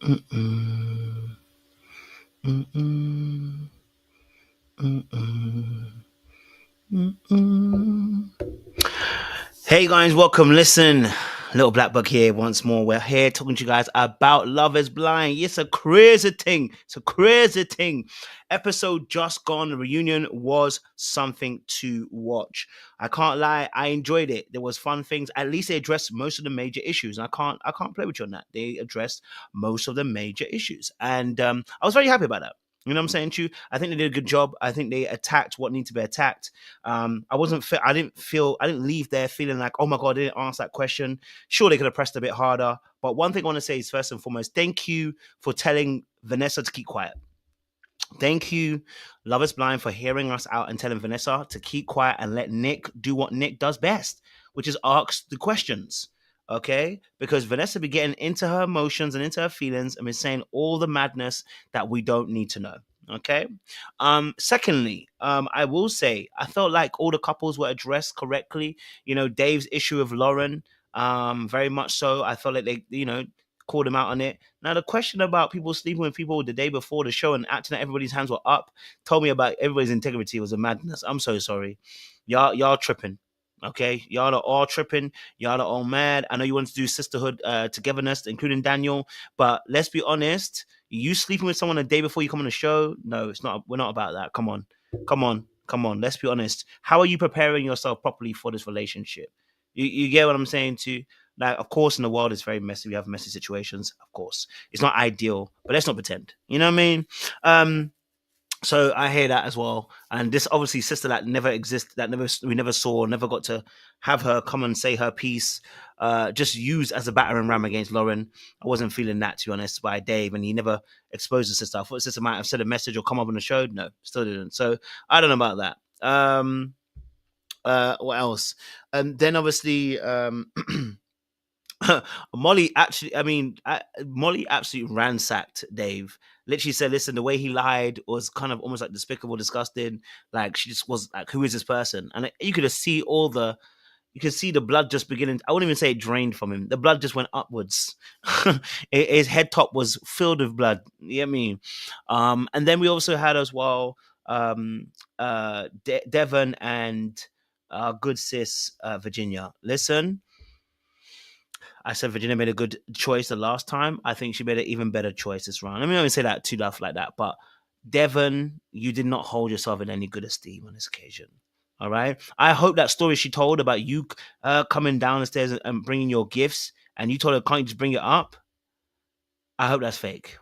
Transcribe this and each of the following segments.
Mm-mm. Mm-mm. Mm-mm. Mm-mm. Hey guys, welcome. Listen, little black bug here once more. We're here talking to you guys about Love is Blind. It's a crazy thing. It's a crazy thing. Episode just gone. The reunion was something to watch. I can't lie, I enjoyed it. There was fun things. At least they addressed most of the major issues. And I can't play with you on that. They addressed most of the major issues, and I was very happy about that. You know what I'm saying to you? I think they did a good job. I think they attacked what needed to be attacked. I didn't leave there feeling like, oh my God, they didn't answer that question. Sure, they could have pressed a bit harder. But one thing I want to say is, first and foremost, thank you for telling Vanessa to keep quiet. Thank you, Love is Blind, for hearing us out and telling Vanessa to keep quiet and let Nick do what Nick does best, which is ask the questions. Okay? Because Vanessa be getting into her emotions and into her feelings and be saying all the madness that we don't need to know. Okay. Secondly, I will say I felt like all the couples were addressed correctly. You know, Dave's issue with Lauren, very much so. I felt like they, called him out on it. Now, the question about people sleeping with people the day before the show and acting that everybody's hands were up told me about everybody's integrity was a madness. I'm so sorry. Y'all tripping. Okay, y'all are all tripping. Y'all are all mad. I know you want to do sisterhood togetherness, including Daniel, but let's be honest. You sleeping with someone the day before you come on the show? No, it's not. We're not about that. Come on, come on, come on. Let's be honest. How are you preparing yourself properly for this relationship? You get what I'm saying? To like, of course, in the world, it's very messy. We have messy situations. Of course, it's not ideal, but let's not pretend. You know what I mean? So I hear that as well. And this obviously sister that never existed, that never we never saw, never got to have her come and say her piece, just used as a battering ram against Lauren. I wasn't feeling that, to be honest, by Dave, and he never exposed the sister. I thought the sister might have said a message or come up on the show. No, still didn't. So I don't know about that. What else? And then obviously, Molly absolutely ransacked Dave. Literally said, "Listen, the way he lied was kind of almost like despicable, disgusting. Like she just was like, who is this person?" And you could see you could see the blood just beginning. I wouldn't even say it drained from him. The blood just went upwards. His head top was filled with blood. You know what I mean? And then we also had as well Devin and good sis Virginia. Listen, I said Virginia made a good choice the last time. I think she made an even better choice this round. I mean, I don't say that too rough like that, but Devon, you did not hold yourself in any good esteem on this occasion. All right. I hope that story she told about you coming down the stairs and bringing your gifts, and you told her, "Can't you just bring it up?" I hope that's fake.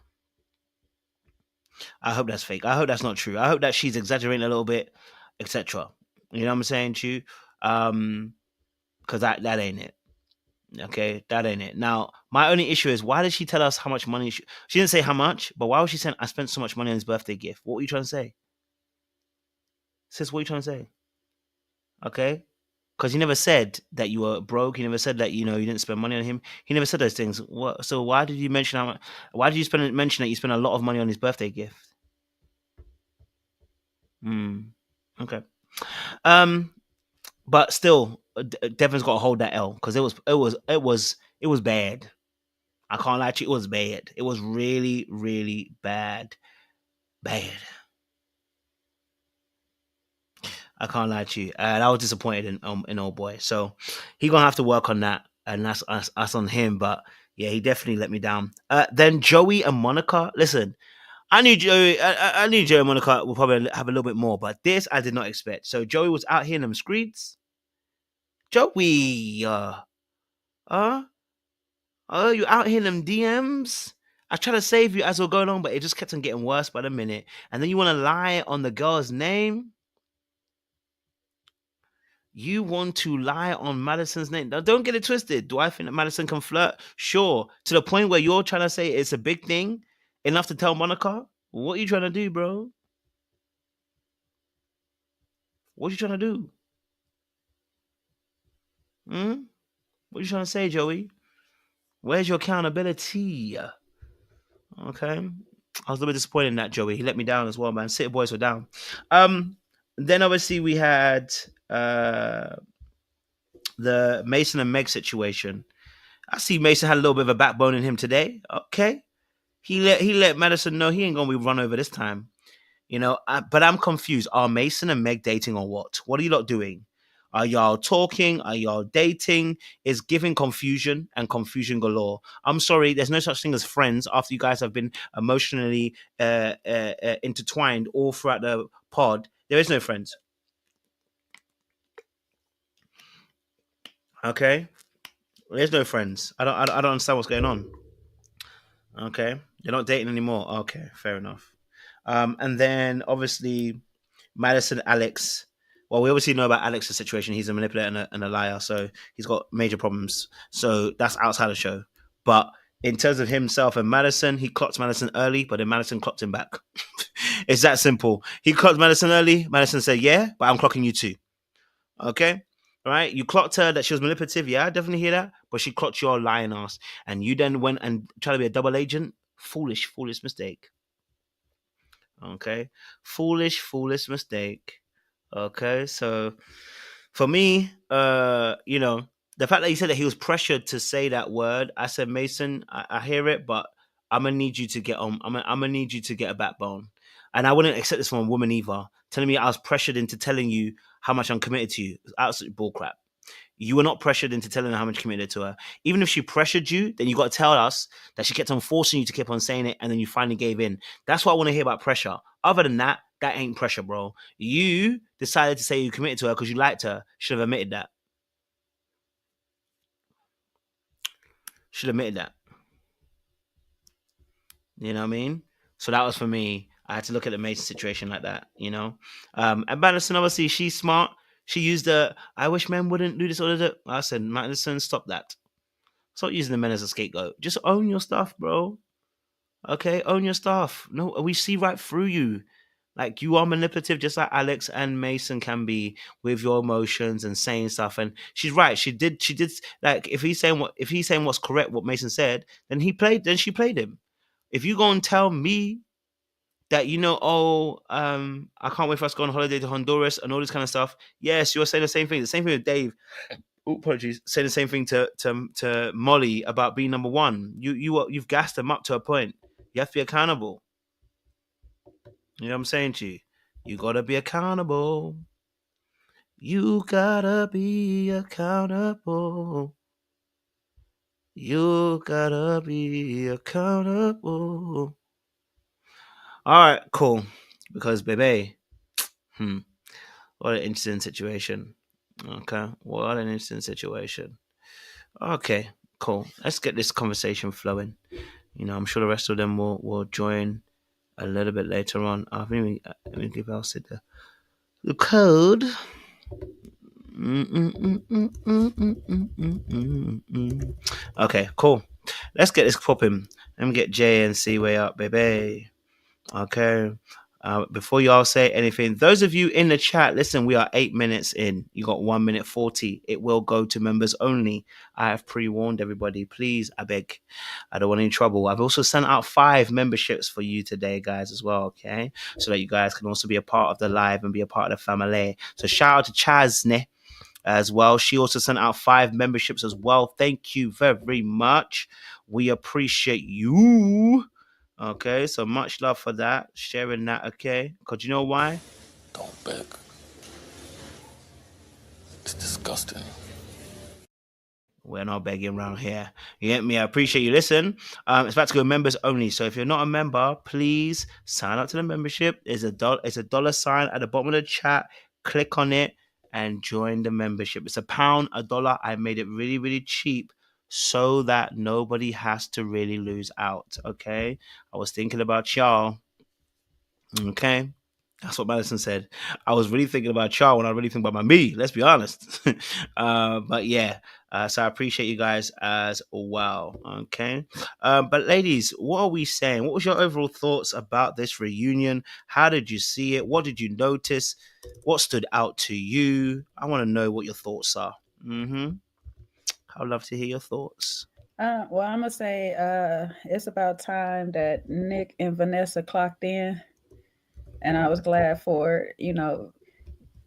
I hope that's fake. I hope that's not true. I hope that she's exaggerating a little bit, etc. You know what I'm saying to you? Because that ain't it. Okay, that ain't it. Now, my only issue is, why did she tell us how much money she didn't say how much, but why was she saying I spent so much money on his birthday gift? What were you trying to say? Sis, what are you trying to say? Okay? Because he never said that you were broke. He never said that, you didn't spend money on him. He never said those things. What, so why did you mention how much, why did you mention that you spent a lot of money on his birthday gift? Hmm. Okay. Um, but still, Devin's got to hold that L because it was bad. I can't lie to you, it was bad. It was really, really bad. Bad. I can't lie to you. I was disappointed in old boy. So he gonna have to work on that, and that's us on him. But yeah, he definitely let me down. Then Joey and Monica. Listen, I knew Joey and Monica will probably have a little bit more, but this I did not expect. So Joey was out here in them streets. Joey, uh, you out here in them DMs? I try to save you as we're going on, but it just kept on getting worse by the minute. And then you want to lie on the girl's name? You want to lie on Madison's name? Now, don't get it twisted. Do I think that Madison can flirt? Sure. To the point where you're trying to say it's a big thing, enough to tell Monica? What are you trying to do, bro? What are you trying to do? Hmm? What are you trying to say, Joey? Where's your accountability? Okay. I was a little bit disappointed in that, Joey. He let me down as well, man. City boys were down. Um, then obviously we had the Mason and Meg situation. I see Mason had a little bit of a backbone in him today. Okay. He let Madison know he ain't gonna be run over this time. But I'm confused. Are Mason and Meg dating or what? What are you lot doing? Are y'all talking? Are y'all dating? It's giving confusion and confusion galore. I'm sorry, there's no such thing as friends after you guys have been emotionally intertwined all throughout the pod. There is no friends. Okay, there's no friends. I don't understand what's going on. Okay, you're not dating anymore. Okay, fair enough. And then obviously Madison, Alex. Well, we obviously know about Alex's situation. He's a manipulator and a liar, so he's got major problems. So that's outside the show. But in terms of himself and Madison, he clocked Madison early, but then Madison clocked him back. It's that simple. He clocked Madison early. Madison said, "Yeah, but I'm clocking you too." Okay, all right. You clocked her that she was manipulative. Yeah, I definitely hear that. But she clocked your lying ass, and you then went and tried to be a double agent. Foolish, foolish mistake. Okay, foolish mistake. Okay, so for me, the fact that he said that he was pressured to say that word, I said, Mason, I hear it, but I'm gonna need you to get on. I'm gonna need you to get a backbone, and I wouldn't accept this from a woman either. Telling me I was pressured into telling you how much I'm committed to you, it's absolute bullcrap. You were not pressured into telling her how much you committed to her. Even if she pressured you, then you got to tell us that she kept on forcing you to keep on saying it, and then you finally gave in. That's what I want to hear about pressure. Other than that, that ain't pressure, bro. You decided to say you committed to her because you liked her. Should have admitted that. Should have admitted that. You know what I mean? So that was for me. I had to look at the Mason situation like that. And Madison, obviously, she's smart. She used the, I wish men wouldn't do this or that. I said, Madison, stop that. Stop using the men as a scapegoat. Just own your stuff, bro. Okay, own your stuff. No, we see right through you. Like you are manipulative, just like Alex and Mason can be with your emotions and saying stuff. And she's right. She did. She did. Like if he's saying what's correct, what Mason said, then he played. Then she played him. If you go and tell me that I can't wait for us to go on holiday to Honduras and all this kind of stuff. Yes, you're saying the same thing. The same thing with Dave. Oh, apologies. Saying the same thing to Molly about being number one. You've gassed them up to a point. You have to be accountable. You know what I'm saying to you? You gotta be accountable. You gotta be accountable. You gotta be accountable. All right, cool. Because baby, what an interesting situation. Okay, what an interesting situation. Okay, cool. Let's get this conversation flowing. I'm sure the rest of them will join a little bit later on. Let me give Elsie the code. Okay, cool. Let's get this popping. Let me get J and C way up, baby. Okay. Before y'all say anything, those of you in the chat, listen, we are 8 minutes in. You got 1 minute 40. It will go to members only. I have pre-warned everybody. Please, I beg. I don't want any trouble. I've also sent out 5 memberships for you today, guys, as well. Okay. So that you guys can also be a part of the live and be a part of the family. So shout out to Chazne as well. She also sent out 5 memberships as well. Thank you very much. We appreciate you. Okay, so much love for that, sharing that, okay? Because you know why? Don't beg. It's disgusting. We're not begging around here. You get me? I appreciate you. Listen, it's about to go members only. So if you're not a member, please sign up to the membership. It's a dollar sign at the bottom of the chat. Click on it and join the membership. It's £1, $1. I made it really, really cheap so that nobody has to really lose out. Okay. I was thinking about y'all. Okay. That's what Madison said. I was really thinking about y'all when I really think about me. Let's be honest. But yeah, so I appreciate you guys as well. Okay. But ladies, what are we saying? What was your overall thoughts about this reunion? How did you see it? What did you notice? What stood out to you? I want to know what your thoughts are. I'd love to hear your thoughts. Well, I'm gonna say it's about time that Nick and Vanessa clocked in, and I was glad for it.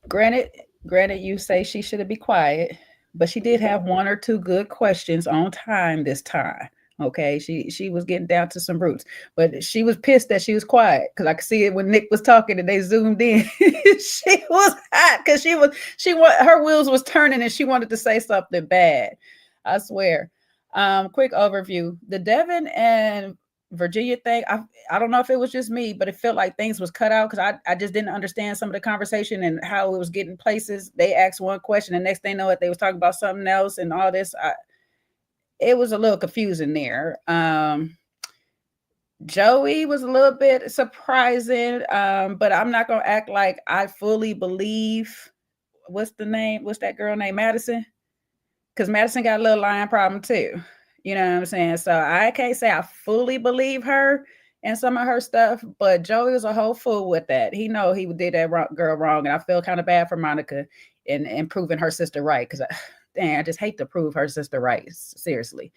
Granted, granted, you say she should be quiet, but she did have one or two good questions on time this time. Okay, she was getting down to some roots, but she was pissed that she was quiet because I could see it when Nick was talking and they zoomed in. She was hot because her wheels was turning and she wanted to say something bad. I swear. Quick overview: the Devin and Virginia thing. I don't know if it was just me, but it felt like things was cut out because I just didn't understand some of the conversation and how it was getting places. They asked one question, and next thing you know it, they was talking about something else and all this. It was a little confusing there. Joey was a little bit surprising, but I'm not gonna act like I fully believe. What's the name? What's that girl named Madison? Because Madison got a little lying problem too. You know what I'm saying? So I can't say I fully believe her and some of her stuff, but Joey was a whole fool with that. He know he did that girl wrong, and I feel kind of bad for Monica in proving her sister right. Because I just hate to prove her sister right. Seriously.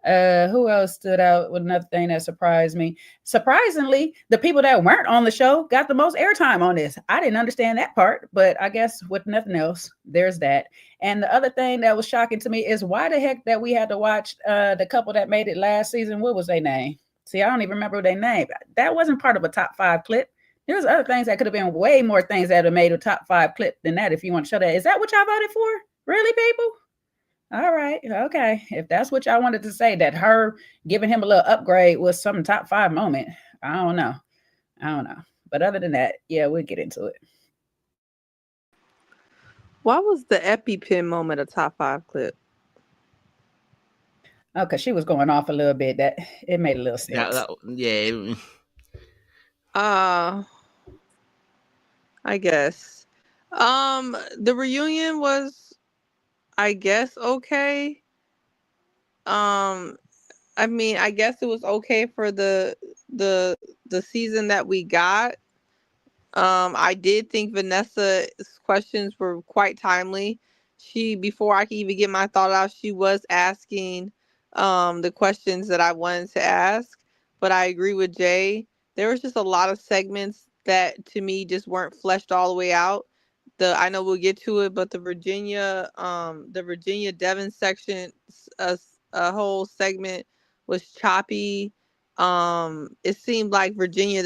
Who else stood out with another thing that surprised me? Surprisingly, the people that weren't on the show got the most airtime on this. I didn't understand that part, but I guess with nothing else, there's that. And the other thing that was shocking to me is why the heck that we had to watch the couple that made it last season. What was their name? See, I don't even remember their name. That wasn't part of a top 5 clip. There's other things that could have been way more things that have made a top 5 clip than that. If you want to show that, is that what y'all voted for? Really, people? All right. Okay. If that's what y'all wanted to say, that her giving him a little upgrade was some top 5 moment. I don't know. But other than that, yeah, we'll get into it. Why was the EpiPen moment a top 5 clip? Oh, because she was going off a little bit. That it made a little sense. Yeah. I guess. The reunion was, I guess, okay. I mean, I guess it was okay for the season that we got. I did think Vanessa's questions were quite timely. Before I could even get my thought out, she was asking the questions that I wanted to ask. But I agree with Jay. There was just a lot of segments that to me just weren't fleshed all the way out. I know we'll get to it, but the Virginia Devin section, a whole segment was choppy. It seemed like Virginia,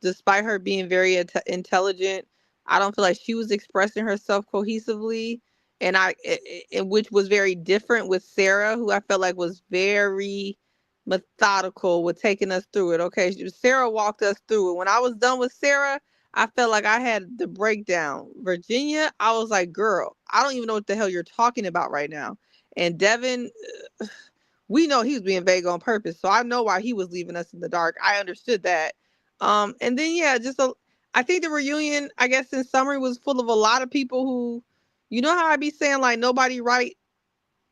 despite her being very intelligent, I don't feel like she was expressing herself cohesively, and which was very different with Sarah, who I felt like was very methodical with taking us through it. Okay, Sarah walked us through it. When I was done with Sarah, I felt like I had the breakdown. Virginia, I was like, girl, I don't even know what the hell you're talking about right now. And Devin, we know he was being vague on purpose, so I know why he was leaving us in the dark. I understood that. And then yeah, I think the reunion, I guess in summary, was full of a lot of people who, you know how I be saying like nobody right,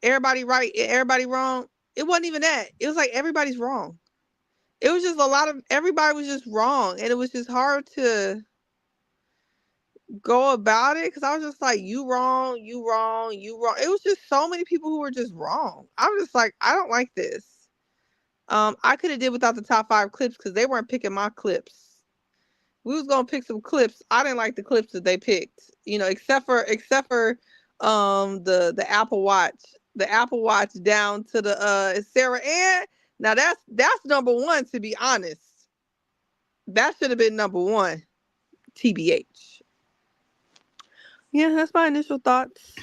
everybody wrong. It wasn't even that. It was like everybody's wrong. It was just everybody was just wrong, and it was just hard to go about it because I was just like, you wrong, you wrong, you wrong. It was just so many people who were just wrong. I was just like, I don't like this. I could have did without the top 5 clips because they weren't picking my clips. We was gonna pick some clips. I didn't like the clips that they picked, except for the Apple Watch. The Apple Watch down to the Sarah Ann. Now that's number 1, to be honest. That should have been number 1. TBH. Yeah, that's my initial thoughts.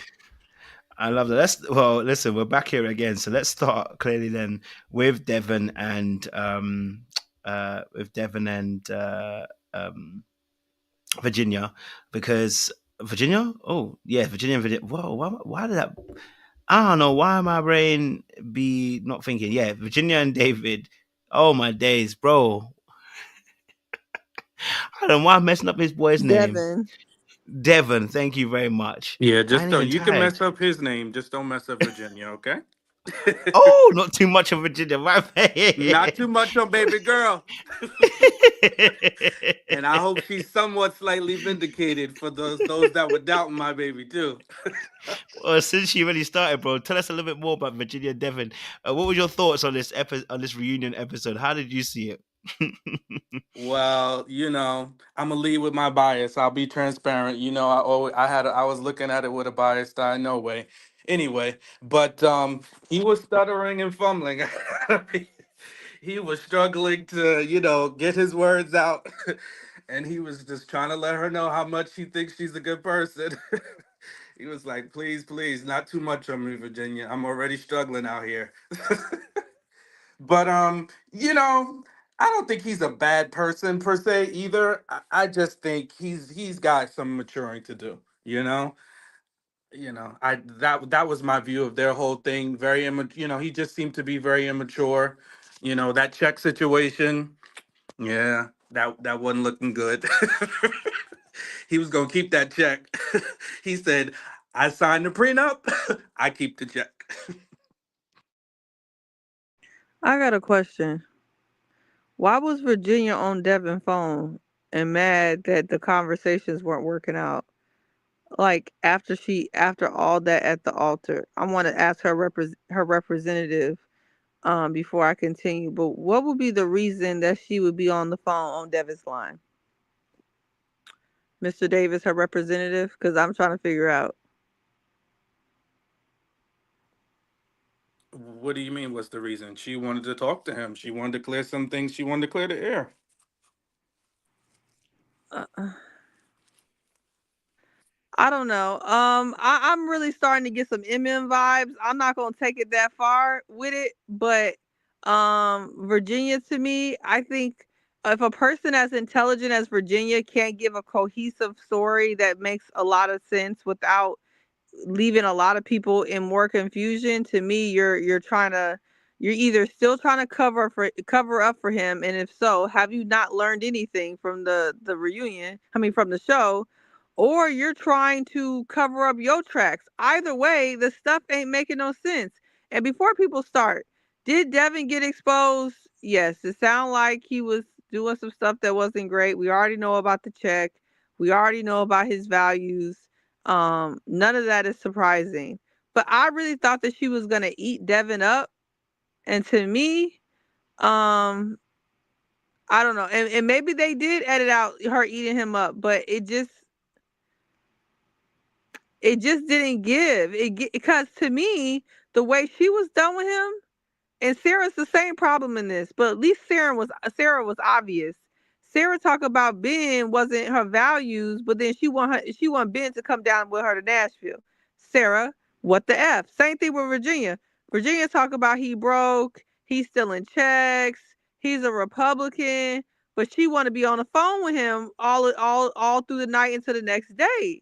I love that. Listen, we're back here again. So let's start clearly then with Devin and Virginia, because Virginia. Oh yeah, Virginia. Whoa, why did that? I don't know why my brain be not thinking. Yeah, Virginia and David. Oh my days, bro. I don't know why I'm messing up his boy's name. Devin, thank you very much. Yeah, I ain't even you can tired. mess up his name, just don't mess up Virginia, okay? Oh, not too much of Virginia, right? Not too much on baby girl. And I hope she's somewhat slightly vindicated for those that were doubting my baby too. Well, since you already started, bro, tell us a little bit more about Virginia and Devin. What were your thoughts on on this reunion episode? How did you see it? Well, I'm gonna lead with my bias. I'll be transparent. I was looking at it with a biased eye, no way. Anyway, but he was stuttering and fumbling. He was struggling to, get his words out. And he was just trying to let her know how much he thinks she's a good person. He was like, please, please, not too much on me, Virginia. I'm already struggling out here. But I don't think he's a bad person per se either. I just think he's got some maturing to do, I that was my view of their whole thing. Very he just seemed to be very immature. That check situation, yeah, that wasn't looking good. He was gonna keep that check. He said, I signed the prenup, I keep the check. I got a question. Why was Virginia on Devin's phone and mad that the conversations weren't working out? Like after all that at the altar, I want to ask her representative before I continue. But what would be the reason that she would be on the phone on Devin's line, Mr. Davis, her representative? Because I'm trying to figure out. What do you mean? What's the reason? She wanted to talk to him. She wanted to clear some things. She wanted to clear the air. Uh, I don't know. I'm really starting to get some MM vibes. I'm not gonna take it that far with it, but Virginia, to me, I think if a person as intelligent as Virginia can't give a cohesive story that makes a lot of sense without leaving a lot of people in more confusion, to me you're either still trying to cover up for him, and if so, have you not learned anything from the reunion, from the show, or you're trying to cover up your tracks? Either way, the stuff ain't making no sense. And before people start, did Devin get exposed? Yes, it sounded like he was doing some stuff that wasn't great. We already know about the check. We already know about his values. None of that is surprising. But I really thought that she was gonna eat Devin up. And to me, I don't know. And maybe they did edit out her eating him up, but it just didn't give. Because to me, the way she was done with him, and Sarah's the same problem in this, but at least Sarah was obvious. Sarah talked about Ben wasn't her values, but then she want Ben to come down with her to Nashville. Sarah, what the F? Same thing with Virginia. Virginia talk about he broke, he's stealing checks, he's a Republican, but she want to be on the phone with him all through the night into the next day.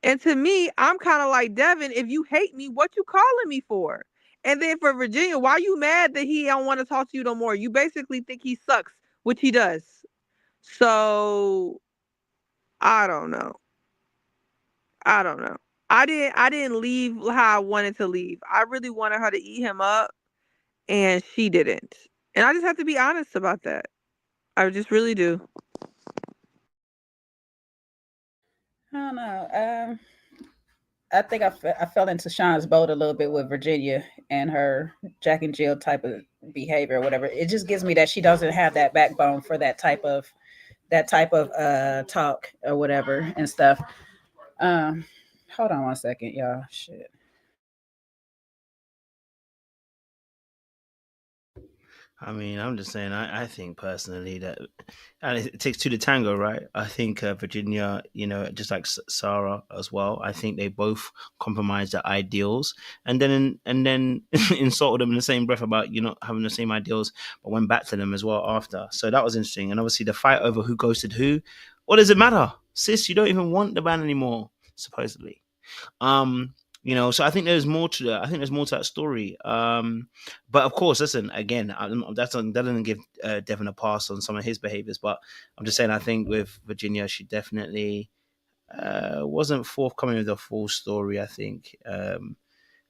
And to me, I'm kind of like, Devin, if you hate me, what you calling me for? And then for Virginia, why you mad that he don't want to talk to you no more? You basically think he sucks, which he does. So I don't know. I didn't leave how I wanted to leave. I really wanted her to eat him up, and she didn't. And I just have to be honest about that. I just really do. I don't know. I think I fell into Sean's boat a little bit with Virginia and her Jack and Jill type of behavior or whatever. It just gives me that she doesn't have that backbone for that type of talk or whatever and stuff. Hold on one second, y'all. Shit. I mean, I'm just saying. I think personally that, and it takes two to tango, right? I think Virginia, just like Sarah as well. I think they both compromised their ideals, and then insulted them in the same breath about not having the same ideals, but went back to them as well after. So that was interesting. And obviously the fight over who ghosted who. What does it matter, sis? You don't even want the band anymore, supposedly. So I think there's more to that. I think there's more to that story. But of course, listen, again, that doesn't give Devin a pass on some of his behaviors. But I'm just saying, I think with Virginia, she definitely wasn't forthcoming with the full story. I think there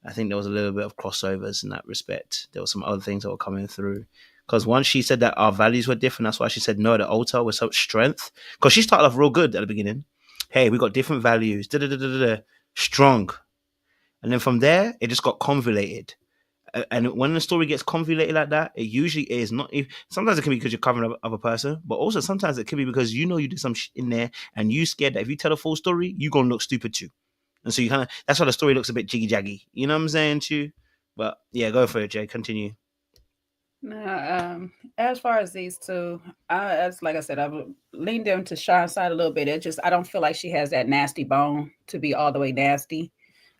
was a little bit of crossovers in that respect. There were some other things that were coming through. Because once she said that our values were different, that's why she said no at the altar with such strength. Because she started off real good at the beginning. Hey, we got different values. Strong. And then from there, it just got convoluted. And when the story gets convoluted like that, it usually is not. Sometimes it can be because you're covering up a person, but also sometimes it can be because you did some shit in there, and you scared that if you tell the full story, you're gonna look stupid too. and so you kind of that's why the story looks a bit jiggy jaggy. You know what I'm saying, Chu? But yeah, go for it, Jay. Continue. Now, as far as these two, as like I said, I've leaned them to Sean's side a little bit. It just I don't feel like she has that nasty bone to be all the way nasty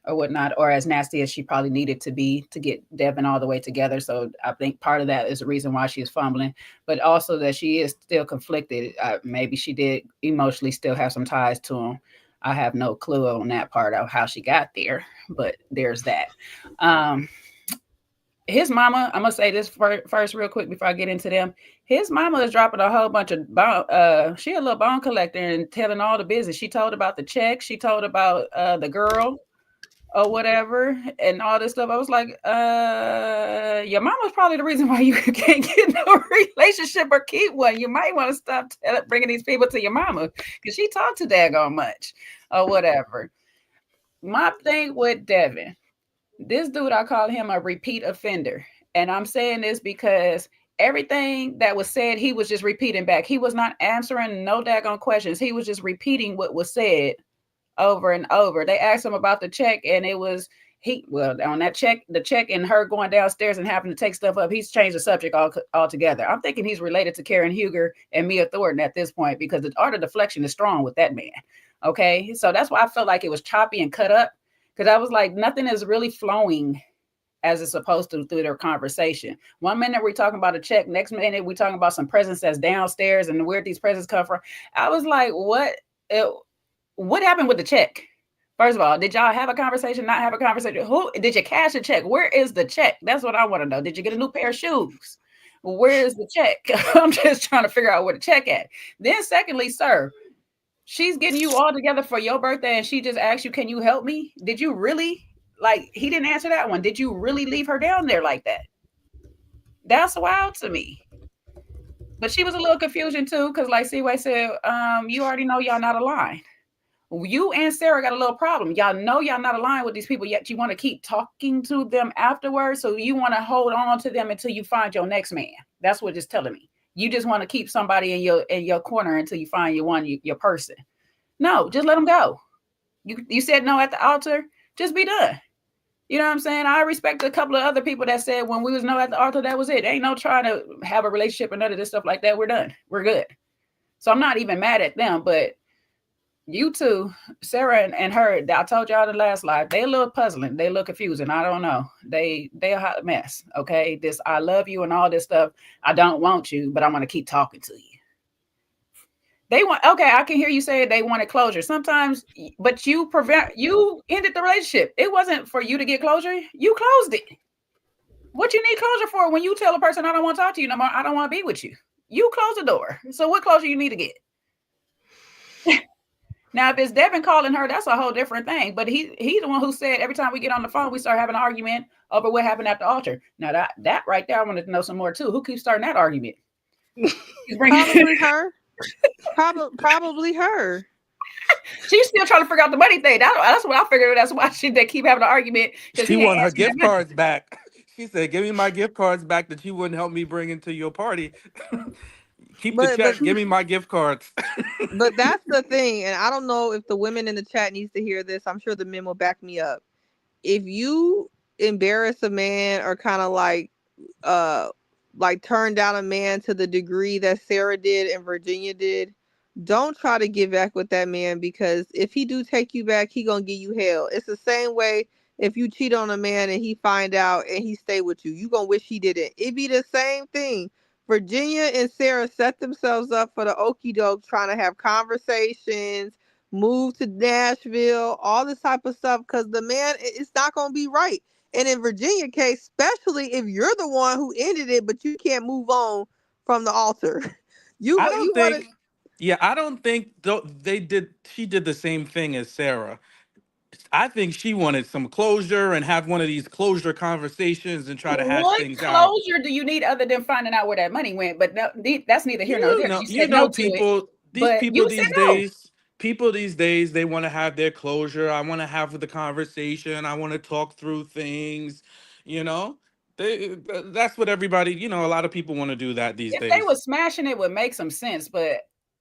or whatnot, or as nasty as she probably needed to be to get Devin all the way together. So I think part of that is the reason why she's fumbling, but also that she is still conflicted. Maybe she did emotionally still have some ties to him. I have no clue on that part of how she got there, but there's that. Um, his mama, I'm gonna say this first real quick before I get into them. His mama is dropping a whole bunch of bone. She a little bone collector and telling all the business. She told about the check. She told about the girl or whatever and all this stuff. I was like, your mama's probably the reason why you can't get no relationship or keep one. You might want to stop bringing these people to your mama because she talked too daggone much or whatever. My thing with Devin, this dude, I call him a repeat offender. And I'm saying this because everything that was said, he was just repeating back. He was not answering no daggone questions. He was just repeating what was said over and over. They asked him about the check, and it was on that check, the check and her going downstairs and having to take stuff up. He's changed the subject altogether. I'm thinking he's related to Karen Huger and Mia Thornton at this point because the art of deflection is strong with that man. Okay, so that's why I felt like it was choppy and cut up because I was like, nothing is really flowing as it's supposed to through their conversation. 1 minute we're talking about a check, next minute we're talking about some presents that's downstairs and where these presents come from. I was like, what happened with the check? First of all, did y'all have a conversation, not have a conversation? Who did you cash a check? Where is the check? That's what I want to know. Did you get a new pair of shoes? Where is the check? I'm just trying to figure out where the check at. Then secondly, sir, she's getting you all together for your birthday and she just asked you, can you help me? Did you really? Like, he didn't answer that one. Did you really leave her down there like that? That's wild to me. But she was a little confusion too, because like C-Way said, you already know y'all not aligned. You and Sarah got a little problem. Y'all know y'all not aligned with these people, yet you want to keep talking to them afterwards. So you want to hold on to them until you find your next man. That's what it's telling me. You just want to keep somebody in your corner until you find your person. No, just let them go. You said no at the altar. Just be done. You know what I'm saying? I respect a couple of other people that said when we was no at the altar, that was it. Ain't no trying to have a relationship or none of this stuff like that. We're done. We're good. So I'm not even mad at them, but you two, Sarah and her, I told y'all in the last live, they a little puzzling. They look confusing. I don't know. They a hot mess. Okay. This, I love you and all this stuff. I don't want you, but I want to keep talking to you. They want, okay, I can hear you say they wanted closure sometimes, but you ended the relationship. It wasn't for you to get closure. You closed it. What you need closure for when you tell a person, I don't want to talk to you no more, I don't want to be with you. You close the door. So what closure you need to get? Now, if it's Devin calling her, that's a whole different thing. But he's the one who said every time we get on the phone, we start having an argument over what happened at the altar. Now that right there, I wanted to know some more too. Who keeps starting that argument? Probably her. Probably her. She's still trying to figure out the money thing. That's what I figured. That's why they keep having an argument. She want her gift cards back. She said, give me my gift cards back that you wouldn't help me bring into your party. Keep the check. Give me my gift cards. But that's the thing. And I don't know if the women in the chat needs to hear this. I'm sure the men will back me up. If you embarrass a man or kind of like turn down a man to the degree that Sarah did and Virginia did, don't try to get back with that man, because if he do take you back, he gonna give you hell. It's the same way if you cheat on a man and he find out and he stay with you, you gonna wish he didn't. It be the same thing. Virginia and Sarah set themselves up for the okie doke, trying to have conversations, move to Nashville, all this type of stuff, because the man, it's not gonna be right. And in Virginia case, especially if you're the one who ended it, but you can't move on from the altar. I don't think she did the same thing as Sarah. I think she wanted some closure and have one of these closure conversations and try to hash things out. What closure do you need other than finding out where that money went? But no, that's neither here nor there. People these days, they want to have their closure. I want to have the conversation. I want to talk through things. You know, that's what everybody. A lot of people want to do that these days. If they were smashing, it would make some sense, but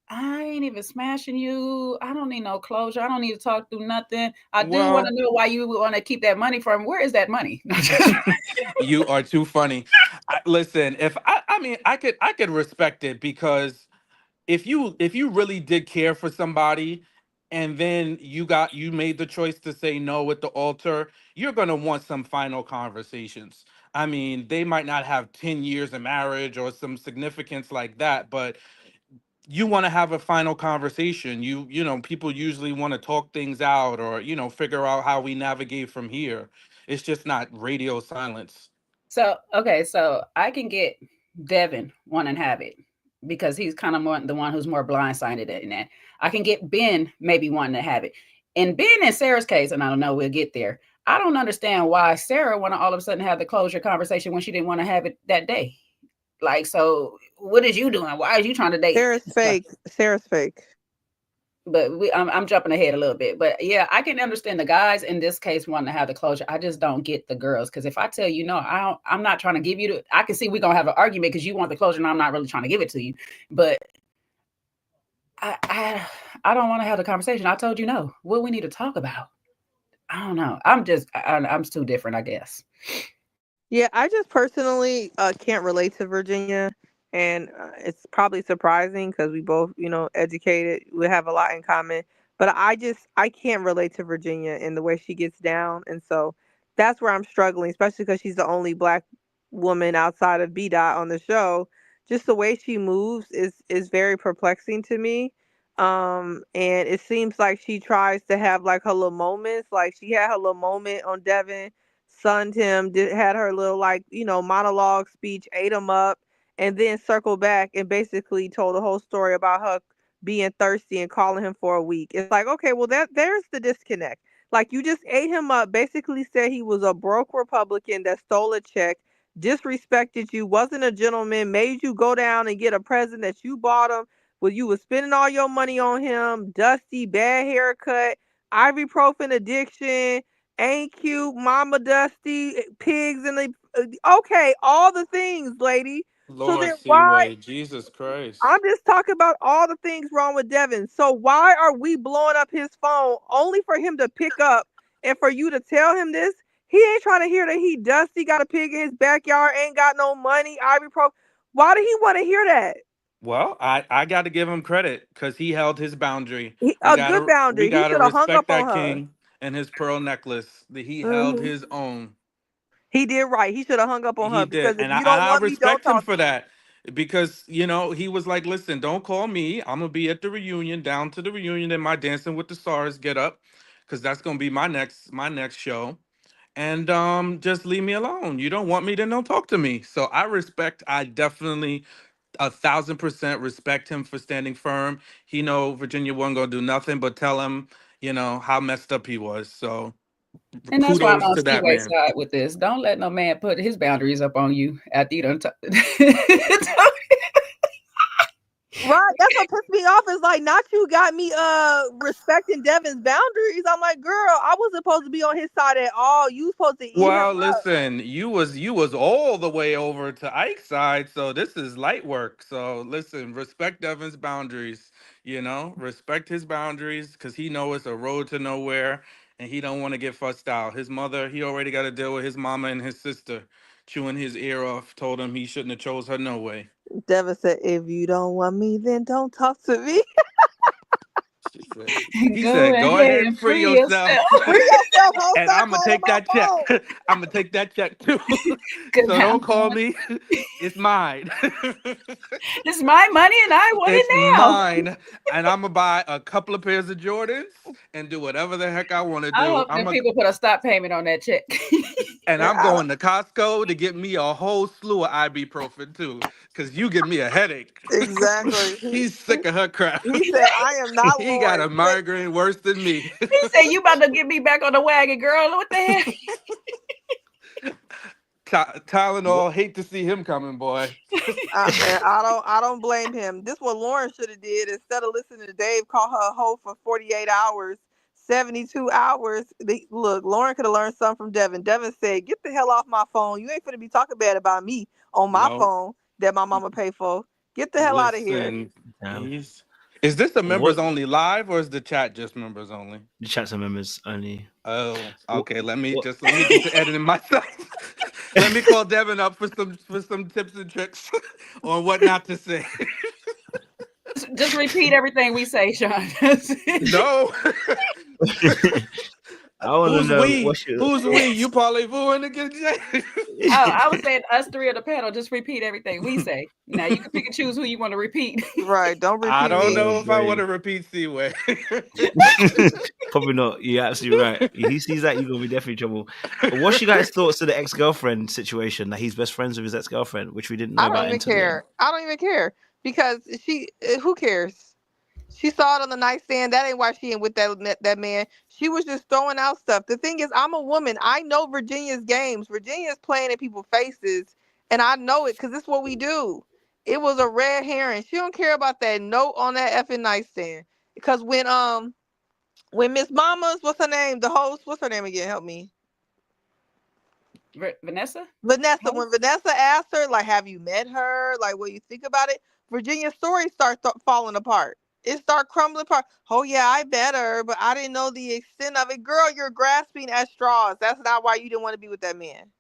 I ain't even smashing you. I don't need no closure. I don't need to talk through nothing. I do want Well, to know why you want to keep that money from. Where is that money? you are too funny. Listen, if I mean, I could respect it because if you really did care for somebody and then you made the choice to say no at the altar, you're going to want some final conversations. I mean, they might not have 10 years of marriage or some significance like that, but you want to have a final conversation. People usually want to talk things out or figure out how we navigate from here. It's just not radio silence. So okay, so I can get Devin one and have it because he's kind of more the one who's more blindsided in that. I can get Ben maybe one to have it. And Ben and Sarah's case, and I don't know, we'll get there. I don't understand why Sarah want to all of a sudden have the closure conversation when she didn't want to have it that day. Like, so what is you doing? Why are you trying to date? Sarah's fake. Sarah's fake. But I'm jumping ahead a little bit. But yeah, I can understand the guys in this case wanting to have the closure. I just don't get the girls because if I tell you no, I'm not trying to give you the. I can see we're gonna have an argument because you want the closure and I'm not really trying to give it to you. But I don't want to have the conversation. I told you no. What we need to talk about? I don't know. I'm too different, I guess. Yeah, I just personally can't relate to Virginia, and it's probably surprising because we both, educated. We have a lot in common, but I can't relate to Virginia in the way she gets down, and so that's where I'm struggling, especially because she's the only black woman outside of B Dot on the show. Just the way she moves is very perplexing to me. And it seems like she tries to have like her little moments. Like she had her little moment on Devin, sunned him, had her little like monologue speech, ate him up, and then circled back and basically told the whole story about her being thirsty and calling him for a week. It's like, okay, well there's the disconnect. Like you just ate him up, basically said he was a broke Republican that stole a check, disrespected you, wasn't a gentleman, made you go down and get a present that you bought him. Well, you was spending all your money on him, dusty, bad haircut, ibuprofen addiction, ain't cute, mama dusty, pigs in the okay, all the things, lady. So Lord then why Seaway, Jesus Christ. I'm just talking about all the things wrong with Devin. So why are we blowing up his phone only for him to pick up and for you to tell him this? He ain't trying to hear that he dusty, got a pig in his backyard, ain't got no money, ibuprofen. Why do he want to hear that? Well, I got to give him credit because he held his boundary. We A good gotta we boundary. He gotta should have hung respect up on that her. king and his pearl necklace. That he held Hmm. his own. He did right. He should have hung up on He her did, because if and I, you and don't I want me, don't respect him talk for to me. that because he was like, "Listen, don't call me. I'm gonna be at the reunion, down to the reunion in my Dancing with the Stars get up, because that's gonna be my next show." And just leave me alone. You don't want me, then don't talk to me. So I definitely 1,000% respect him for standing firm. He know Virginia wasn't gonna do nothing but tell him, how messed up he was. So And that's why I'm kudos on to that Seaway man. side with this. Don't let no man put his boundaries up on you after you done. Right. That's what pissed me off. Is like not you got me respecting Devin's boundaries. I'm like, girl, I wasn't supposed to be on his side at all. You supposed to eat him Well, up. listen, you was all the way over to Ike's side, so this is light work. So listen, respect Devin's boundaries. Respect his boundaries because he know it's a road to nowhere, and he don't want to get fussed out. His mother, he already got to deal with his mama and his sister chewing his ear off. Told him he shouldn't have chose her no way. Devin said, if you don't want me, then don't talk to me. She said, he Go said, "Go ahead ahead and and free free yourself." yourself. Free yourself, ho. And Stop I'm gonna calling take my that check. phone. I'm gonna take that check too. Because So don't I'm call going. me. It's mine. This is my money and I want it It's now. mine. And I'm gonna buy a couple of pairs of Jordans and do whatever the heck I want to I do. hope that people put a stop payment on that check. And And I'm going to Costco to get me a whole slew of ibuprofen too, because you give me a headache. exactly. He's sick of her crap. He said, I am not He got Lauren. a migraine worse than me. He said, "You about to get me back on the wagon, girl? What the hell?" Tylenol, hate to see him coming, boy. And I don't blame him. This what Lauren should have did instead of listening to Dave call her a hoe for 48 hours, 72 hours. Look, Lauren could have learned something from Devin. Devin said, "Get the hell off my phone. You ain't finna be talking bad about me on my No, phone that my mama paid for. Get the hell out of here." listen, Um, he's Is this a members What only live or is the chat just members only? the chats are members only. Oh, What, okay. what Let me get to editing myself. Let me call Devin up for some tips and tricks on what not to say. Just repeat everything we say, Sean. No. I want to Who's know we? what's your. Who's we? You parlez-vous again, Jay? Oh, I was saying us three of the panel. Just repeat everything we say. Now you can pick and choose who you want to repeat. Right. Don't I repeat don't me. know if I want Great. to repeat Seaway. Probably not. You're absolutely right. He sees that, you're gonna be definitely in trouble. But what's your guys' thoughts to the ex-girlfriend situation, that he's best friends with his ex-girlfriend, which we didn't know I don't about even until the end? care. I don't even care because who cares? She saw it on the nightstand. That ain't why she ain't with that man. She was just throwing out stuff. The thing is, I'm a woman. I know Virginia's games. Virginia's playing in people's faces, and I know it because it's what we do. It was a red herring. She don't care about that note on that effing nightstand. Because when Miss Mama's, what's her name? The host, what's her name again? Help me. Vanessa? Vanessa, when Vanessa asked her, like, have you met her? Like, what you think about it? Virginia's story starts falling apart. It start crumbling apart. Oh yeah, I met her, but I didn't know the extent of it. Girl, you're grasping at straws. That's not why you didn't want to be with that man.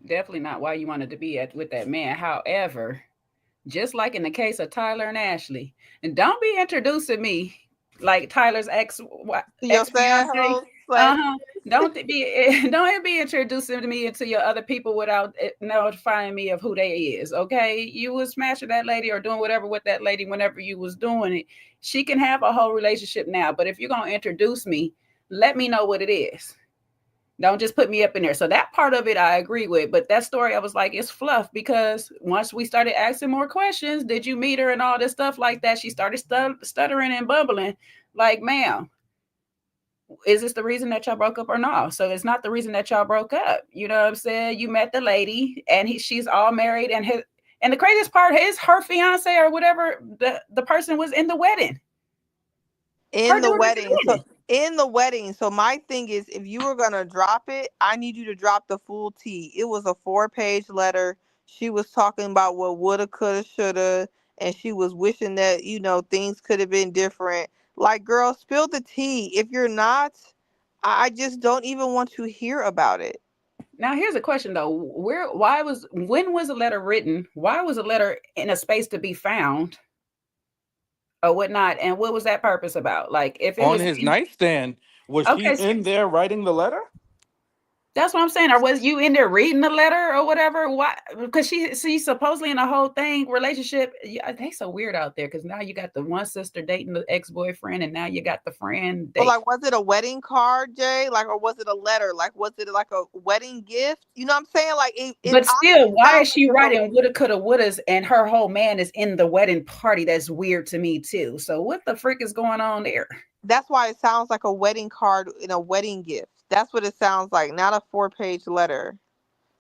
Definitely not why you wanted to be with that man. However, just like in the case of Tyler and Ashley, and don't be introducing me like Tyler's Your ex sad fiance. hoe slash. Uh-huh. Don't be introducing me into your other people without notifying me of who they is. Okay, you was smashing that lady or doing whatever with that lady whenever you was doing it. She can have a whole relationship now, but if you're gonna introduce me, let me know what it is. Don't just put me up in there. So that part of it I agree with. But that story, I was like, it's fluff, because once we started asking more questions, did you meet her and all this stuff like that, she started stuttering and bumbling. Like, ma'am, is this the reason that y'all broke up or not? So it's not the reason that y'all broke up. You know what I'm saying? You met the lady and she's all married, and the craziest part is her fiance or whatever, the person was in the wedding. In the wedding. So in the wedding. So my thing is, if you were gonna drop it, I need you to drop the full tea. It was a 4-page letter. She was talking about what woulda, coulda, shoulda, and she was wishing that, things could have been different. Like, girl, spill the tea. If you're not, I just don't even want to hear about it. Now here's a question though. When was a letter written? Why was a letter in a space to be found or whatnot? And what was that purpose about? Like, if it On was his nightstand, was she okay, in there writing the letter? that's what I'm saying. Or was you in there reading the letter or whatever? Why? Because she's supposedly in a whole relationship. Yeah, they so weird out there. Because now you got the one sister dating the ex-boyfriend, and now you got the friend But date. like, was it a wedding card, Jay? Like, or was it a letter? Like, was it like a wedding gift? You know what I'm saying? Like, it But still, honestly why is sounds like she it's a. writing woulda, coulda, wouldas, and her whole man is in the wedding party? That's weird to me too. So what the frick is going on there? That's why it sounds like a wedding card in a wedding gift. That's what it sounds like, not a 4-page letter.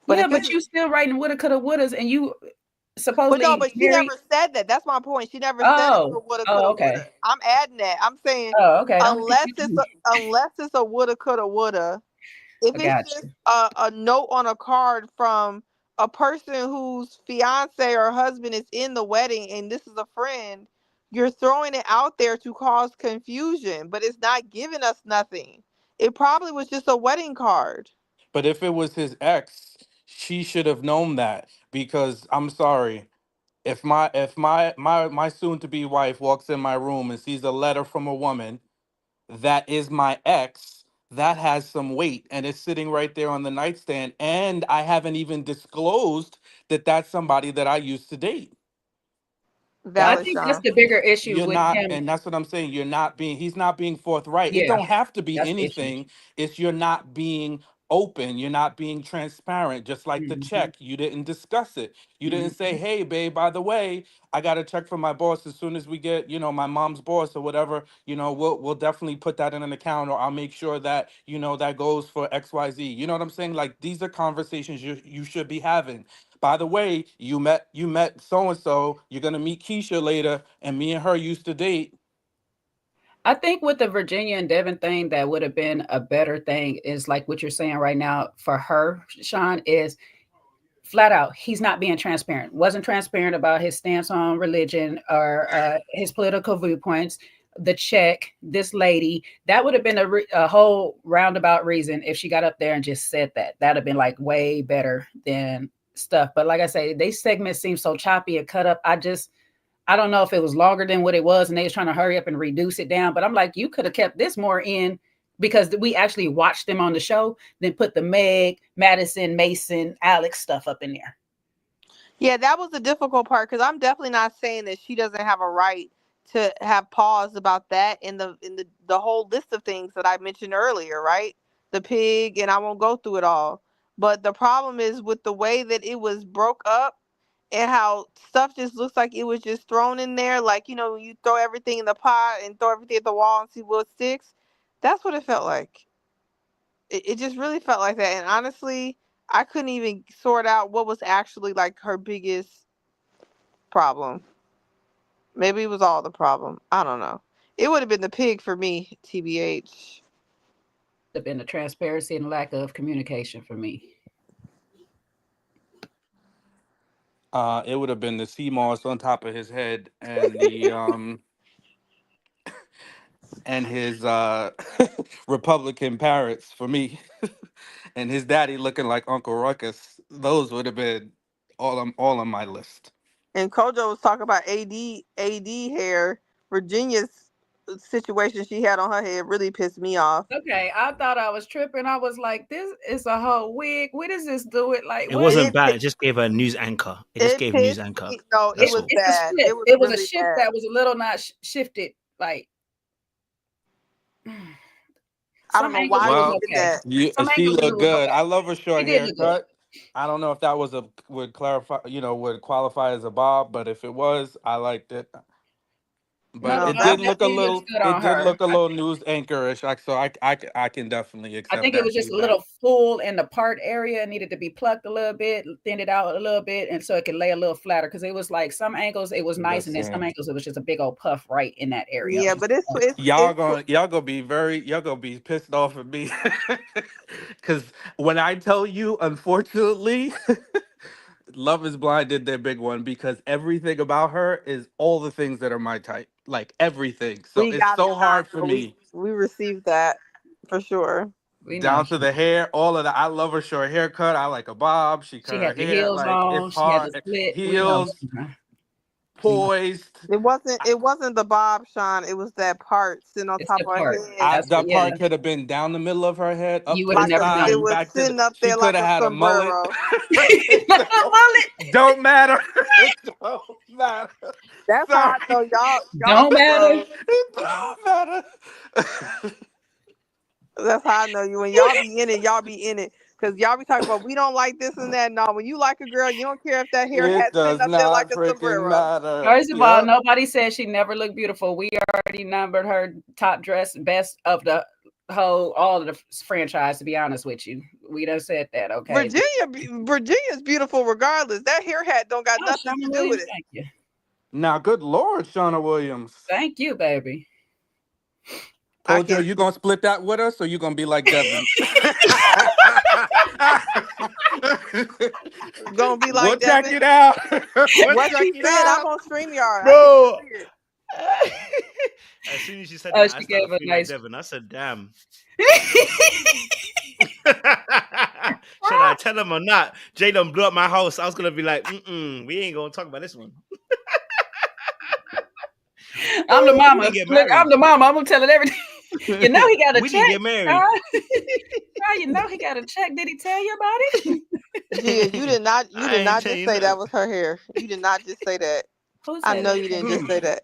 But Yeah, if but it's you still writing woulda, coulda, wouldas, and you but no, supposedly but she married. never said that. That's my point. She never said it was Oh, a woulda, oh, coulda, woulda. okay. I'm adding that. I'm saying Oh, okay. Don't be confused. unless it's a woulda, coulda, woulda. If I it's got just you. a note on a card from a person whose fiance or husband is in the wedding and this is a friend, you're throwing it out there to cause confusion, but it's not giving us nothing. It probably was just a wedding card. But if it was his ex, she should have known that, because I'm sorry. If my soon to be wife walks in my room and sees a letter from a woman that is my ex, that has some weight and it's sitting right there on the nightstand, and I haven't even disclosed that that's somebody that I used to date. I Valid, That's think that's Sean. the bigger issue you're with not, him. and that's what I'm saying, he's not being forthright. It Yeah, don't have to be that's the issue. anything. It's you're not being open, you're not being transparent. Just like the Hmm. check, you didn't discuss it. You didn't say, Hmm. hey babe, by the way, I got a check from my boss. As soon as we get, my mom's boss or whatever, we'll definitely put that in an account, or I'll make sure that that goes for XYZ. You know what I'm saying? Like, these are conversations you should be having. By the way, you met so and so. You're gonna meet Keisha later, and me and her used to date. I think with the Virginia and Devin thing, that would have been a better thing is like what you're saying right now for her, Sean, is flat out, he's not being transparent. Wasn't transparent about his stance on religion or his political viewpoints. The check, this lady, that would have been a whole roundabout reason if she got up there and just said that. That'd have been like way better than stuff. But like I say, these segments seem so choppy and cut up. I don't know if it was longer than what it was and they was trying to hurry up and reduce it down. But I'm like, you could have kept this more in because we actually watched them on the show, then put the Meg, Madison, Mason, Alex stuff up in there. Yeah, that was the difficult part because I'm definitely not saying that she doesn't have a right to have pause about that in the whole list of things that I mentioned earlier, right? The pig, and I won't go through it all. But the problem is with the way that it was broke up and how stuff just looks like it was just thrown in there. Like, you throw everything in the pot and throw everything at the wall and see what sticks. That's what it felt like. It just really felt like that. And honestly, I couldn't even sort out what was actually like her biggest problem. Maybe it was all the problem. I don't know. It would have been the pig for me, TBH. Have been the transparency and lack of communication for me. It would have been the sea moss on top of his head and the and his Republican parrots for me, and his daddy looking like Uncle Ruckus. Those would have been all on my list. And Kojo was talking about AD hair. Virginia's situation she had on her head really pissed me off. Okay, I thought I was tripping. I was like, this is a whole wig. What does this do? It like It what? wasn't bad. It just gave a news anchor. It just gave news pissed anchor. me. No, That's it was all. bad. It was was really a shift bad. that was a little not shifted. Like I don't know why Well, you did that. she looked good. I love her short She did look good. haircut. I don't know if that would qualify as a bob, but if it was, I liked it. But No, it that did look a definitely looks little. good on It did her. look a little news anchorish. So I can definitely accept. I think that it was just a feedback. little full in the part area. It needed to be plucked a little bit, thinned it out a little bit, and so it could lay a little flatter. Because it was like some angles it was nice, and then some angles it was just a big old puff right in that area. Yeah, but y'all gonna be pissed off at me because when I tell you, unfortunately, Love is Blind did their big one because everything about her is all the things that are my type, like everything. So it's so hard for me. We received that for sure. Down to the hair, all of that. I love her short haircut. I like a bob. She cut She her had the hair. heels Like on. it's She had hard. the split. Heels, poised. It wasn't the bob, Sean. It was that part sitting on top of her head. That part could have been down the middle of her head, up You to the never side, done it was back sitting to up there she like could have had a mullet. mullet. Don't matter. It don't matter. That's how I know y'all don't matter. It don't matter. That's how I know you. When y'all be in it, y'all be in it. Because y'all be talking about we don't like this and that. No, when you like a girl, you don't care if that hair It hat does sitting up there like not a freaking sombrero. matter. First of all, nobody said she never looked beautiful. We already numbered her top dress best of the all of the franchise, to be honest with you. We done said that, okay? Virginia's beautiful regardless. That hair hat don't got nothing to do with it. Thank you. Now, good Lord, Shauna Williams. Thank you, baby. Kojo, you gonna split that with us, or you gonna be like Devin? Gonna be like we'll Devin. check it out. What she said, I'm on StreamYard. Bro. As soon as she said that, she I gave started a feeling nice... like Devin. I said, damn. Should I tell him or not? Jay done blew up my house. I was gonna be like, we ain't gonna talk about this one. I'm the mama. Look, I'm the mama. I'm gonna tell it everything. You know he got a check. We get married. You know he got a check. Did he tell you about it? Yeah, you did not just say that was her hair. You did not just say that. I know you didn't just say that.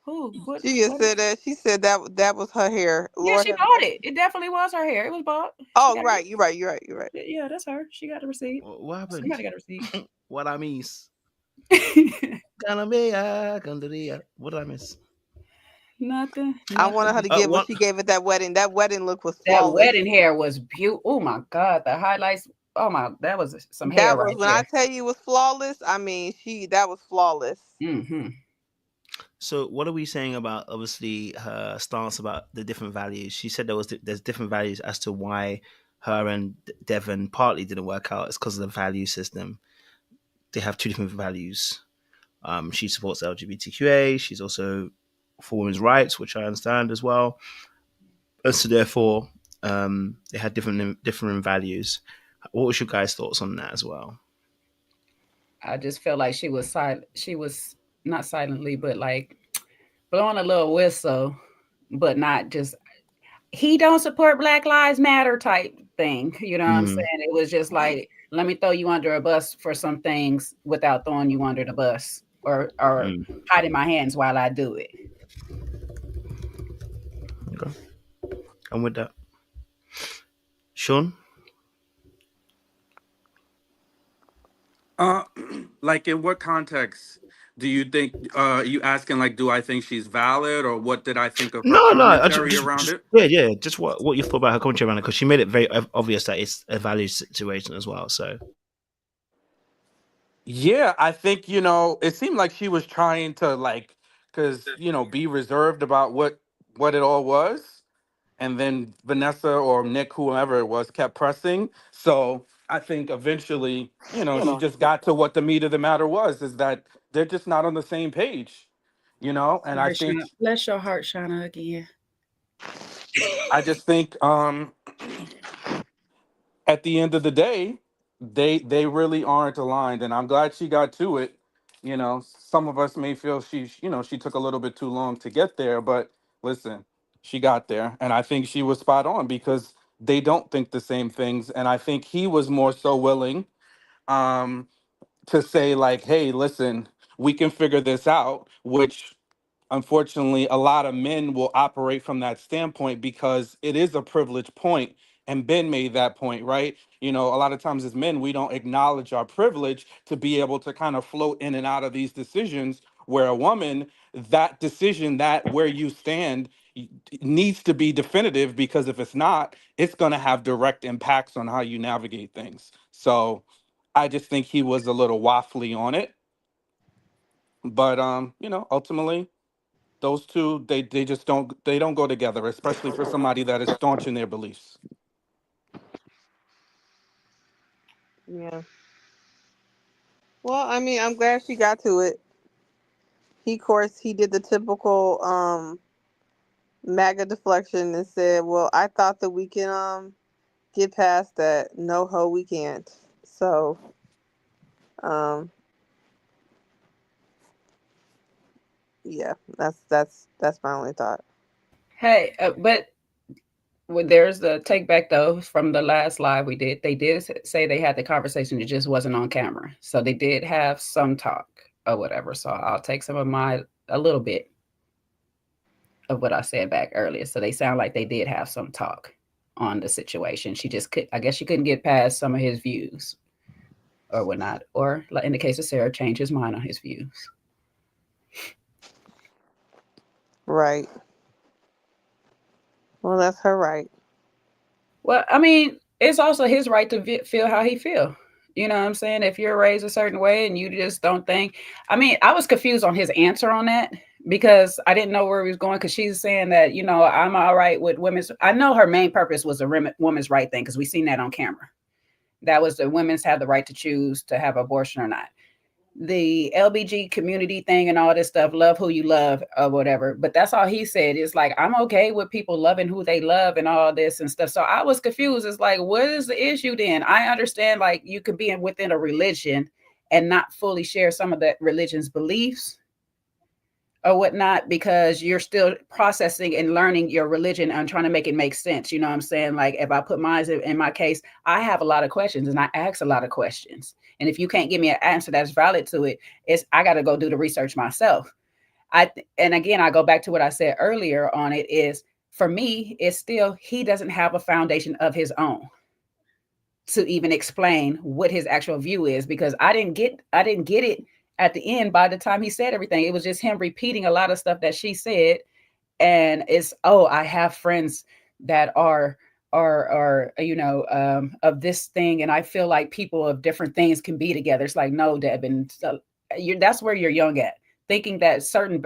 Who? She just said that. She said that was her hair. Yeah, she bought it. It definitely was her hair. It was bought. Oh, right. You're right. Yeah, that's her. She got a receipt. What happened? Somebody got a receipt. What I miss? What did I miss? Nothing. I wanted her to get what she gave at that wedding. That wedding look was flawless. That wedding hair was beautiful. Oh my God, the highlights. Oh my, that was some hair. Right when I tell you it was flawless, I mean that was flawless. Mm-hmm. So what are we saying about obviously her stance about the different values? She said there's different values as to why her and Devin partly didn't work out. It's because of the value system. they have two different values. She supports LGBTQA. She's also for women's rights, which I understand as well. And so therefore, they had different values. What was your guys' thoughts on that as well? I just felt like she was silent. She was not silently, but like blowing a little whistle, but not just he don't support Black Lives Matter type thing. You know what I'm saying? It was just like, let me throw you under a bus for some things without throwing you under the bus or hiding my hands while I do it. Okay. And with that, Sean? Like in what context do you think you asking, like, do I think she's valid, or what did I think of her No. commentary around it? Yeah. Just what you thought about her commentary around it, because she made it very obvious that it's a value situation as well. So Yeah, I think, it seemed like she was trying to, like, cuz be reserved about what it all was, and then Vanessa or Nick, whoever it was, kept pressing. So, I think eventually, she just got to what the meat of the matter was, is that they're just not on the same page, and I think Bless your heart, Shauna, again. I just think at the end of the day, they really aren't aligned, and I'm glad she got to it. Some of us may feel she took a little bit too long to get there, but listen, she got there, and I think she was spot on, because they don't think the same things, and I think he was more so willing um to say, like, hey, listen, we can figure this out, which unfortunately a lot of men will operate from that standpoint, because it is a privilege point, and Ben made that point, right? A lot of times as men, we don't acknowledge our privilege to be able to kind of float in and out of these decisions, where a woman, that decision, that where you stand, needs to be definitive, because if it's not, it's going to have direct impacts on how you navigate things. So I just think he was a little waffly on it, but ultimately those two, they just don't go together, especially for somebody that is staunch in their beliefs. Yeah. Well, I mean, I'm glad she got to it. Of course, he did the typical MAGA deflection and said, "Well, I thought that we can get past that. No, ho, we can't." So, um, yeah, that's my only thought. Hey, but there's the take back though from the last live we did. They did say they had the conversation. It just wasn't on camera, so they did have some talk or whatever. So I'll take a little bit of what I said back earlier. So they sound like they did have some talk on the situation. She just I guess she couldn't get past some of his views or whatnot, or in the case of Sarah, change his mind on his views. Right. Well, that's her right. Well, I mean, it's also his right to feel how he feel. You know what I'm saying? If you're raised a certain way and you just don't think, I mean, I was confused on his answer on that, because I didn't know where he was going, because she's saying that, I'm all right with women's. I know her main purpose was a women's right thing, because we seen that on camera. That was the women's have the right to choose to have abortion or not. The LBG community thing and all this stuff, love who you love or whatever. But that's all he said. It's like, I'm okay with people loving who they love and all this and stuff. So I was confused. It's like, what is the issue then? I understand, like, you could be within a religion and not fully share some of that religion's beliefs or whatnot, because you're still processing and learning your religion and trying to make it make sense. You know what I'm saying? Like, if I put mine in my case, I have a lot of questions and I ask a lot of questions. And if you can't give me an answer that's valid to it, I got to go do the research myself. And again, I go back to what I said earlier on it is, for me, it's still, he doesn't have a foundation of his own to even explain what his actual view is, because I didn't get it at the end. By the time he said everything, it was just him repeating a lot of stuff that she said. And it's, I have friends that are of this thing, and I feel like people of different things can be together. It's like, no, Devin, that's where you're young at, thinking that certain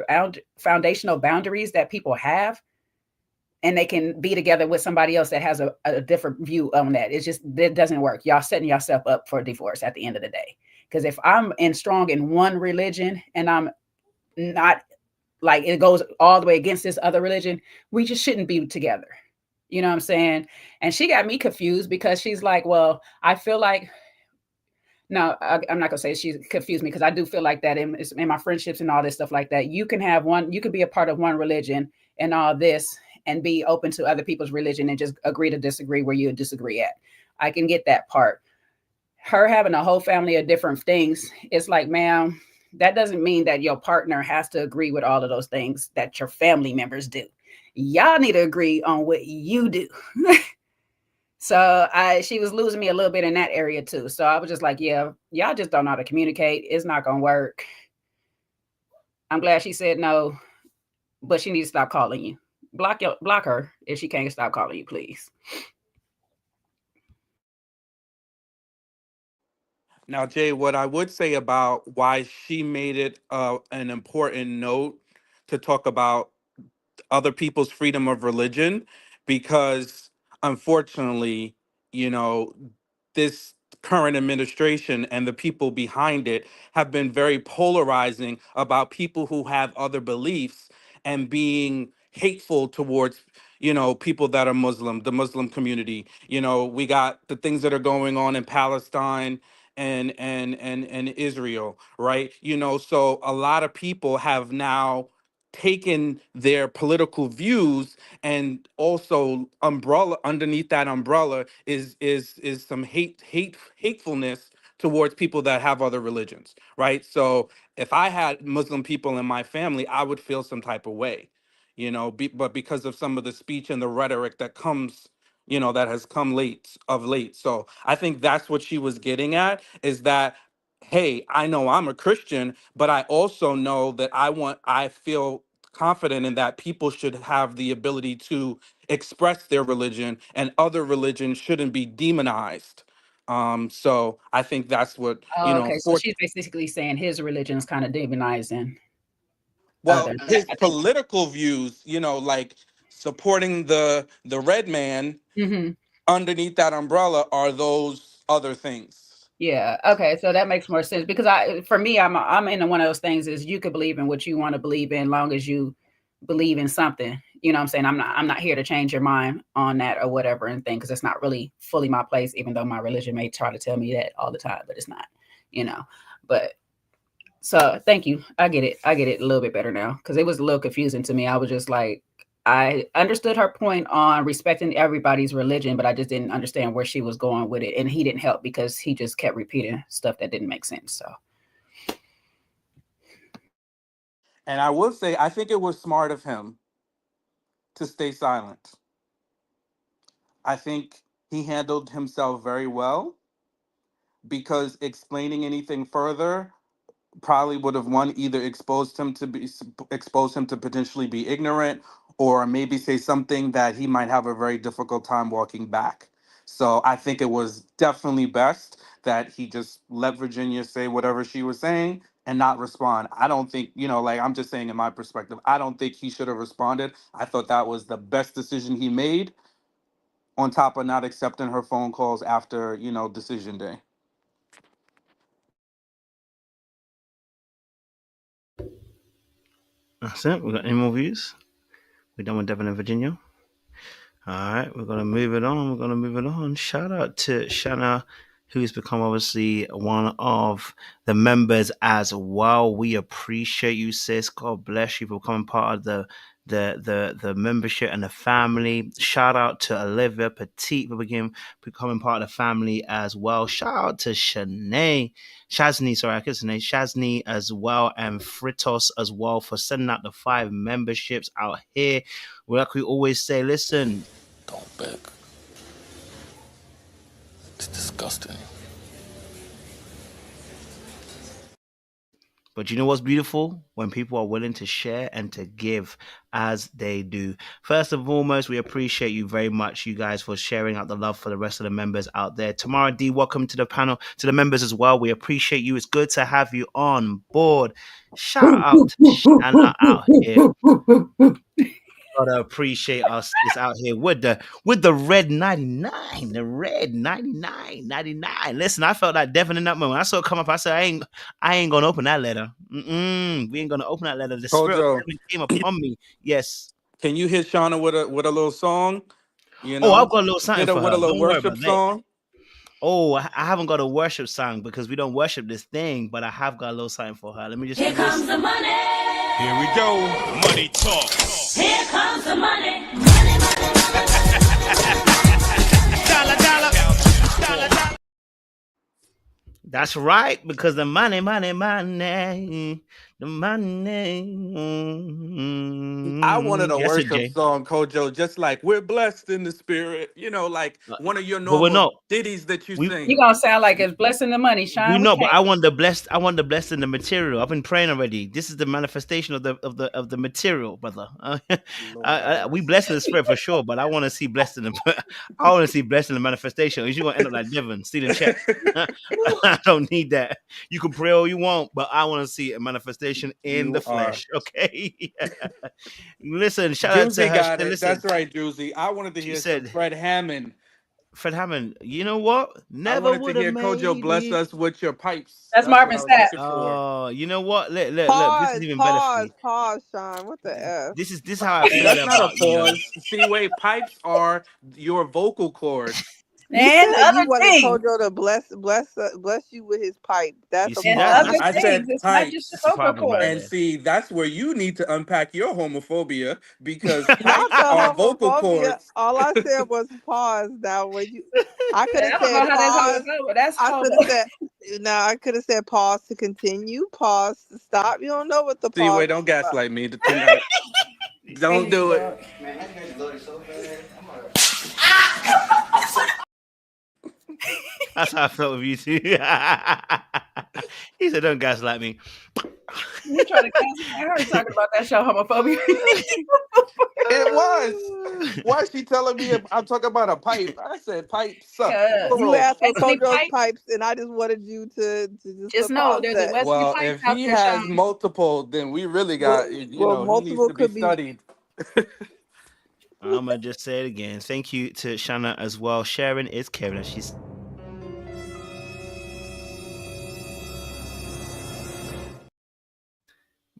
foundational boundaries that people have, and they can be together with somebody else that has a different view on that. It doesn't work. Y'all setting yourself up for divorce at the end of the day. Because if I'm strong in one religion and I'm not, like, it goes all the way against this other religion, we just shouldn't be together. You know what I'm saying? And she got me confused because she's like, well, I feel like, no, I'm not gonna say she confused me, because I do feel like that in my friendships and all this stuff like that. You can be a part of one religion and all this, and be open to other people's religion and just agree to disagree where you disagree at. I can get that part. Her having a whole family of different things, it's like, ma'am, that doesn't mean that your partner has to agree with all of those things that your family members do. Y'all need to agree on what you do. So she was losing me a little bit in that area too. So I was just like, yeah, y'all just don't know how to communicate. It's not gonna work. I'm glad she said no, but she needs to stop calling you. Block her if she can't stop calling you, please. Now, Jay, what I would say about why she made it an important note to talk about other people's freedom of religion, because unfortunately, you know, this current administration and the people behind it have been very polarizing about people who have other beliefs, and being hateful towards, people that are Muslim, the Muslim community. We got the things that are going on in Palestine and Israel, right? So a lot of people have now taken their political views, and also umbrella underneath that umbrella is some hatefulness towards people that have other religions, right? So if I had Muslim people in my family, I would feel some type of way, but because of some of the speech and the rhetoric that comes, that has come late. So I think that's what she was getting at, is that, hey, I know I'm a Christian, but I also know that I feel confident in that people should have the ability to express their religion, and other religions shouldn't be demonized. So I think that's what, Oh, okay, so she's basically saying his religion is kind of demonizing well, others. his I think. political views, like supporting the red man Mm-hmm. underneath that umbrella, are those other things. Yeah. Okay. So that makes more sense, because for me, I'm in one of those things is you could believe in what you want to believe in, long as you believe in something. You know what I'm saying? I'm not here to change your mind on that or whatever and thing, because it's not really fully my place, even though my religion may try to tell me that all the time, but it's not. But so thank you. I get it. I get it a little bit better now, because it was a little confusing to me. I was just like, I understood her point on respecting everybody's religion, but I just didn't understand where she was going with it. And he didn't help, because he just kept repeating stuff that didn't make sense. So, And I will say, I think it was smart of him to stay silent. I think he handled himself very well, because explaining anything further probably would have, one, either exposed him to potentially be ignorant, or maybe say something that he might have a very difficult time walking back. So I think it was definitely best that he just let Virginia say whatever she was saying and not respond. I don't think, like, I'm just saying in my perspective, I don't think he should have responded. I thought that was the best decision he made, on top of not accepting her phone calls after, decision day. That's it. We got any more views? We're done with Devin and Virginia. All right, we're gonna move it on. Shout out to Shanna, who's become obviously one of the members as well. We appreciate you, sis. God bless you for becoming part of the membership and the family. Shout out to Olivia Petit for becoming part of the family as well. Shout out to Shazni, sorry, I guess her name Shazni as well, and Fritos as well, for sending out the 5 memberships out here. Like we always say, listen, don't beg. It's disgusting. but you know what's beautiful? When people are willing to share and to give as they do. First and foremost, we appreciate you very much, you guys, for sharing out the love for the rest of the members out there. Tamara D, welcome to the panel, to the members as well. We appreciate you. It's good to have you on board. Shout out to Shanna out here. gotta appreciate us is out here with the red 99, the red 99. Listen, I felt like Devin in that moment. I saw it come up. I said, I ain't gonna open that letter. We ain't gonna open that letter. The spirit of Kojo, Devin came upon me. Yes. can you hit Shauna with a little song? You Oh, I've know, got a little something hit her for with her. a little Don't worry worship about that. song. Oh, I haven't got a worship song because we don't worship this thing, but I have got a little something for her. Let me just. Here comes the money. Here we go. Money talk. Here comes the money. Money, money, Dollar. That's right, because the money. The money. I wanted a Yes, it, worship Jay. song, Kojo, just like "We're Blessed in the Spirit." You know, like one of your But we're normal not. ditties that you We You sing. gonna sound like it's blessing the money, we Sean. We know, but can't. I want the blessed in the material. I've been praying already. This is the manifestation of the material, brother. Lord have We mercy. blessed in the spirit for sure, but I want to see blessed in the I want to see blessed in the manifestation. Or you're gonna end up like Devin, stealing checks. I don't need that. You can pray all you want, but I want to see a manifestation in the You are. flesh. Okay. Listen, shout out to Juicy her. She got said, it. listen, That's right, Juicy. I wanted to she hear some said, Fred Hammond. Fred Hammond, you know what? I Never wanted to would have hear Kojo made bless it. us with your pipes. That's That's what Marvin I was Sapp. looking for. Oh, you know what? Look. This is even better for me. Pause, Sean. What the F? This is how I See, feel that's not a about pause. See, wait, pipes are your vocal cords. You And said you other wanted things. Kojo to bless you with his pipe. you That's a see And that other pause. I things. said It's not just the pipes. that's the vocal problem right cords. And there. see, that's where you need to unpack your homophobia because Not the pipes are vocal homophobia. cords. All I said was pause. Now, when you, I could I have don't know said how that's pause. homophobic. That's I could homo. have said no. I could have said pause to continue, pause to stop. You don't know what the See, pause wait, is don't about. gaslight me tonight. Don't Crazy do it. dog. That's how I felt with you too. He said, "Don't gaslight me." You trying to cancel? I heard talking about that show homophobia. It was. Why is she telling me I'm talking about a pipe? I said pipes up, Cause You plural. asked for Wesley Kojo's Pipes. pipes, and I just wanted you to just Just to know pause there's a that. Wesley Well, Pipes if out he there, has Sean. multiple, then we really got, Well, he needs multiple to be could be. studied. I'm gonna just say it again. Thank you to Shanna as well. Sharon is caring, as she's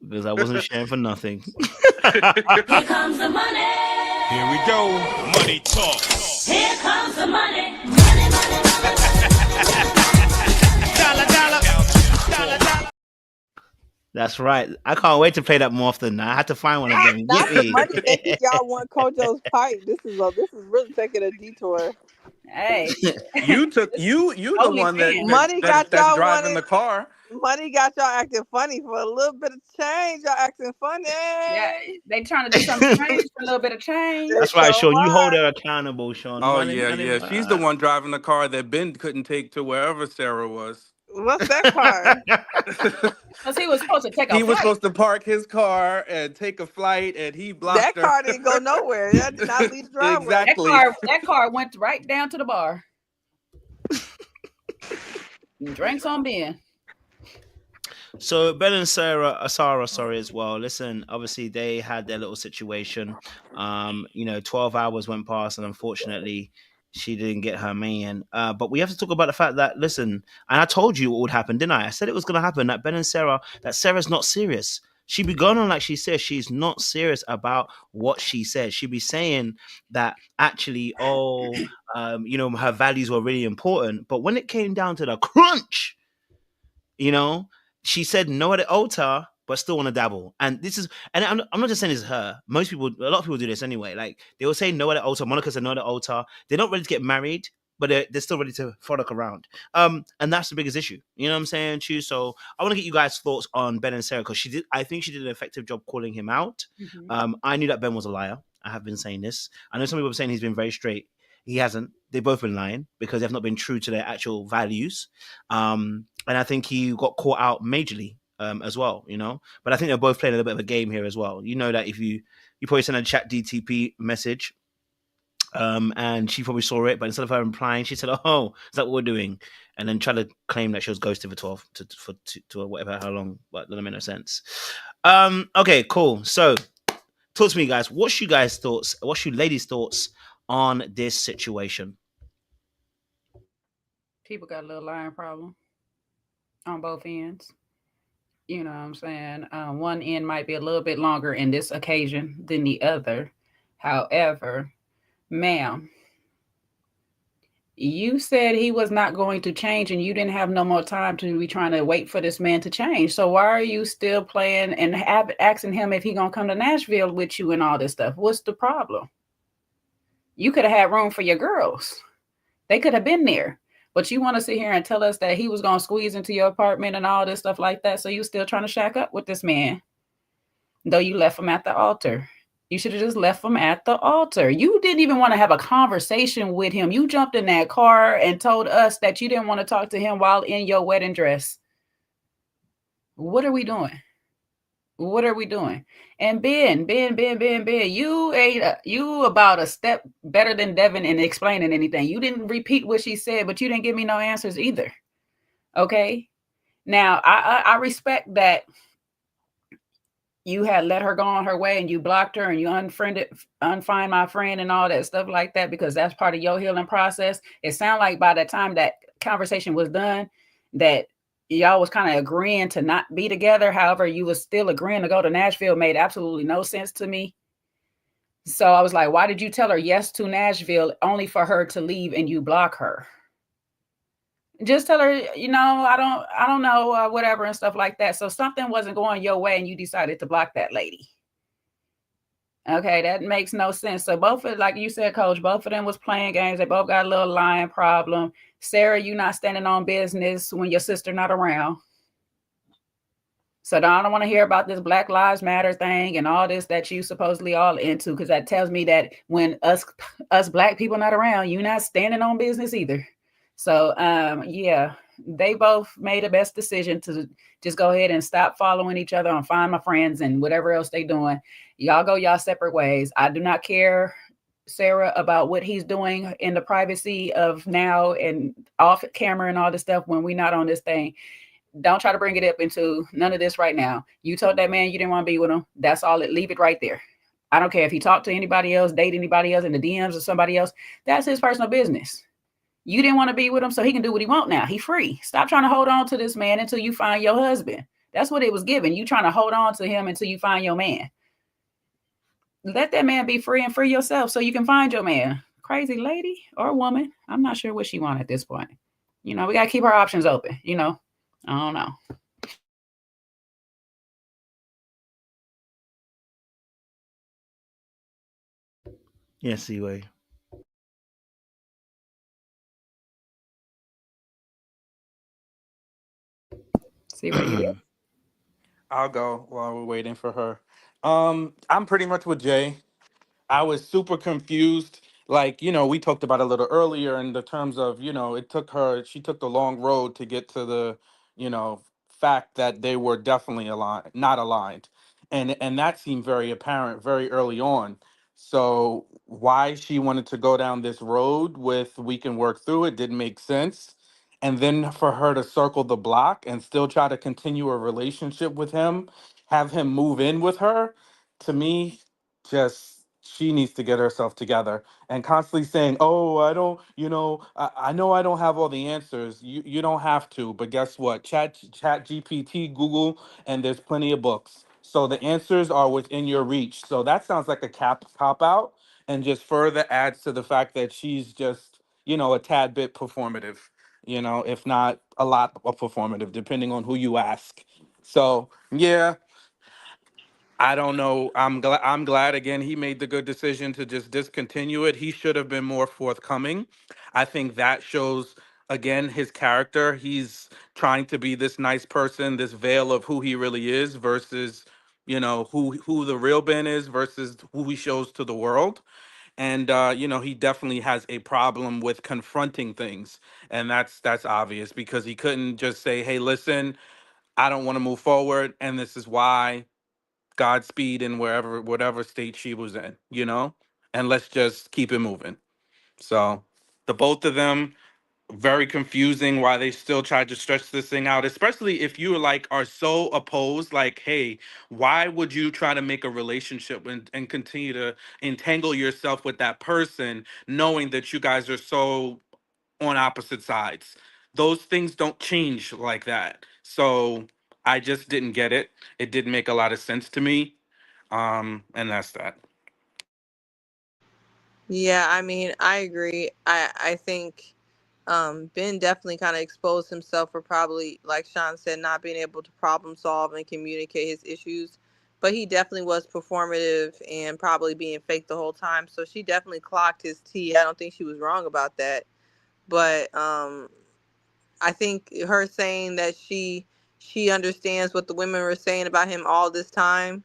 because I wasn't sharing for nothing. Here comes the money. Here we go. Money talk. Here comes the money. Money, money, Dollar. That's right. I can't wait to play that more often. I had to find one of them. Not the Yippee. money making y'all want Kojo's pipe. This is really taking a detour. Hey, You the only one fan. Money got that's y'all driving wanting. the car. Money got y'all acting funny for a little bit of change. Y'all acting funny. Yeah, they trying to do something strange for a little bit of change. They That's right, so Sean. You hold are. her accountable, Sean. Oh Money, yeah, money, yeah. She's the money. one driving the car that Ben couldn't take to wherever Sarah was. What's that car? Cause he was supposed to take a He was flight. supposed to park his car and take a flight, and he blocked That her. car didn't go nowhere. That did not leave the driveway. Exactly. That car went right down to the bar. Drinks on Ben. So Ben and Sarah, sorry as well. Listen, obviously they had their little situation. 12 hours went past, and unfortunately, she didn't get her man. But we have to talk about the fact that listen, and I told you what would happen, didn't I? I said it was going to happen. That Ben and that Sarah's not serious. She be going on like she says she's not serious about what she said. She be saying that actually, her values were really important. But when it came down to the crunch, you know, she said no at the altar, but still want to dabble. And this is, and I'm not just saying it's her. Most people, a lot of people do this anyway. Like they will say no at the altar. Monica said no at the altar. They're not ready to get married, but they're still ready to frolic around. And that's the biggest issue. You know what I'm saying, Chu? So I want to get you guys' thoughts on Ben and Sarah because I think she did an effective job calling him out. I knew that Ben was a liar. I have been saying this. I know some people are saying he's been very straight. He hasn't. They've both been lying because they've not been true to their actual values. And I think he got caught out majorly as well, But I think they're both playing a little bit of a game here as well. You know that if you probably send a chat DTP message, and she probably saw it, but instead of her replying, she said, "Oh, is that what we're doing?" And then tried to claim that she was ghosted for 12 to whatever how long, but that doesn't make no sense. Okay, cool. So Talk to me, guys. What's you guys' thoughts? What's you ladies' thoughts on this situation? People got a little lying problem on both ends. You know what I'm saying? One end might be a little bit longer in this occasion than the other. However, ma'am, you said he was not going to change and you didn't have no more time to be trying to wait for this man to change. So why are you still playing and asking him if he gonna come to Nashville with you and all this stuff? What's the problem? You could have had room for your girls. They could have been there. But you want to sit here and tell us that he was going to squeeze into your apartment and all this stuff like that. So you still trying to shack up with this man, though you left him at the altar. You should have just left him at the altar. You didn't even want to have a conversation with him. You jumped in that car and told us that you didn't want to talk to him while in your wedding dress. What are we doing? What are we doing? And Ben, you ain't you about a step better than Devin in explaining anything. You didn't repeat what she said, but you didn't give me no answers either. Okay. Now I respect that you had let her go on her way and you blocked her and you unfind my friend and all that stuff like that, because that's part of your healing process. It sounded like by the time that conversation was done that y'all was kind of agreeing to not be together. However, you was still agreeing to go to Nashville. Made absolutely no sense to me. So I was like, why did you tell her yes to Nashville only for her to leave and you block her? Just tell her, I don't know, whatever and stuff like that. So something wasn't going your way and you decided to block that lady. Okay, that makes no sense. So both of, like you said, Coach, both of them was playing games. They both got a little lying problem. Sarah, you not standing on business when your sister not around. So I don't want to hear about this Black Lives Matter thing and all this that you supposedly all into, because that tells me that when us Black people not around, you not standing on business either. So yeah, they both made the best decision to just go ahead and stop following each other and find my friends and whatever else they doing. Y'all go y'all separate ways. I do not care, Sarah, about what he's doing in the privacy of now and off camera and all this stuff when we're not on this thing. Don't try to bring it up into none of this right now. You told that man you didn't want to be with him. That's all. Leave it right there. I don't care if he talked to anybody else, date anybody else in the DMs or somebody else. That's his personal business. You didn't want to be with him, so he can do what he want now. He free. Stop trying to hold on to this man until you find your husband. That's what it was given. You trying to hold on to him until you find your man. Let that man be free and free yourself so you can find your man. Crazy lady or woman. I'm not sure what she wants at this point. We got to keep our options open. I don't know. Yes, Seaway. See where you get. I'll go while we're waiting for her. I'm pretty much with Jay. I was super confused. Like, we talked about a little earlier in the terms of, she took the long road to get to the, fact that they were definitely not aligned. And that seemed very apparent very early on. So why she wanted to go down this road with we can work through it didn't make sense. And then for her to circle the block and still try to continue a relationship with him, have him move in with her, to me, just she needs to get herself together. And constantly saying, oh, I don't, I know I don't have all the answers. You don't have to, but guess what? Chat GPT, Google, and there's plenty of books, so the answers are within your reach. So that sounds like a cop out, and just further adds to the fact that she's just, a tad bit performative, if not a lot of performative, depending on who you ask. So yeah, I don't know. I'm glad again he made the good decision to just discontinue it. He should have been more forthcoming. I think that shows again his character. He's trying to be this nice person, this veil of who he really is versus, who the real Ben is versus who he shows to the world. And he definitely has a problem with confronting things. And that's obvious because he couldn't just say, "Hey, listen, I don't want to move forward and this is why." Godspeed in whatever state she was in, and let's just keep it moving. So the both of them, Very confusing why they still tried to stretch this thing out, especially if you like are so opposed. Like, hey, why would you try to make a relationship and continue to entangle yourself with that person, knowing that you guys are so on opposite sides? Those things don't change like that. So I just didn't get it. It didn't make a lot of sense to me. And that's that. Yeah, I mean, I agree. I think Ben definitely kind of exposed himself for probably, like Sean said, not being able to problem solve and communicate his issues. But he definitely was performative and probably being fake the whole time. So she definitely clocked his tea. I don't think she was wrong about that. But I think her saying that she understands what the women were saying about him all this time.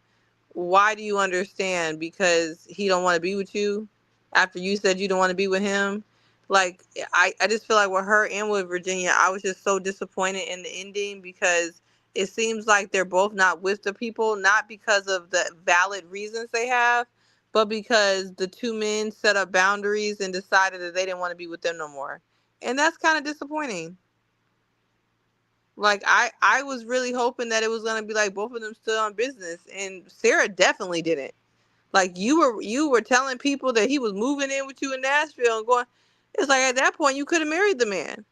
Why do you understand? Because he don't want to be with you after you said you don't want to be with him. Like, I just feel like with her and with Virginia, I was just so disappointed in the ending, because it seems like they're both not with the people, not because of the valid reasons they have, but because the two men set up boundaries and decided that they didn't want to be with them no more. And that's kind of disappointing. Like, I was really hoping that it was gonna be like both of them stood on business, and Sarah definitely didn't. Like, you were telling people that he was moving in with you in Nashville and going. It's like at that point you could have married the man,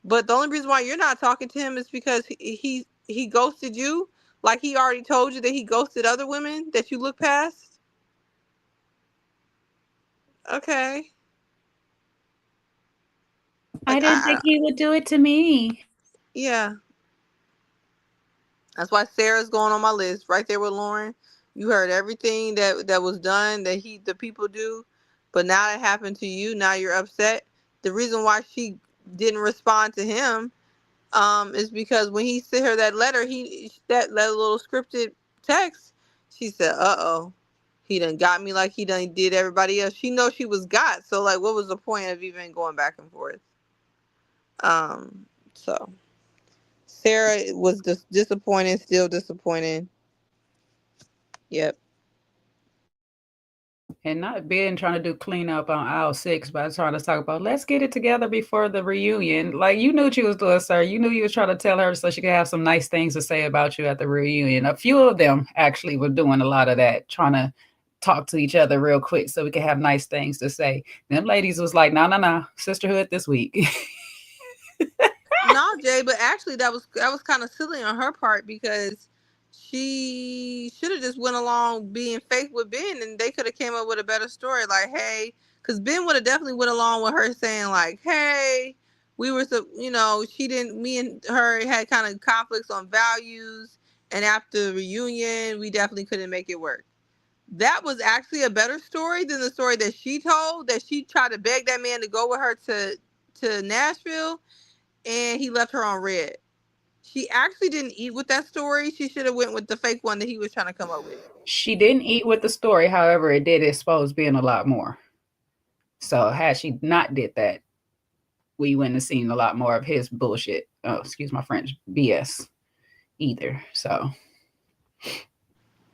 but the only reason why you're not talking to him is because he ghosted you. Like, he already told you that he ghosted other women that you look past. Okay, I like didn't think he would do it to me. yeah. That's why Sarah's going on my list right there with Lauren. You heard everything that was done that the people do, but now it happened to you. Now you're upset. The reason why she didn't respond to him is because when he sent her that letter, that little scripted text, she said, "Uh-oh, he done got me like he done did everybody else." She knows she was got, so like, what was the point of even going back and forth? So Sarah was just disappointed, still disappointed. Yep. And not being trying to do cleanup on aisle 6, but trying to talk about let's get it together before the reunion. Like, you knew what you was doing, sir. You knew you was trying to tell her so she could have some nice things to say about you at the reunion. A few of them actually were doing a lot of that, trying to talk to each other real quick so we could have nice things to say. Them ladies was like, no, sisterhood this week. No, Jay, but actually that was kind of silly on her part, because she should have just went along being fake with Ben, and they could have came up with a better story. Like, hey, because Ben would have definitely went along with her saying like, hey, we were so, she didn't. Me and her had kind of conflicts on values, and after the reunion, we definitely couldn't make it work. That was actually a better story than the story that she told. That she tried to beg that man to go with her to Nashville, and he left her on red. She actually didn't eat with that story. She should have went with the fake one that he was trying to come up with. She didn't eat with the story. However, it did expose Ben a lot more. So had she not did that, we wouldn't have seen a lot more of his bullshit. Oh, excuse my French, BS either. So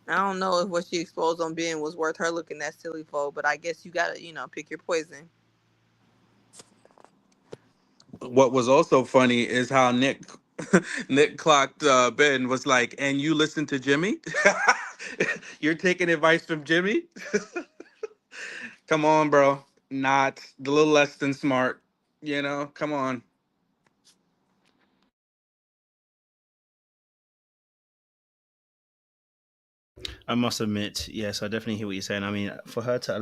I don't know if what she exposed on Ben was worth her looking that silly for, but I guess you gotta, pick your poison. What was also funny is how Nick clocked Ben, was like, and you listen to Jimmy? You're taking advice from Jimmy? Come on, bro. Not a little less than smart. Come on. I must admit, yes, I definitely hear what you're saying. I mean, for her to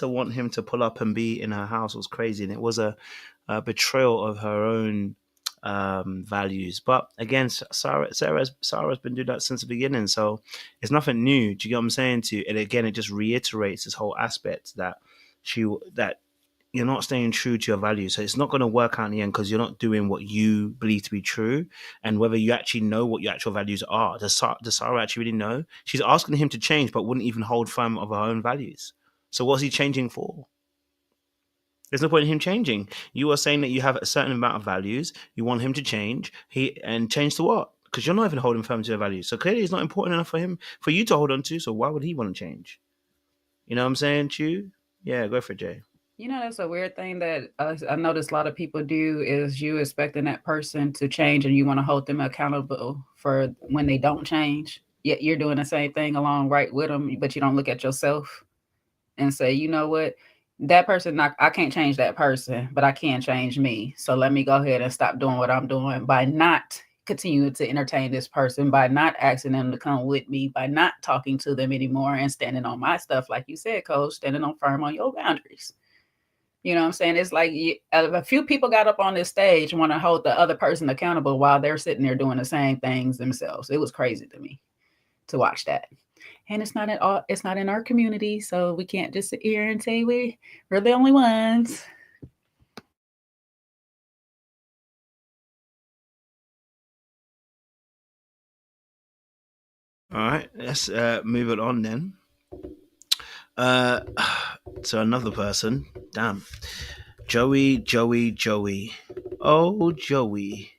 want him to pull up and be in her house was crazy, and it was a betrayal of her own values. But again, Sarah's been doing that since the beginning, so it's nothing new. Do you get what I'm saying? And again, it just reiterates this whole aspect that that you're not staying true to your values. So it's not going to work out in the end because you're not doing what you believe to be true. And whether you actually know what your actual values are, does Sarah actually really know? She's asking him to change, but wouldn't even hold firm of her own values. So what's he changing for? There's no point in him changing. You are saying that you have a certain amount of values. You want him to change. And change to what? Because you're not even holding firm to your values. So clearly it's not important enough for you to hold on to. So why would he want to change? You know what I'm saying, Chew? Yeah, go for it, Jay. You know, that's a weird thing that I notice a lot of people do is you expecting that person to change and you want to hold them accountable for when they don't change. Yet you're doing the same thing along right with them, but you don't look at yourself and say, you know what, that person, I can't change that person, but I can change me. So let me go ahead and stop doing what I'm doing by not continuing to entertain this person, by not asking them to come with me, by not talking to them anymore and standing on my stuff, like you said, Coach, standing on firm on your boundaries. You know what I'm saying? It's like a few people got up on this stage and want to hold the other person accountable while they're sitting there doing the same things themselves. It was crazy to me to watch that. And it's not at all. It's not in our community, so we can't just sit here and say we're the only ones. All right, let's move it on then. Uh, so another person. Damn. Joey. Oh, Joey.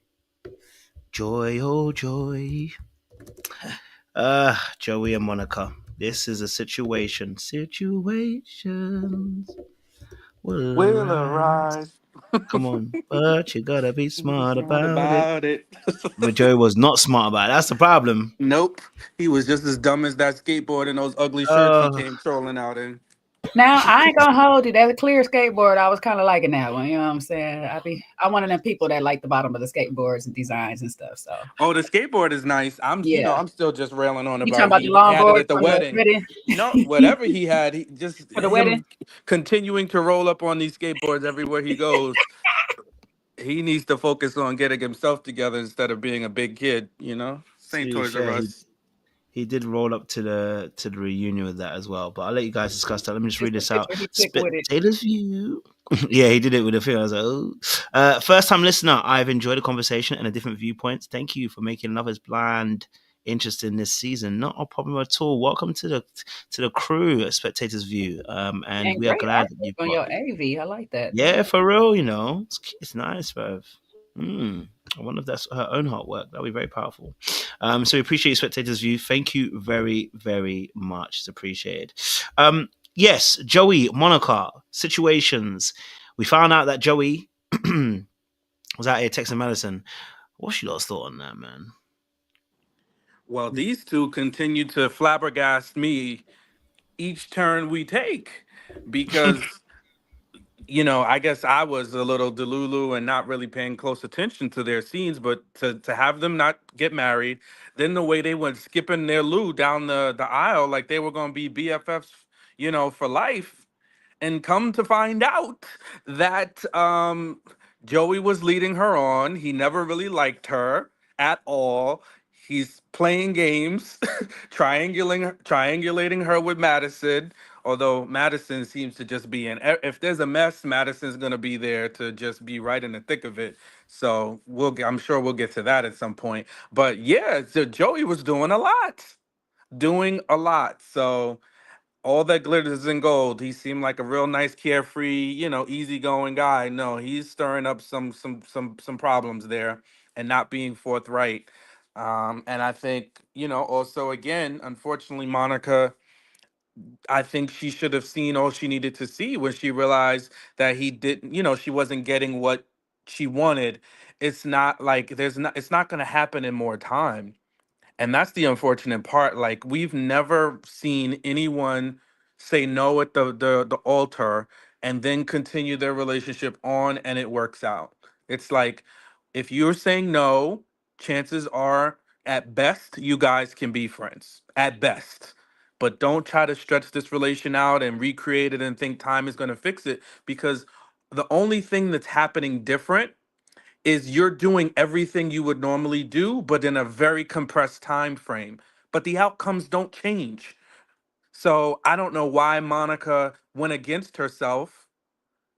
Joy, oh, joy. Joey and Monica. This is a situation. Situations will Will arise. arise. Come on. But you gotta be smart Smart about it. about it. But Joey was not smart about it. That's the problem. Nope. He was just as dumb as that skateboard and those ugly shirts he Uh, came trolling out in. Now I ain't gonna hold you. That a clear skateboard. I was kind of liking that one. You know what I'm saying? I'm one of them people that like the bottom of the skateboards and designs and stuff. So Oh, the skateboard is nice. yeah, I'm still just railing on you talking about about the he had it longboard at the from the wedding. wedding? No, whatever he had, he just For the wedding? him continuing to roll up on these skateboards everywhere he goes. He needs to focus on getting himself together instead of being a big kid. to St. be Toys R fair, Us. he did roll up to the reunion with that as well. But I'll let you guys discuss that. Let me just Just read the this out. picture he took with it. Spectator's view. Yeah, he did it with a film. I was like, oh. First time listener, I've enjoyed the conversation and the different viewpoints. Thank you for making Love is Blind interesting this season. Not a problem at all. Welcome to the crew at Spectator's View. And And we are great glad that you've artwork on got. your AV. I like that. Yeah, for real. It's nice, bro. I wonder if that's her own artwork. That'll be very powerful. So we appreciate Spectator's View. Thank you very, very much. It's appreciated. Yes, Joey, Monica, situations. We found out that Joey was out here texting Madison. What's your last thought on that, man? Well, these two continue to flabbergast me each turn we take because I guess I was a little delulu and not really paying close attention to their scenes, but to have them not get married, then the way they went skipping their Lou down the aisle like they were gonna be BFFs, for life. And come to find out that Joey was leading her on. He never really liked her at all. He's playing games, triangulating her with Madison. Although Madison seems to just be in. If there's a mess, Madison's gonna be there to just be right in the thick of it. So I'm sure we'll get to that at some point. But yeah, so Joey was doing a lot. So all that glitters in gold. He seemed like a real nice, carefree, easygoing guy. No, he's stirring up some problems there and not being forthright. And I think, also again, unfortunately, Monica, I think she should have seen all she needed to see when she realized that he didn't, she wasn't getting what she wanted. It's not like it's not going to happen in more time, and that's the unfortunate part. Like, we've never seen anyone say no at the altar and then continue their relationship on and it works out. It's like, if you're saying no, chances are at best you guys can be friends. At best. But don't try to stretch this relation out and recreate it and think time is going to fix it, because the only thing that's happening different is you're doing everything you would normally do, but in a very compressed time frame. But the outcomes don't change. So I don't know why Monica went against herself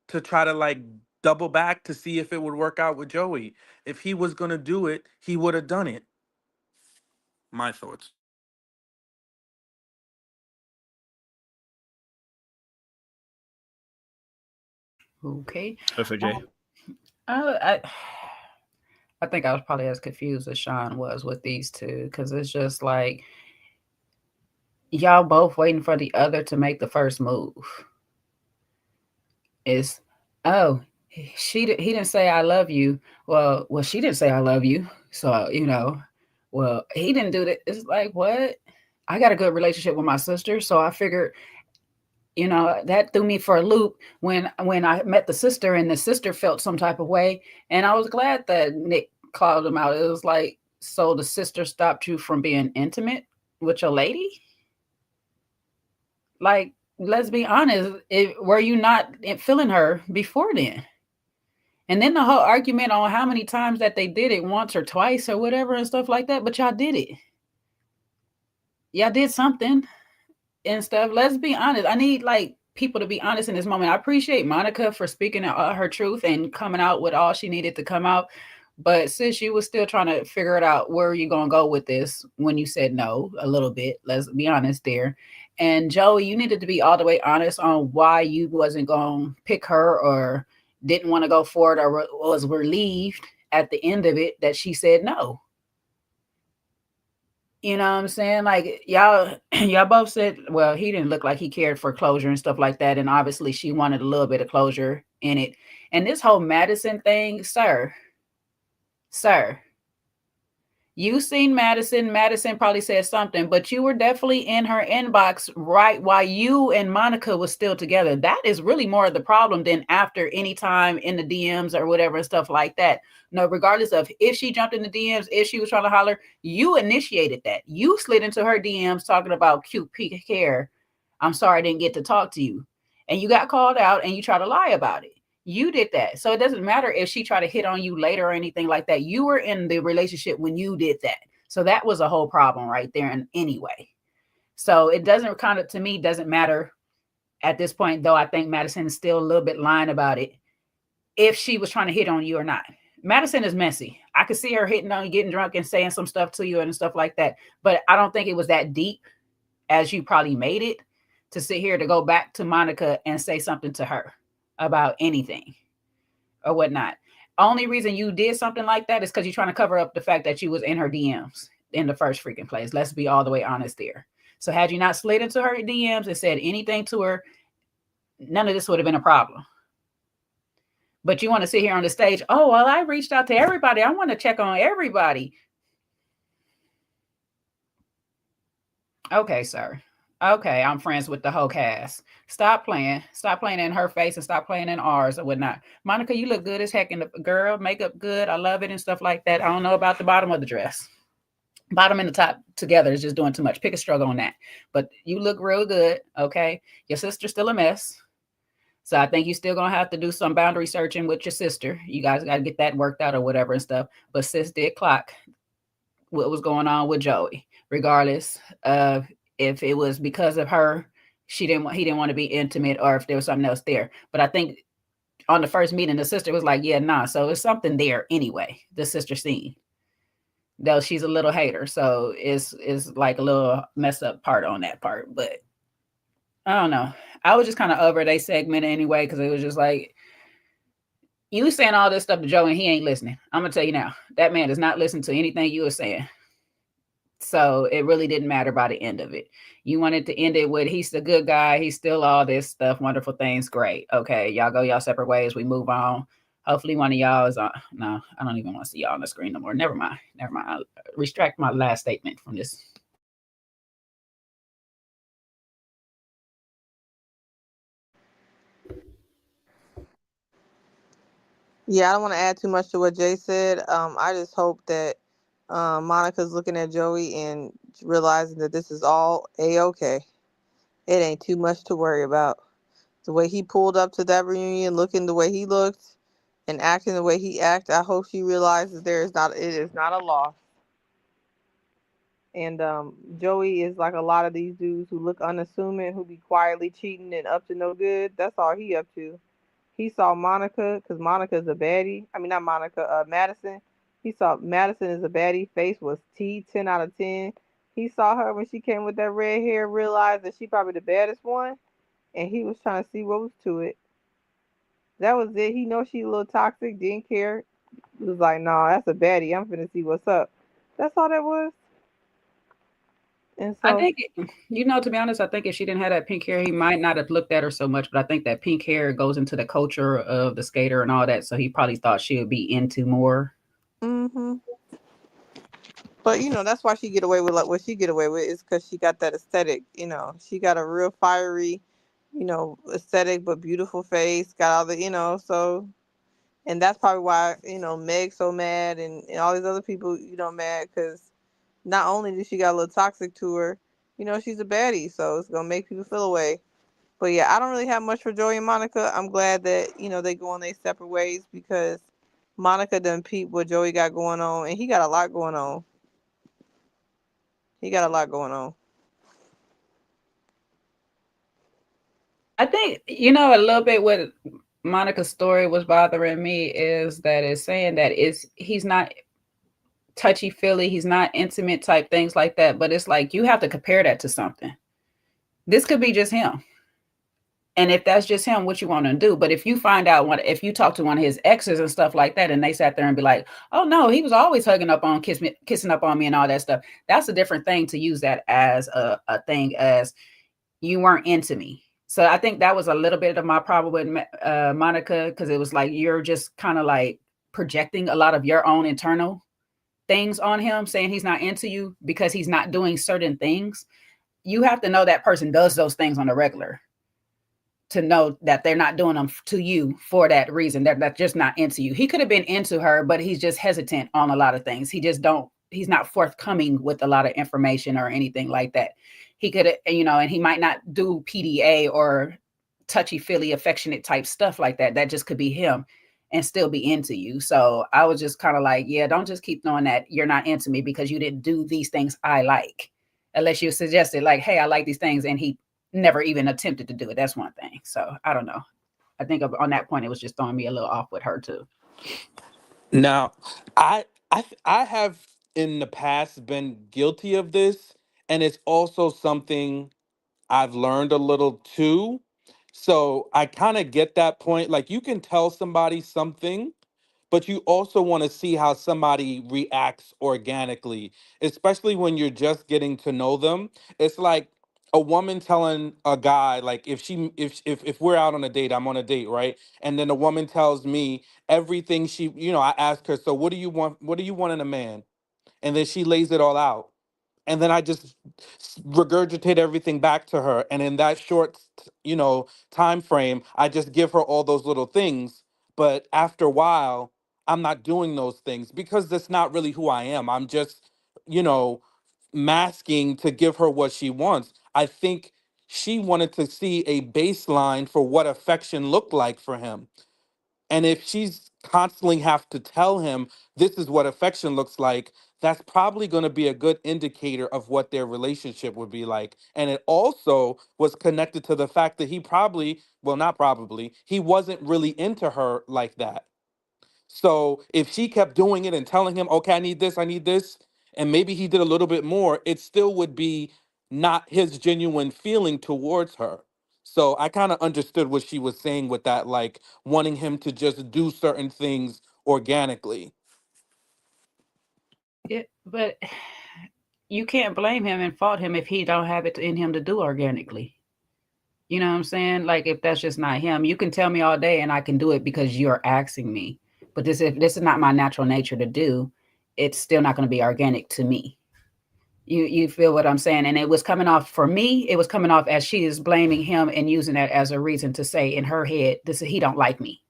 to try to like double back to see if it would work out with Joey. If he was gonna do it, he would have done it. My thoughts. Okay. Go for it, Jay. I I think I was probably as confused as Sean was with these two because it's just like y'all both waiting for the other to make the first move. is, oh, he didn't say I love you. Well, she didn't say I love you. So, well, he didn't do that. It's like, what? I got a good relationship with my sister, so I figured, that threw me for a loop when I met the sister, and the sister felt some type of way, and I was glad that Nick called him out. It was like, so the sister stopped you from being intimate with your lady? Like, let's be honest, were you not feeling her before then? And then the whole argument on how many times that they did it, once or twice or whatever and stuff like that, but y'all did it. Y'all did something and stuff. Let's be honest. I need like people to be honest in this moment. I appreciate Monica for speaking out her truth and coming out with all she needed to come out. But sis, you was still trying to figure it out, where are you gonna go with this when you said no a little bit. Let's be honest there. And Joey, you needed to be all the way honest on why you wasn't gonna pick her, or didn't want to go for it, or was relieved at the end of it that she said no. You know what I'm saying? Like, y'all both said, well, he didn't look like he cared for closure and stuff like that. And obviously she wanted a little bit of closure in it. And this whole Madison thing, sir, you seen Madison. Madison probably said something, but you were definitely in her inbox right while you and Monica was still together. That is really more of the problem than after any time in the DMs or whatever and stuff like that. No, regardless of if she jumped in the DMs, if she was trying to holler, you initiated that. You slid into her DMs talking about cute pink hair. I'm sorry I didn't get to talk to you. And you got called out and you try to lie about it. You did that. So it doesn't matter if she tried to hit on you later or anything like that. You were in the relationship when you did that. So that was a whole problem right there. And anyway, so it doesn't to me, doesn't matter at this point, though. I think Madison is still a little bit lying about it, if she was trying to hit on you or not. Madison is messy. I could see her hitting on you, getting drunk and saying some stuff to you and stuff like that. But I don't think it was that deep as you probably made it to sit here to go back to Monica and say something to her about anything or whatnot. Only reason you did something like that is because you're trying to cover up the fact that you was in her DMs in the first freaking place. Let's be all the way honest there. So had you not slid into her DMs and said anything to her, none of this would have been a problem. But you want to sit here on the stage, oh, well, I reached out to everybody. I want to check on everybody. Okay, sir. Okay, I'm friends with the whole cast. Stop playing. Stop playing in her face and stop playing in ours or whatnot. Monica, you look good as heck in the girl. Makeup good. I love it and stuff like that. I don't know about the bottom of the dress. Bottom and the top together is just doing too much. Pick a struggle on that. But you look real good, okay? Your sister's still a mess. So I think you're still going to have to do some boundary searching with your sister. You guys got to get that worked out or whatever and stuff. But sis did clock what was going on with Joey, regardless of if it was because of her, he didn't want to be intimate, or if there was something else there. But I think on the first meeting, the sister was like, yeah, nah. So it's something there anyway, the sister seen. Though she's a little hater. So it's like a little mess up part on that part. But I don't know. I was just kind of over that segment anyway, because it was just like, you saying all this stuff to Joe and he ain't listening. I'm going to tell you now, that man does not listen to anything you were saying. So it really didn't matter by the end of it. You wanted to end it with, he's the good guy. He's still all this stuff, wonderful things. Great. Okay. Y'all go y'all separate ways. We move on. Hopefully one of y'all is on. No, I don't even want to see y'all on the screen no more. Never mind. I'll retract my last statement from this. Yeah, I don't want to add too much to what Jay said. I just hope that Monica's looking at Joey and realizing that this is all A-okay. It ain't too much to worry about. The way he pulled up to that reunion, looking the way he looked and acting the way he acted, I hope she realizes it is not a loss. And Joey is like a lot of these dudes who look unassuming, who be quietly cheating and up to no good. That's all he up to. He saw Monica, because Monica's a baddie. I mean, not Monica, Madison. He saw Madison is a baddie. Face was T, 10 out of 10. He saw her when she came with that red hair, realized that she probably the baddest one. And he was trying to see what was to it. That was it. He knows she's a little toxic, didn't care. He was like, nah, that's a baddie. I'm finna see what's up. That's all that was. And I so, think, to be honest, I think if she didn't have that pink hair, he might not have looked at her so much. But I think that pink hair goes into the culture of the skater and all that. So he probably thought she would be into more. hmm but that's why she get away with like what she get away with is because she got that aesthetic. She got a real fiery, aesthetic but beautiful face. Got all the, so. And that's probably why, Meg's so mad and all these other people, mad because not only did she got a little toxic to her, she's a baddie, so it's going to make people feel away. But yeah, I don't really have much for Joey and Monica. I'm glad that, they go on their separate ways because Monica done peep what Joey got going on, and he got a lot going on. He got a lot going on. I think, a little bit what Monica's story was bothering me is that it's saying that he's not touchy feely, he's not intimate type things like that. But it's like you have to compare that to something. This could be just him. And if that's just him, what you want to do. But if you find out if you talk to one of his exes and stuff like that, and they sat there and be like, oh no, he was always kissing up on me and all that stuff. That's a different thing to use that as a thing as you weren't into me. So I think that was a little bit of my problem with Monica, because it was like you're just kind of like projecting a lot of your own internal things on him, saying he's not into you because he's not doing certain things. You have to know that person does those things on a regular to know that they're not doing them to you for that reason. They're just not into you. He could have been into her, but he's just hesitant on a lot of things. He's not forthcoming with a lot of information or anything like that. He could have, and he might not do PDA or touchy-feely, affectionate type stuff like that. That just could be him and still be into you. So I was just kind of like, yeah, don't just keep knowing that you're not into me because you didn't do these things I like. Unless you suggested like, hey, I like these things, and he never even attempted to do it. That's one thing. So I don't know. I think on that point, it was just throwing me a little off with her too. Now, I have in the past been guilty of this, and it's also something I've learned a little too. So I kind of get that point. Like you can tell somebody something, but you also want to see how somebody reacts organically, especially when you're just getting to know them. It's like a woman telling a guy, like if we're out on a date, I'm on a date, right? And then a woman tells me everything I ask her, so what do you want? What do you want in a man? And then she lays it all out, and then I just regurgitate everything back to her. And in that short, time frame, I just give her all those little things. But after a while, I'm not doing those things because that's not really who I am. I'm just, you know, masking to give her what she wants. I think she wanted to see a baseline for what affection looked like for him. And if she's constantly have to tell him this is what affection looks like, that's probably going to be a good indicator of what their relationship would be like. And it also was connected to the fact that he probably, well, not probably, he wasn't really into her like that. So if she kept doing it and telling him, okay, I need this, and maybe he did a little bit more, it still would be not his genuine feeling towards her. So I kind of understood what she was saying with that, like wanting him to just do certain things organically. But you can't blame him and fault him if he don't have it in him to do organically. You know what I'm saying? Like if that's just not him, you can tell me all day and I can do it because you're asking me. But if this is not my natural nature to do, it's still not going to be organic to me. You feel what I'm saying? And it was coming off for me. It was coming off as she is blaming him and using that as a reason to say in her head, this he don't like me.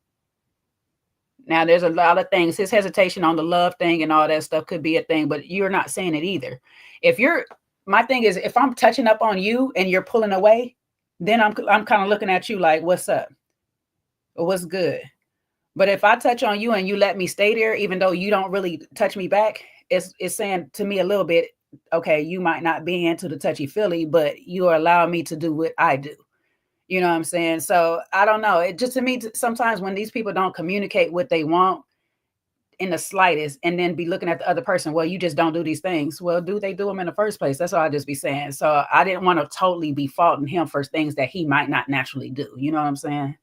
Now there's a lot of things. His hesitation on the love thing and all that stuff could be a thing, but you're not saying it either. If you're My thing is if I'm touching up on you and you're pulling away, then I'm kind of looking at you like, what's up? Or what's good? But if I touch on you and you let me stay there, even though you don't really touch me back, it's saying to me a little bit, okay, you might not be into the touchy feely, but you are allowing me to do what I do. You know what I'm saying? So I don't know. It just to me, sometimes when these people don't communicate what they want in the slightest and then be looking at the other person, well, you just don't do these things. Well, do they do them in the first place? That's all I just be saying. So I didn't want to totally be faulting him for things that he might not naturally do. You know what I'm saying?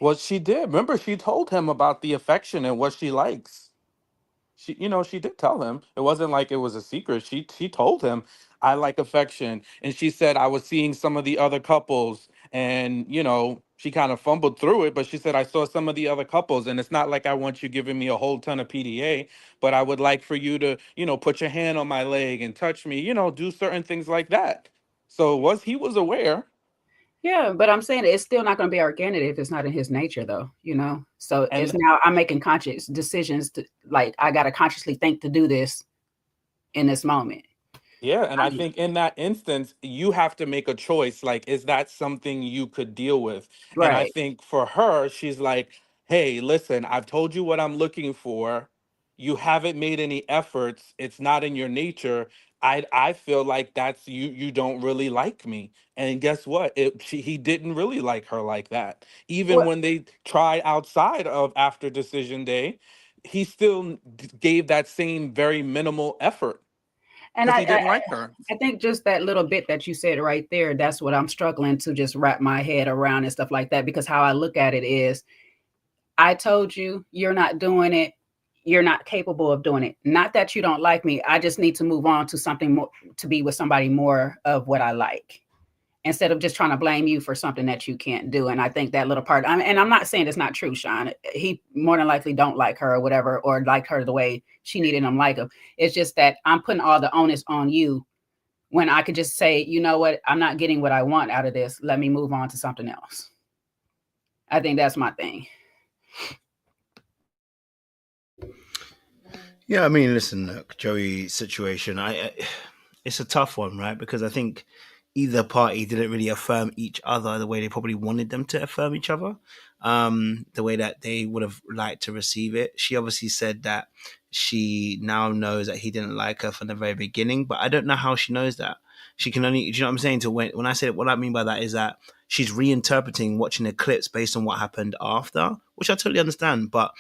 Well, she did. Remember, she told him about the affection and what she likes. She did tell him. It wasn't like it was a secret. She told him. I like affection. And she said, I was seeing some of the other couples, and, she kind of fumbled through it, but she said, I saw some of the other couples, and it's not like I want you giving me a whole ton of PDA, but I would like for you to, put your hand on my leg and touch me, do certain things like that. So he was aware. Yeah, but I'm saying it's still not going to be organic if it's not in his nature, though, So it's And now I'm making conscious decisions to, like, I got to consciously think to do this in this moment. yeah, and I think in that instance, you have to make a choice. Like, is that something you could deal with? And I Right. think for her, she's like, hey, listen, I've told you what I'm looking for. You haven't made any efforts. It's not in your nature. I feel like that's you don't really like me. And guess what? He didn't really like her like that. Even Well, when they tried outside of after decision day, he still gave that same very minimal effort and because he didn't like her. I think just that little bit that you said right there, that's what I'm struggling to just wrap my head around and stuff like that. Because how I look at it is, I told you you're not doing it. You're not capable of doing it. Not that you don't like me. I just need to move on to something more, to be with somebody more of what I like, instead of just trying to blame you for something that you can't do. And I think that little part, and I'm not saying it's not true, Sean. He more than likely don't like her or whatever, or like her the way she needed him like him. It's just that I'm putting all the onus on you when I could just say, you know what, I'm not getting what I want out of this. Let me move on to something else. I think that's my thing. Yeah, I mean, listen, look, Joey's situation, it's a tough one, right? Because I think either party didn't really affirm each other the way they probably wanted them to affirm each other, the way that they would have liked to receive it. She obviously said that she now knows that he didn't like her from the very beginning, but I don't know how she knows that. She can only, do you know what I'm saying? To when I say, what I mean by that is that she's reinterpreting watching the clips based on what happened after, which I totally understand, but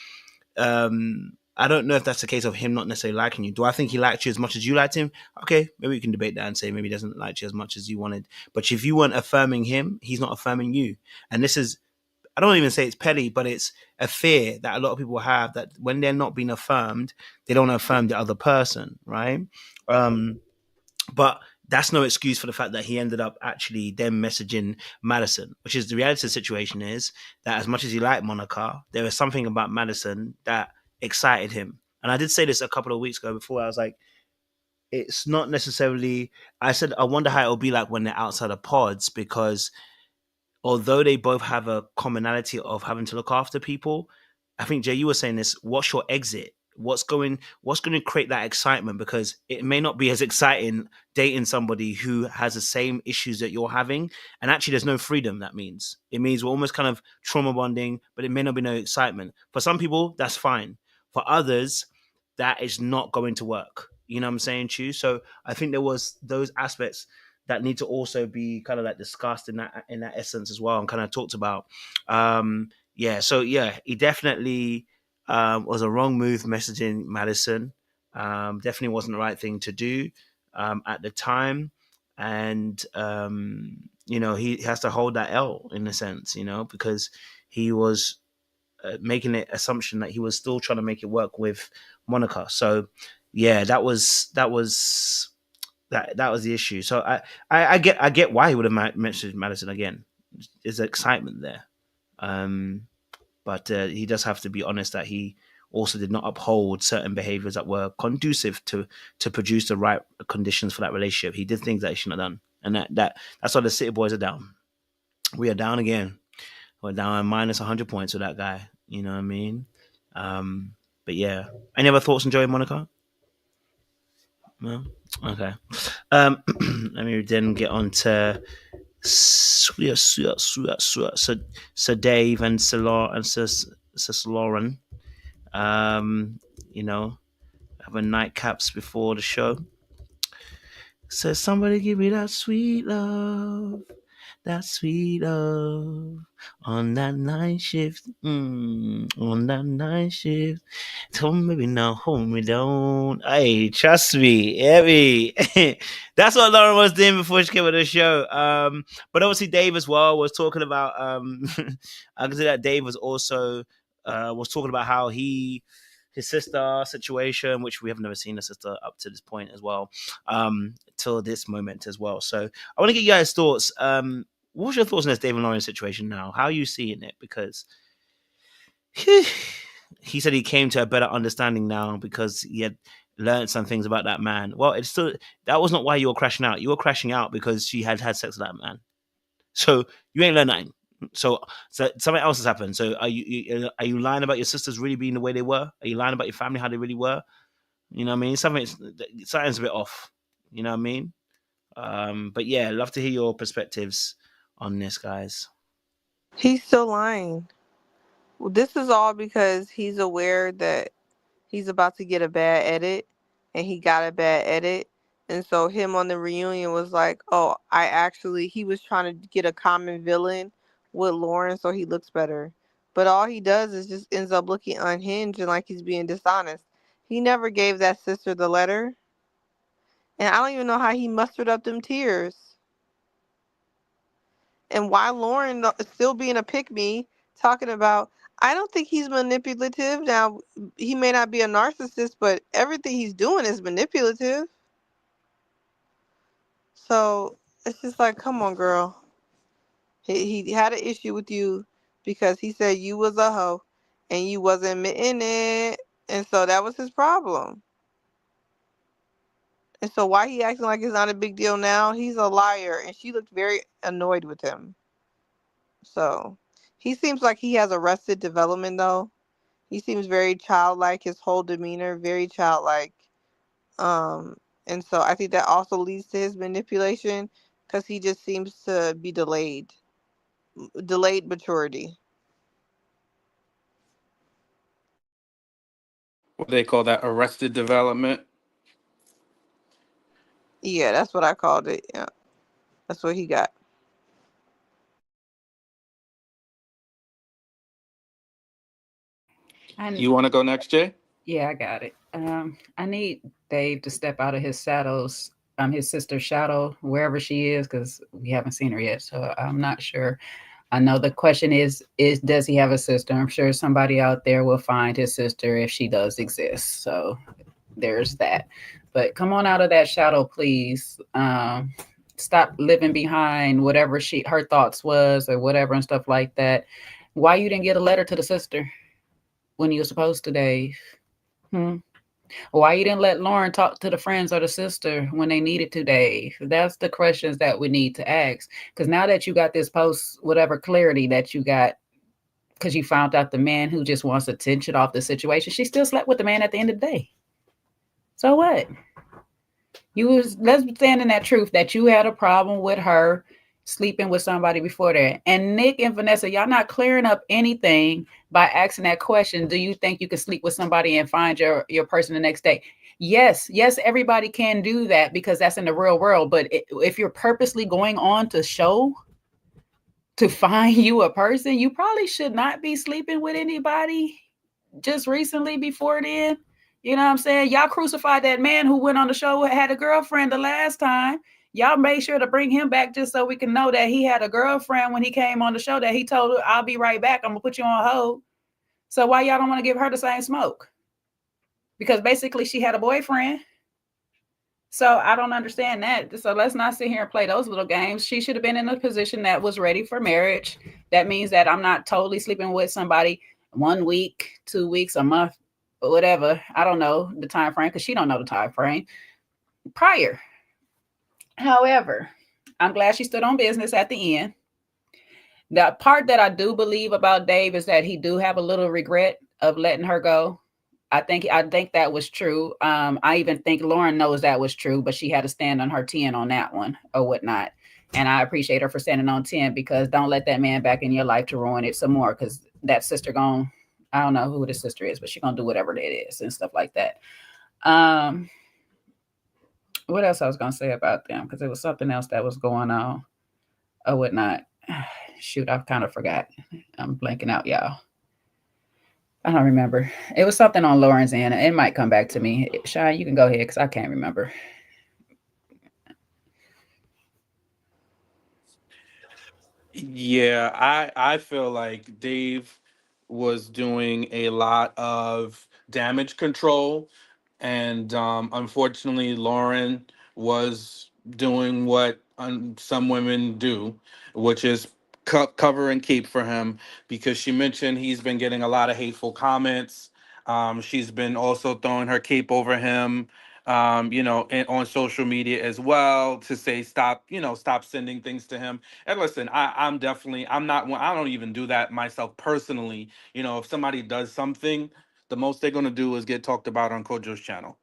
I don't know if that's the case of him not necessarily liking you. Do I think he liked you as much as you liked him? Okay, maybe we can debate that and say maybe he doesn't like you as much as you wanted. But if you weren't affirming him, he's not affirming you. And this is, I don't even say it's petty, but it's a fear that a lot of people have, that when they're not being affirmed, they don't affirm the other person, right? But that's no excuse for the fact that he ended up actually then messaging Madison, which is the reality of the situation is that as much as he liked Monica, there was something about Madison that excited him. And I did say this a couple of weeks ago before. I was like, it's not necessarily, I said, I wonder how it'll be like when they're outside of pods, because although they both have a commonality of having to look after people, I think Jay, you were saying this. What's your exit? What's going to create that excitement? Because it may not be as exciting dating somebody who has the same issues that you're having, and actually, there's no freedom. That means it means we're almost kind of trauma bonding, but it may not be no excitement. For some people, that's fine. For others, that is not going to work. You know what I'm saying, Chu? So I think there was those aspects that need to also be kind of like discussed in that essence as well, and kind of talked about. So he definitely was a wrong move messaging Madison. Definitely wasn't the right thing to do at the time, and he has to hold that L in a sense, because he was making the assumption that he was still trying to make it work with Monica. So yeah, that was the issue. So I get why he would have mentioned Madison again. There's excitement there, but he does have to be honest that he also did not uphold certain behaviors that were conducive to produce the right conditions for that relationship. He did things that he shouldn't have done, and that's why the City Boys are down. We are down again. We're down minus 100 points with that guy. You know what I mean? But yeah, any other thoughts on Joey Monaco? No. Okay. Let me then get on to so Dave and Sir Lauren. Having nightcaps before the show. So somebody give me that sweet love. That sweet love on that night shift, on that night shift. Tell me maybe no, hold me don't. Hey, trust me, Abby. That's what Lauren was doing before she came on the show. But obviously Dave as well was talking about. I can see that Dave was also was talking about how he his sister situation, which we have never seen a sister up to this point as well, till this moment as well. So I want to get you guys' thoughts. What's your thoughts on this David Lawrence situation now? How are you seeing it? Because he said he came to a better understanding now because he had learned some things about that man. Well, it's still that was not why you were crashing out. You were crashing out because she had had sex with that man. So you ain't learned nothing. So something else has happened. So are you lying about your sisters really being the way they were? Are you lying about your family how they really were? You know what I mean? Something's a bit off. You know what I mean? But yeah, love to hear your perspectives on this, guys. He's still lying. Well, this is all because he's aware that he's about to get a bad edit, and he got a bad edit. And so him on the reunion was like, oh, he was trying to get a common villain with Lauren so he looks better. But all he does is just ends up looking unhinged and like he's being dishonest. He never gave that sister the letter. And I don't even know how he mustered up them tears. And why Lauren is still being a pick-me, talking about, I don't think he's manipulative. Now, he may not be a narcissist, but everything he's doing is manipulative. So it's just like, come on, girl. He had an issue with you because he said you was a hoe and you wasn't admitting it. And so that was his problem. And so why he acting like it's not a big deal now? He's a liar. And she looked very annoyed with him. So he seems like he has arrested development, though. He seems very childlike, his whole demeanor, very childlike. And so I think that also leads to his manipulation because he just seems to be delayed maturity. What they call that, arrested development. Yeah, that's what I called it. Yeah, that's what he got. You want to go next, Jay? Yeah, I got it. I need Dave to step out of his shadows, his sister's shadow, wherever she is, because we haven't seen her yet. So I'm not sure. I know the question is does he have a sister? I'm sure somebody out there will find his sister if she does exist. So there's that. But come on out of that shadow, please. Stop living behind whatever her thoughts was or whatever and stuff like that. Why you didn't get a letter to the sister when you were supposed to, Dave? Why you didn't let Lauren talk to the friends or the sister when they needed to, Dave? That's the questions that we need to ask. Because now that you got this post, whatever clarity that you got, because you found out the man who just wants attention off the situation, she still slept with the man at the end of the day. So what? Let's stand in that truth that you had a problem with her sleeping with somebody before that. And Nick and Vanessa, y'all not clearing up anything by asking that question. Do you think you can sleep with somebody and find your person the next day? Yes, everybody can do that because that's in the real world. But if you're purposely going on to show to find you a person, you probably should not be sleeping with anybody just recently before then. You know what I'm saying? Y'all crucified that man who went on the show, had a girlfriend the last time. Y'all made sure to bring him back just so we can know that he had a girlfriend when he came on the show that he told her, I'll be right back. I'm going to put you on hold. So why y'all don't want to give her the same smoke? Because basically she had a boyfriend. So I don't understand that. So let's not sit here and play those little games. She should have been in a position that was ready for marriage. That means that I'm not totally sleeping with somebody 1 week, 2 weeks, a month, whatever. I don't know the time frame because she don't know the time frame prior. However, I'm glad she stood on business at the end. The part that I do believe about Dave is that he do have a little regret of letting her go. I think that was true. I even think Lauren knows that was true, but she had to stand on her 10 on that one or whatnot. And I appreciate her for standing on 10 because don't let that man back in your life to ruin it some more because that sister I don't know who the sister is, but she's going to do whatever it is and stuff like that. What else I was going to say about them? Because there was something else that was going on or whatnot. Shoot, I've kind of forgot. I'm blanking out, y'all. I don't remember. It was something on Lauren's end. It might come back to me. Shai, you can go ahead because I can't remember. Yeah, I feel like Dave was doing a lot of damage control, and unfortunately, Lauren was doing what some women do, which is cover and keep for him, because she mentioned he's been getting a lot of hateful comments. She's been also throwing her cape over him, on social media as well, to say stop, stop sending things to him. And listen, I'm not one. I don't even do that myself personally. If somebody does something, the most they're gonna do is get talked about on Kojo's channel.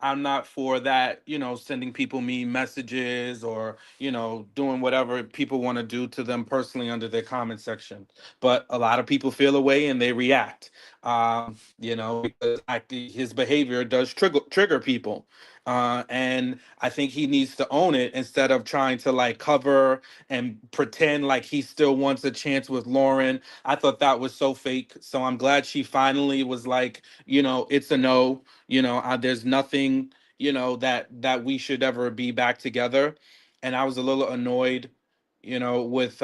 I'm not for that, sending people mean messages, or, doing whatever people want to do to them personally under their comment section. But a lot of people feel away and they react, because his behavior does trigger people. And I think he needs to own it, instead of trying to like cover and pretend like he still wants a chance with Lauren. I thought that was so fake. So I'm glad she finally was like, it's a no. There's nothing, that we should ever be back together. And I was a little annoyed, with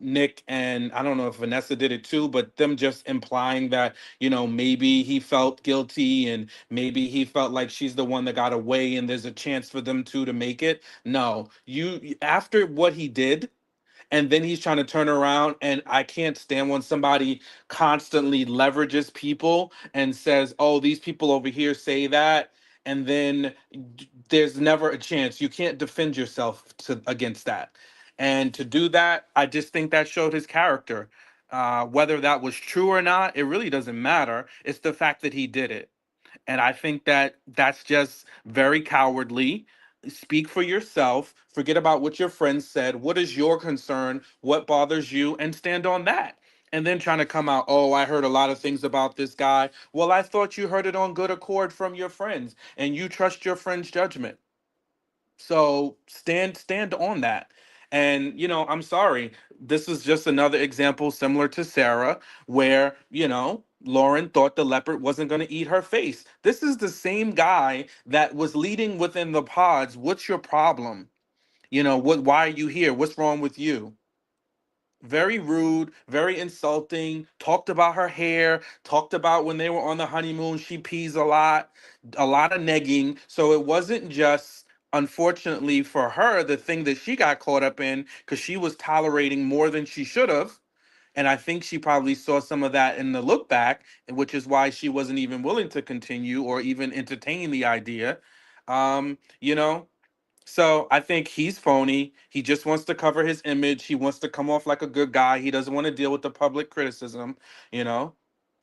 Nick, and I don't know if Vanessa did it too, but them just implying that, maybe he felt guilty, and maybe he felt like she's the one that got away and there's a chance for them two to make it. No, after what he did, and then he's trying to turn around. And I can't stand when somebody constantly leverages people and says, oh, these people over here say that, and then there's never a chance. You can't defend yourself against that. And to do that, I just think that showed his character. Whether that was true or not, it really doesn't matter. It's the fact that he did it. And I think that that's just very cowardly. Speak for yourself. Forget about what your friends said. What is your concern? What bothers you? And stand on that. And then trying to come out, oh, I heard a lot of things about this guy. Well, I thought you heard it on good accord from your friends, and you trust your friend's judgment. So stand on that. And I'm sorry. This is just another example similar to Sarah, where, Lauren thought the leopard wasn't going to eat her face. This is the same guy that was leading within the pods. What's your problem? Why are you here? What's wrong with you? Very rude, very insulting, talked about her hair, talked about when they were on the honeymoon, she pees a lot of negging. So it wasn't just, unfortunately for her, the thing that she got caught up in, because she was tolerating more than she should have. And I think she probably saw some of that in the look back, which is why she wasn't even willing to continue or even entertain the idea. Um, you know, so I think he's phony. He just wants to cover his image. He wants to come off like a good guy. He doesn't want to deal with the public criticism, you know.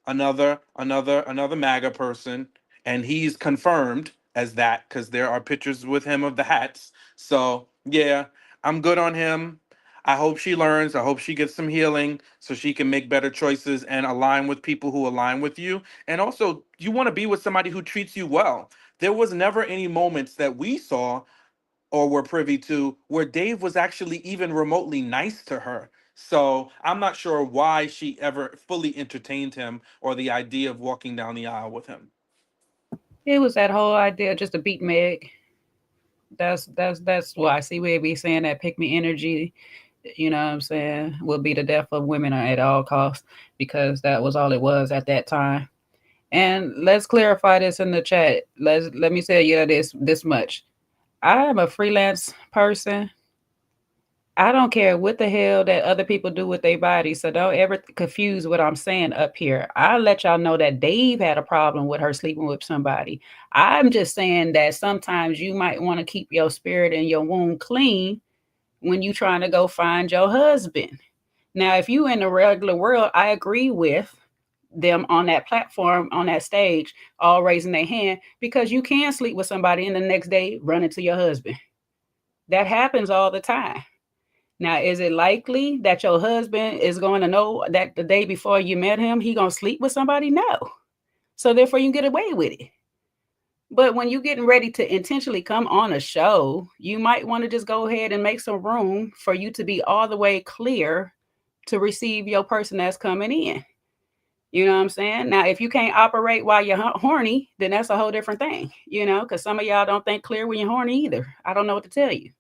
Another MAGA person, and he's confirmed as that because there are pictures with him of the hats. So yeah, I'm good on him. I hope she learns. I hope she gets some healing so she can make better choices and align with people who align with you. And also, you want to be with somebody who treats you well. There was never any moments that we saw or were privy to where Dave was actually even remotely nice to her. So I'm not sure why she ever fully entertained him or the idea of walking down the aisle with him. It was that whole idea just to beat Meg. That's why I see where we saying that pick me energy, you know what I'm saying, will be the death of women at all costs, because that was all it was at that time. And let's clarify this in the chat. Let me tell you this much. I am a freelance person. I don't care what the hell that other people do with their body. So don't ever confuse what I'm saying up here. I'll let y'all know that Dave had a problem with her sleeping with somebody. I'm just saying that sometimes you might want to keep your spirit and your womb clean when you trying to go find your husband. Now, if you in the regular world, I agree with them on that platform, on that stage, all raising their hand, because you can sleep with somebody and the next day run into your husband. That happens all the time. Now, is it likely that your husband is going to know that the day before you met him, he going to sleep with somebody? No. So therefore you can get away with it. But when you're getting ready to intentionally come on a show, you might want to just go ahead and make some room for you to be all the way clear to receive your person that's coming in. You know what I'm saying? Now, if you can't operate while you're horny, then that's a whole different thing, because some of y'all don't think clear when you're horny either. I don't know what to tell you.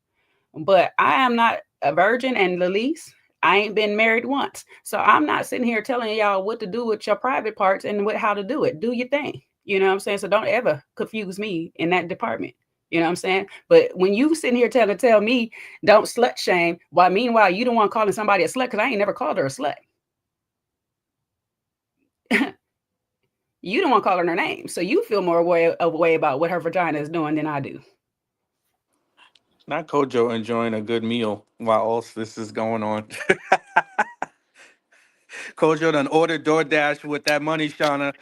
But I am not a virgin, and Lilise, I ain't been married once. So I'm not sitting here telling y'all what to do with your private parts and how to do it. Do your thing. You know what I'm saying? So don't ever confuse me in that department. You know what I'm saying? But when you sitting here tell me don't slut shame, while meanwhile you don't want calling somebody a slut, because I ain't never called her a slut. You don't want calling her name. So you feel more of a way about what her vagina is doing than I do. Not Kojo enjoying a good meal while all this is going on. Kojo done ordered DoorDash with that money, Shauna.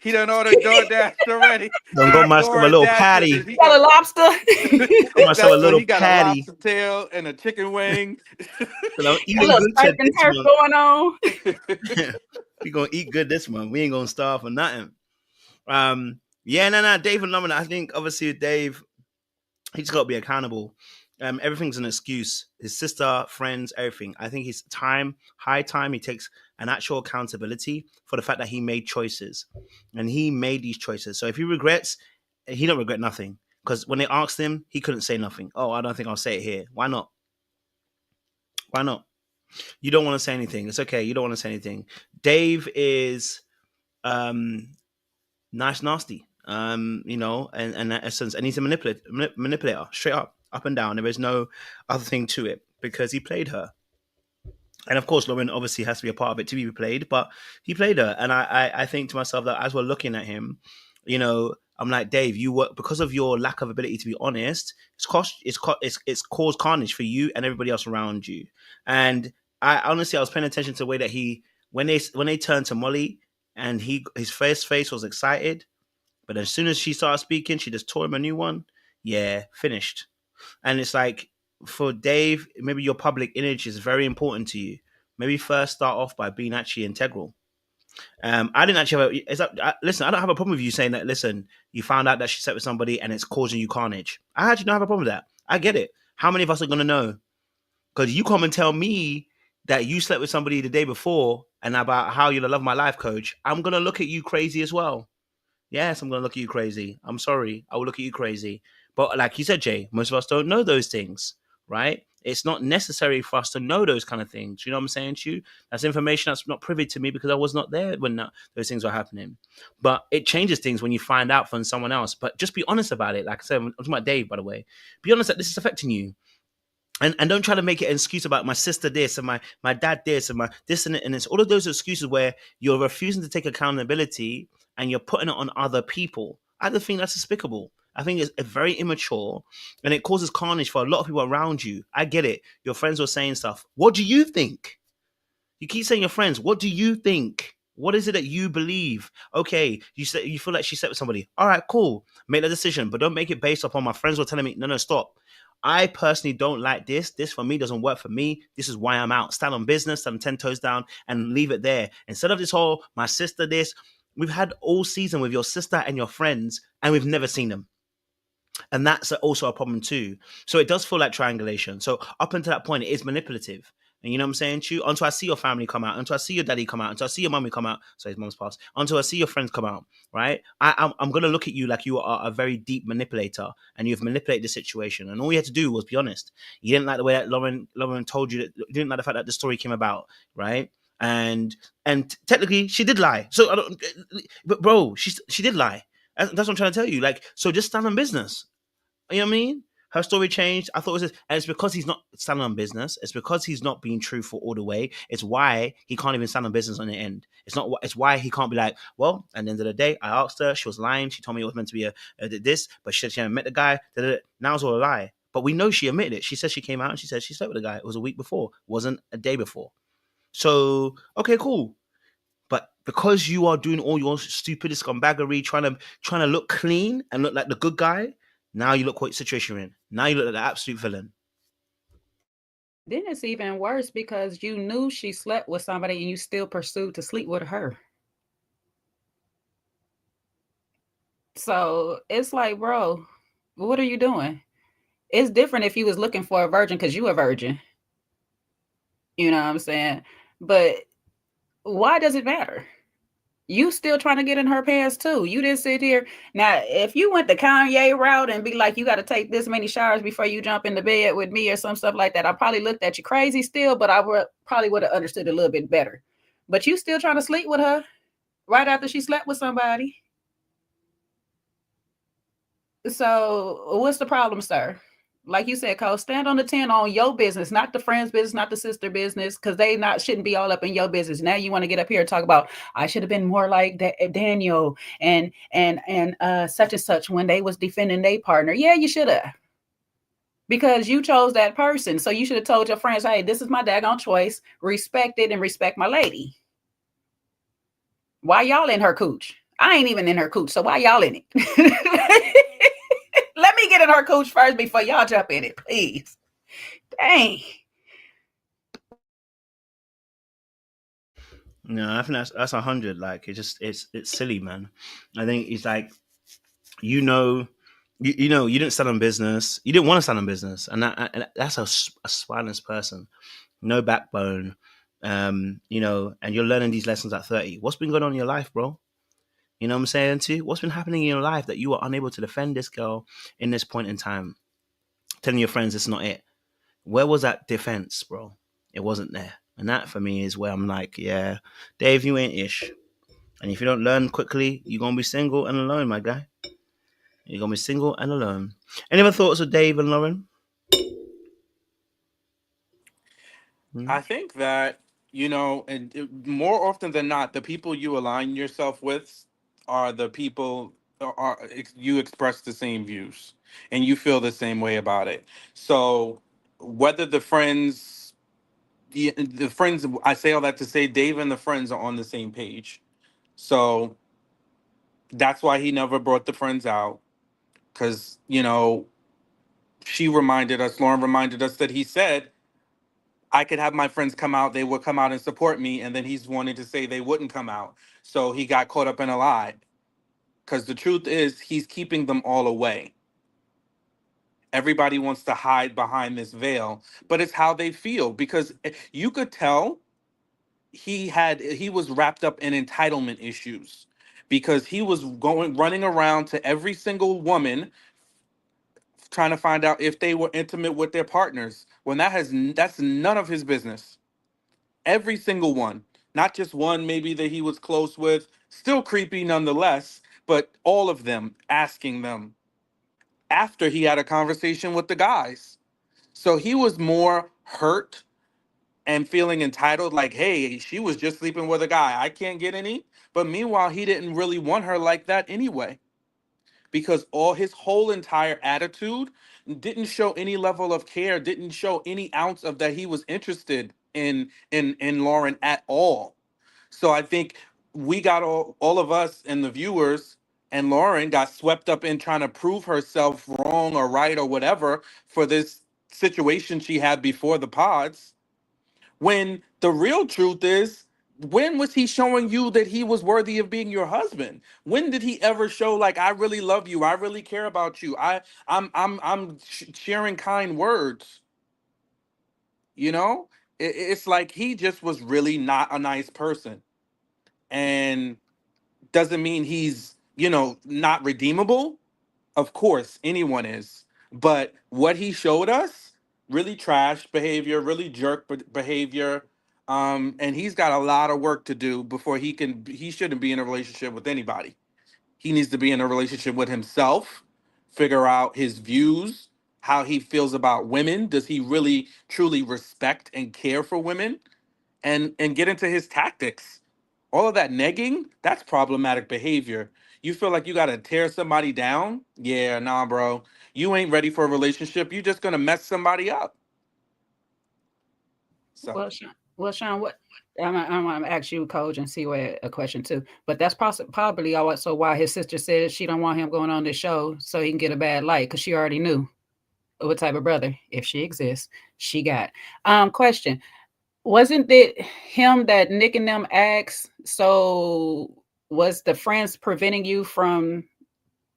He done ordered DoorDash already. Don't go He's myself a little DoorDashing patty. and he Got a got lobster. Got myself a that's what little he got, a patty. lobster tail and a chicken wing. So I'm A eating little good surf and this turf month. going on. We gonna eat good this month. We ain't gonna starve for nothing. Yeah, no, Dave and Lomond. I think obviously Dave, he's got to be accountable. Everything's an excuse. His sister, friends, everything. I think it's high time he takes an actual accountability for the fact that he made choices, and he made these choices. So if he regrets, he don't regret nothing. Because when they asked him, he couldn't say nothing. Oh, I don't think I'll say it here. Why not? Why not? You don't want to say anything. It's okay. You don't want to say anything. Dave is nice, nasty. And in that essence, and he's a manipulator, straight up and down. There is no other thing to it because he played her. And of course, Lauren obviously has to be a part of it to be played, but he played her. And I think to myself that as we're looking at him, I'm like, Dave, you work because of your lack of ability to be honest. It's caused carnage for you and everybody else around you. And I was paying attention to the way that when they turned to Molly and his face was excited, but as soon as she started speaking, she just tore him a new one. Yeah, finished. And it's like, for Dave, maybe your public image is very important to you. Maybe first start off by being actually integral. I didn't actually listen, I don't have a problem with you saying that, listen, you found out that she slept with somebody and it's causing you carnage. I actually don't have a problem with that. I get it. How many of us are going to know? Because you come and tell me that you slept with somebody the day before and about how you're the love of my life coach, I'm going to look at you crazy as well. Yes, I'm going to look at you crazy. I'm sorry. I will look at you crazy. But like you said, Jay, most of us don't know those things, right? It's not necessary for us to know those kind of things. You know what I'm saying to you? That's information that's not privy to me because I was not there when those things were happening. But it changes things when you find out from someone else. But just be honest about it. Like I said, I'm talking about Dave, by the way. Be honest that this is affecting you. And don't try to make it an excuse about my sister this and my dad this and my this and it. And it's all of those excuses where you're refusing to take accountability and you're putting it on other people. I just think that's despicable. I think it's very immature and it causes carnage for a lot of people around you. I get it. Your friends were saying stuff. What do you think? You keep saying your friends. What do you think? What is it that you believe? Okay, you feel like she slept with somebody. All right, cool. Make the decision, but don't make it based upon my friends were telling me, no, stop. I personally don't like this. This for me doesn't work for me. This is why I'm out. Stand on business, stand 10 toes down and leave it there. Instead of this whole, my sister this, we've had all season with your sister and your friends and we've never seen them. And that's also a problem too. So it does feel like triangulation. So up until that point, it is manipulative. And you know what I'm saying to you? Until I see your family come out, until I see your daddy come out, until I see your mommy come out, sorry, his mom's passed, until I see your friends come out, right? I'm going to look at you like you are a very deep manipulator and you've manipulated the situation. And all you had to do was be honest. You didn't like the way that Lauren told you, that you didn't like the fact that the story came about, right? And technically she did lie. So but bro, she did lie. That's what I'm trying to tell you. Like, so just stand on business. You know what I mean? Her story changed. I thought it was, and it's because he's not standing on business. It's because he's not being truthful all the way. It's why he can't even stand on business on the end. It's why he can't be like, well, at the end of the day, I asked her, she was lying. She told me it was meant to be a this, but she said she hadn't met the guy. Now it's all a lie. But we know she admitted it. She said she came out and she said she slept with the guy. It was a week before. It wasn't a day before. So, okay, cool. But because you are doing all your stupid scumbaggery, trying to look clean and look like the good guy, now you look what situation you're in. Now you look like the absolute villain. Then it's even worse because you knew she slept with somebody and you still pursued to sleep with her. So it's like, bro, what are you doing? It's different if you was looking for a virgin because you a virgin. You know what I'm saying? But why does it matter? You still trying to get in her pants too. You didn't sit here. Now, if you went the Kanye route and be like, you got to take this many showers before you jump into bed with me or some stuff like that, I probably looked at you crazy still, but I probably would have understood a little bit better. But you still trying to sleep with her right after she slept with somebody. So what's the problem, sir? Like you said, Cole, stand on the 10 on your business, not the friend's business, not the sister business, because they shouldn't be all up in your business. Now you want to get up here and talk about I should have been more like Daniel and such and such when they was defending their partner. Yeah, you should have. Because you chose that person. So you should have told your friends, hey, this is my daggone choice. Respect it and respect my lady. Why y'all in her cooch? I ain't even in her cooch, so why y'all in it? Let me get in her cooch first before y'all jump in it, please. Dang. No, I think that's 100. Like it's silly, man. I think it's like you know you didn't stand on business. You didn't want to stand on business, and that's a spineless person, no backbone. And you're learning these lessons at 30. What's been going on in your life, bro? You know what I'm saying to you? What's been happening in your life that you are unable to defend this girl in this point in time? Telling your friends it's not it. Where was that defense, bro? It wasn't there. And that for me is where I'm like, yeah, Dave, you ain't ish. And if you don't learn quickly, you're going to be single and alone, my guy. You're going to be single and alone. Any other thoughts of Dave and Lauren? I think that, and more often than not, the people you align yourself with are the people you express the same views and you feel the same way about it. So whether the friends, I say all that to say Dave and the friends are on the same page. So that's why he never brought the friends out, because Lauren reminded us that he said I could have my friends come out, they would come out and support me, and then he's wanting to say they wouldn't come out. So he got caught up in a lie. Because the truth is, he's keeping them all away. Everybody wants to hide behind this veil, but it's how they feel. Because you could tell he was wrapped up in entitlement issues, because he was running around to every single woman trying to find out if they were intimate with their partners, when that's none of his business. Every single one, not just one maybe that he was close with, still creepy nonetheless, but all of them, asking them after he had a conversation with the guys. So he was more hurt and feeling entitled, like, hey, she was just sleeping with a guy, I can't get any. But meanwhile, he didn't really want her like that anyway, because his whole entire attitude didn't show any level of care, didn't show any ounce of that he was interested in Lauren at all. So I think we got all of us and the viewers and Lauren got swept up in trying to prove herself wrong or right or whatever for this situation she had before the pods, when the real truth is, when was he showing you that he was worthy of being your husband? When did he ever show, like, I really love you, I really care about you, I'm sharing kind words? You know, it's like he just was really not a nice person, and doesn't mean he's not redeemable. Of course, anyone is. But what he showed us, really trash behavior, really jerk behavior. And he's got a lot of work to do before he shouldn't be in a relationship with anybody. He needs to be in a relationship with himself, figure out his views, how he feels about women. Does he really truly respect and care for women? And get into his tactics. All of that negging, that's problematic behavior. You feel like you got to tear somebody down? Yeah, nah, bro. You ain't ready for a relationship. You just going to mess somebody up. So, Sean, what I'm gonna ask you, Coach, and see what a question too. But that's probably also why his sister said she don't want him going on this show so he can get a bad light, because she already knew what type of brother, if she exists, she got. Question: wasn't it him that Nick and them asked? So was the friends preventing you from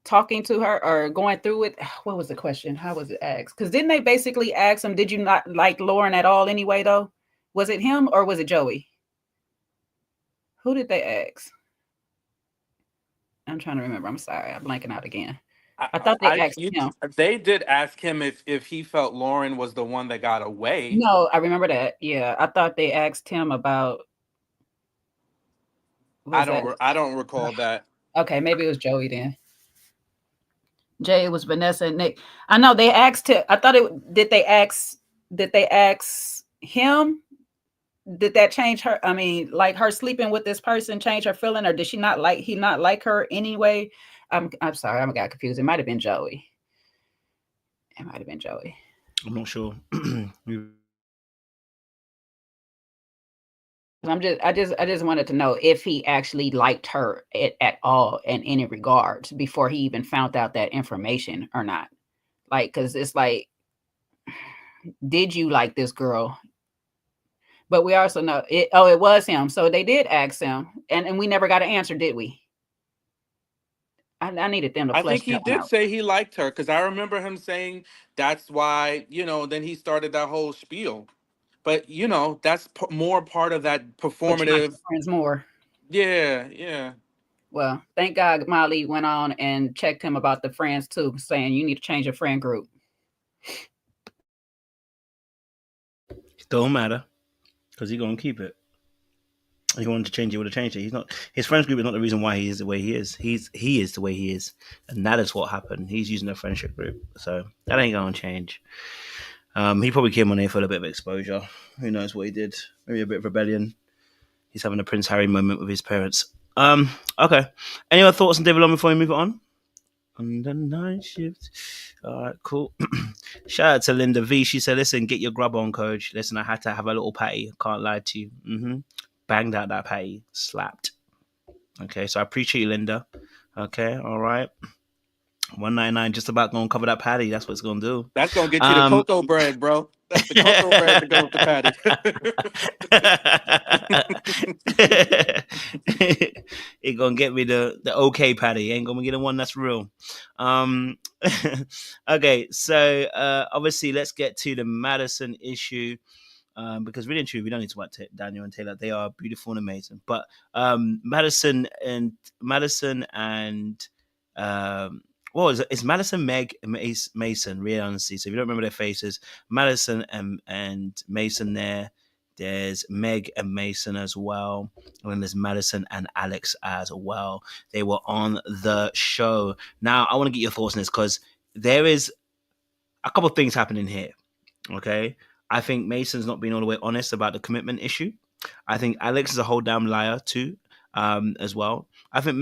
talking to her or going through it? What was the question? How was it asked? Because didn't they basically ask him, did you not like Lauren at all anyway, though? Was it him or was it Joey? Who did they ask? I'm trying to remember. I'm sorry. I'm blanking out again. I, I thought they asked you, him. they did ask him if he felt Lauren was the one that got away. No, I remember that. Yeah, I thought they asked him about was that I don't recall that. okay, maybe it was Joey then. Jay, it was Vanessa and Nick. I know they asked him. I thought it did they ask him? Did that change her? I mean, like her sleeping with this person change her feeling, or did she not like he not like her anyway? I'm sorry, I got confused. It might have been Joey. It might have been Joey. I'm not sure. I just wanted to know if he actually liked her at all in any regards before he even found out that information or not. Like, because it's like, did you like this girl? But we also know it. Oh, it was him. So they did ask him, and we never got an answer, did we? I needed them to I flesh think he that one did out. say he liked her because I remember him saying that's why, then he started that whole spiel. But, that's more part of that But you like performative. your friends more. Yeah, yeah. Well, thank God Molly went on and checked him about the friends too, saying you need to change your friend group. Don't matter because he's gonna keep it. If he wanted to change it, would have changed it. He's not. His friends group is not the reason why he is the way he is. He is the way he is, and that is what happened. He's using a friendship group, so that ain't gonna change. He probably came on here for a bit of exposure. Who knows what he did? Maybe a bit of rebellion. He's having a Prince Harry moment with his parents. Okay. Any other thoughts on David Long before we move on? On the night shift. All right, cool. Shout out to Linda V. She said, "Listen, get your grub on, coach. Listen, I had to have a little patty. Can't lie to you. Banged out that patty. Slapped. Okay, so I appreciate you, Linda. Okay, all right. 199 just about gonna cover that patty. That's what it's gonna do. That's going to get you the cocoa bread, bro. That's the cocoa bread to go with the patty. It gonna get me the okay patty. Ain't gonna get the one that's real. Okay, so obviously let's get to the Madison issue. Because really and truly, we don't need to watch Daniel and Taylor. They are beautiful and amazing. But Madison and what was it? It's Madison, Meg, and Mason. Really, honestly. So if you don't remember their faces, Madison and Mason there. There's Meg and Mason as well. And then there's Madison and Alex as well. They were on the show. Now, I want to get your thoughts on this because there is a couple of things happening here. Okay. I think Mason's not being all the way honest about the commitment issue. I think Alex is a whole damn liar too, as well. I think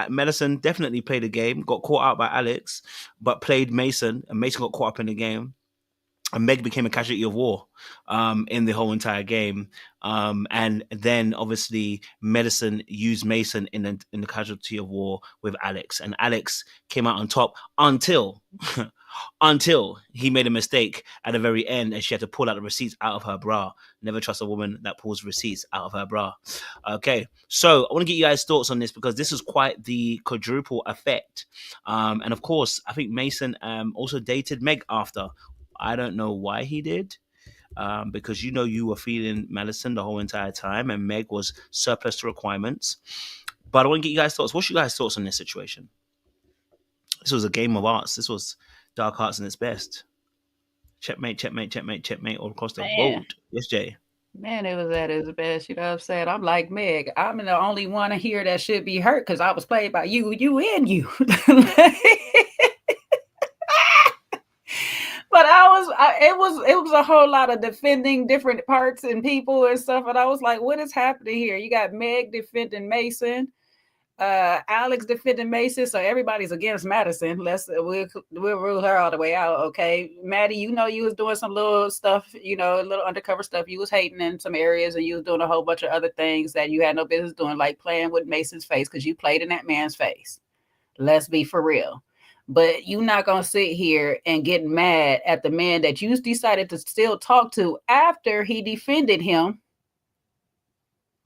Madison definitely played a game, got caught out by Alex, but played Mason, and Mason got caught up in the game. And Meg became a casualty of war in the whole entire game. And then obviously Madison used Mason in the casualty of war with Alex. And Alex came out on top until he made a mistake at the very end and she had to pull out the receipts out of her bra. Never trust a woman that pulls receipts out of her bra. Okay, so I want to get you guys' thoughts on this because this is quite the quadruple effect. And of course, I think Mason also dated Meg after. I don't know why he did, because you were feeling Madison the whole entire time, and Meg was surplus to requirements. But I want to get you guys' thoughts. What's your guys' thoughts on this situation? This was a game of arts. This was dark arts in its best. Checkmate, checkmate, checkmate, checkmate all across the board. Yes, Jay. Man, it was at its best. You know what I'm saying? I'm like Meg. I'm the only one here that should be hurt because I was played by you, and you. But it was a whole lot of defending different parts and people and stuff. And I was like, what is happening here? You got Meg defending Mason, Alex defending Mason. So everybody's against Madison. We'll rule her all the way out. Okay. Maddie, you was doing some little stuff, little undercover stuff. You was hating in some areas and you was doing a whole bunch of other things that you had no business doing, like playing with Mason's face because you played in that man's face. Let's be for real. But you're not going to sit here and get mad at the man that you decided to still talk to after he defended him,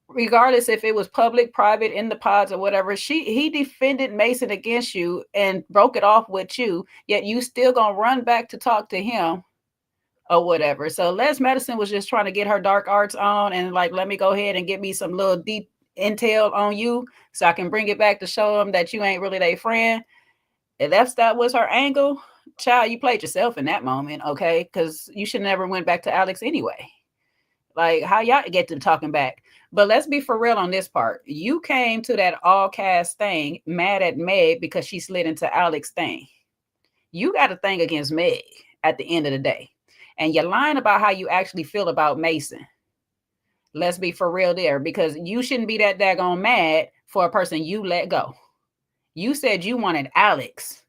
regardless if it was public, private, in the pods or whatever. He defended Mason against you and broke it off with you, yet you still going to run back to talk to him or whatever. So Les Madison was just trying to get her dark arts on and like, let me go ahead and get me some little deep intel on you so I can bring it back to show them that you ain't really their friend. If that was her angle, child, you played yourself in that moment, okay? Because you should never went back to Alex anyway. Like, how y'all get to talking back? But let's be for real on this part. You came to that all cast thing mad at Meg because she slid into Alex's thing. You got a thing against Meg at the end of the day. And you're lying about how you actually feel about Mason. Let's be for real there, because you shouldn't be that daggone mad for a person you let go. You said you wanted Alex.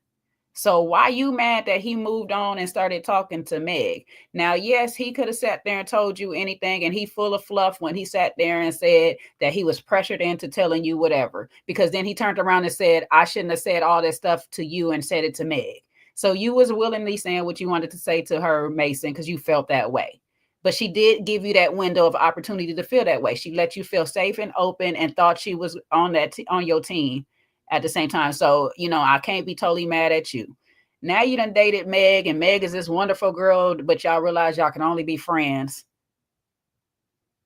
So why you mad that he moved on and started talking to Meg? Now, yes, he could have sat there and told you anything, and he full of fluff when he sat there and said that he was pressured into telling you whatever, because then he turned around and said, I shouldn't have said all this stuff to you and said it to Meg. So you was willingly saying what you wanted to say to her, Mason, because you felt that way. But she did give you that window of opportunity to feel that way. She let you feel safe and open and thought she was on on your team at the same time. So, I can't be totally mad at you. Now you done dated Meg, and Meg is this wonderful girl, but y'all realize y'all can only be friends.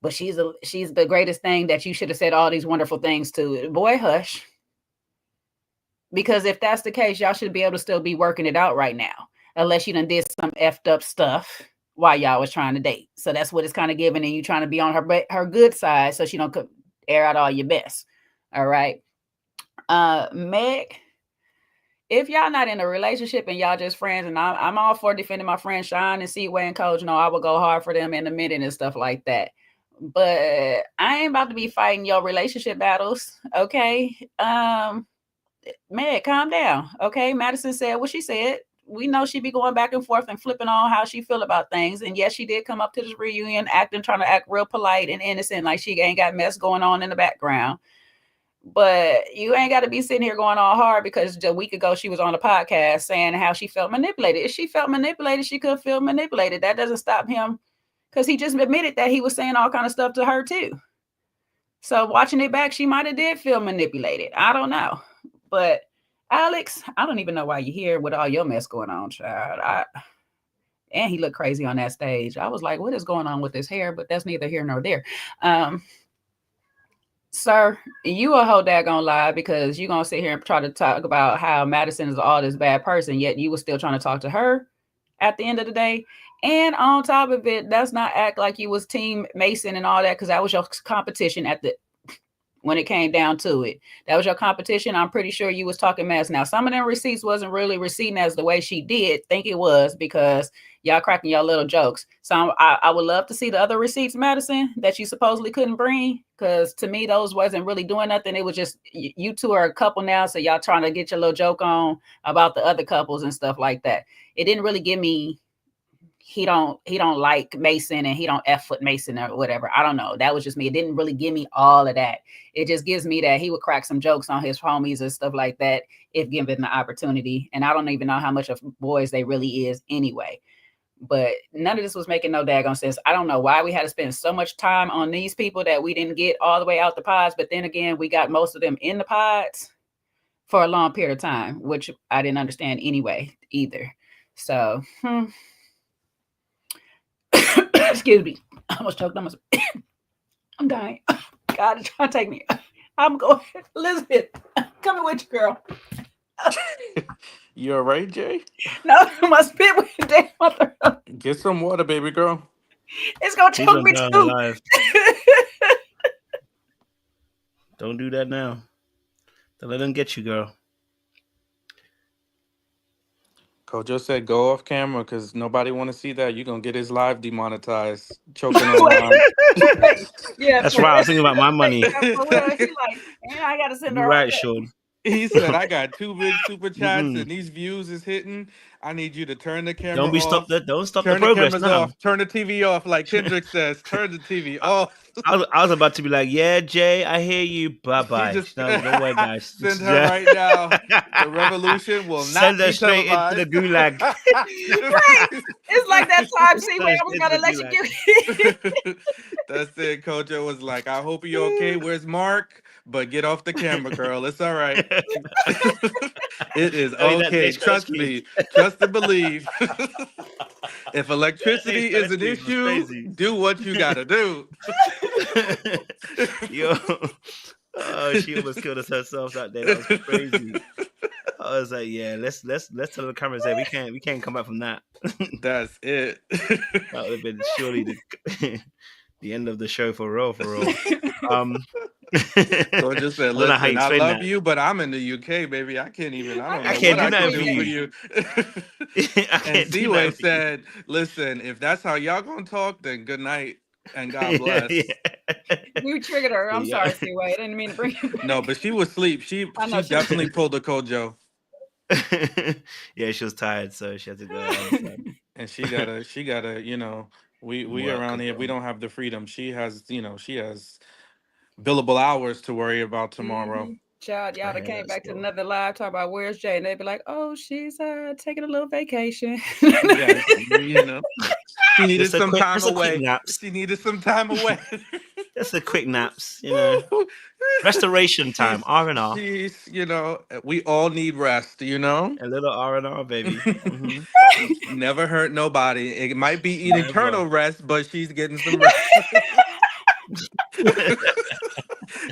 But she's the greatest thing that you should have said all these wonderful things to. Boy, hush. Because if that's the case, y'all should be able to still be working it out right now, unless you done did some effed up stuff while y'all was trying to date. So that's what it's kind of giving, and you trying to be on her good side so she don't air out all your best. All right. Meg, if y'all not in a relationship and y'all just friends, and I'm all for defending my friend Sean and Seaway and Coach, I would go hard for them in a minute and stuff like that. But I ain't about to be fighting your relationship battles, okay? Meg, calm down, okay? Madison said what she said. We know she be going back and forth and flipping on how she feel about things. And yes, she did come up to this reunion trying to act real polite and innocent, like she ain't got mess going on in the background. But you ain't got to be sitting here going all hard because a week ago she was on a podcast saying how she felt manipulated. If she felt manipulated, she could feel manipulated. That doesn't stop him, because he just admitted that he was saying all kind of stuff to her too. So watching it back, she might have did feel manipulated. I don't know. But Alex, I don't even know why you're here with all your mess going on, child. And he looked crazy on that stage. I was like, what is going on with his hair? But that's neither here nor there. Sir, you a whole daggone lie, because you're going to sit here and try to talk about how Madison is all this bad person, yet you were still trying to talk to her at the end of the day. And on top of it, let's not act like you was Team Mason and all that, because that was your competition when it came down to it. That was your competition. I'm pretty sure you was talking mess. Now, some of them receipts wasn't really receipting as the way she did think it was, because y'all cracking y'all little jokes. So I would love to see the other receipts, Madison, that you supposedly couldn't bring, because to me, those wasn't really doing nothing. It was just, you two are a couple now, so y'all trying to get your little joke on about the other couples and stuff like that. It didn't really give me, he don't like Mason and he don't F with Mason or whatever. I don't know. That was just me. It didn't really give me all of that. It just gives me that he would crack some jokes on his homies and stuff like that if given the opportunity. And I don't even know how much of boys they really is anyway. But none of this was making no daggone sense. I don't know why we had to spend so much time on these people that we didn't get all the way out the pods. But then again, we got most of them in the pods for a long period of time, which I didn't understand anyway either. So, excuse me. I almost choked on myself. I'm dying. God is trying to take me. I'm going. Elizabeth, coming with you, girl. You all right, Jay? No, my spit went down my throat. Get some water, baby girl. It's going to choke me too. Don't do that now. Don't let them get you, girl. Kojo said go off camera because nobody want to see that. You're going to get his live demonetized. Choking on the line. Yeah, that's right. I was thinking about my money. He like, man, I got to send her You're right, right, Sean. He said, I got 2 big super chats and these views is hitting. I need you to turn the camera off. Don't stop Turn the progress cameras now. off. Turn the TV off, like Kendrick says. Turn the TV off. I was about to be like, yeah, Jay, I hear you. Bye-bye. No, don't worry, guys. Send her right now. The revolution will not send her be straight televised. into the gulag. Right. It's like that time scene where I was going to let you give That's it. Kojo was like, I hope you're okay. Where's Mark? But get off the camera, girl. It's all right. It is I mean, that okay. Dave Chappelle's Trust kids. me. Trust and believe. If Dave electricity is Chappelle's an kids was issue, crazy. do what you gotta do. Yo, oh, she almost killed us herself that day. That was crazy. I was like, yeah, let's tell the cameras that we can't come back from that. That's it. That would have been surely the end of the show for real, for real. So I just said, I don't know how you listen, I explain love that. you, but I'm in the UK, baby. I can't even, I don't I know can't what do I can nothing do for for you. you. I And can't do Seaway nothing for you. said, listen, if that's how y'all gonna talk, then good night and God bless. You triggered her. I'm Yeah. sorry, Seaway. I didn't mean to bring you back. No, but she was asleep. She I know she definitely pulled a Kojo. Yeah, she was tired, so she had to go. I understand. And she gotta, we Work around as here, we well. don't have the freedom. She has billable hours to worry about tomorrow. Mhm. Child, y'all I done hear came that back to still. another live talk about where's Jay, and they'd be like, "Oh, she's taking a little vacation." Yes, she needed Just a some quick, time just a quick away. naps. She needed some time away. Just a quick naps. You know, restoration time. R&R. She's, we all need rest, A little R&R, baby. hmm Never hurt nobody. It might be Never. eternal rest, but she's getting some rest.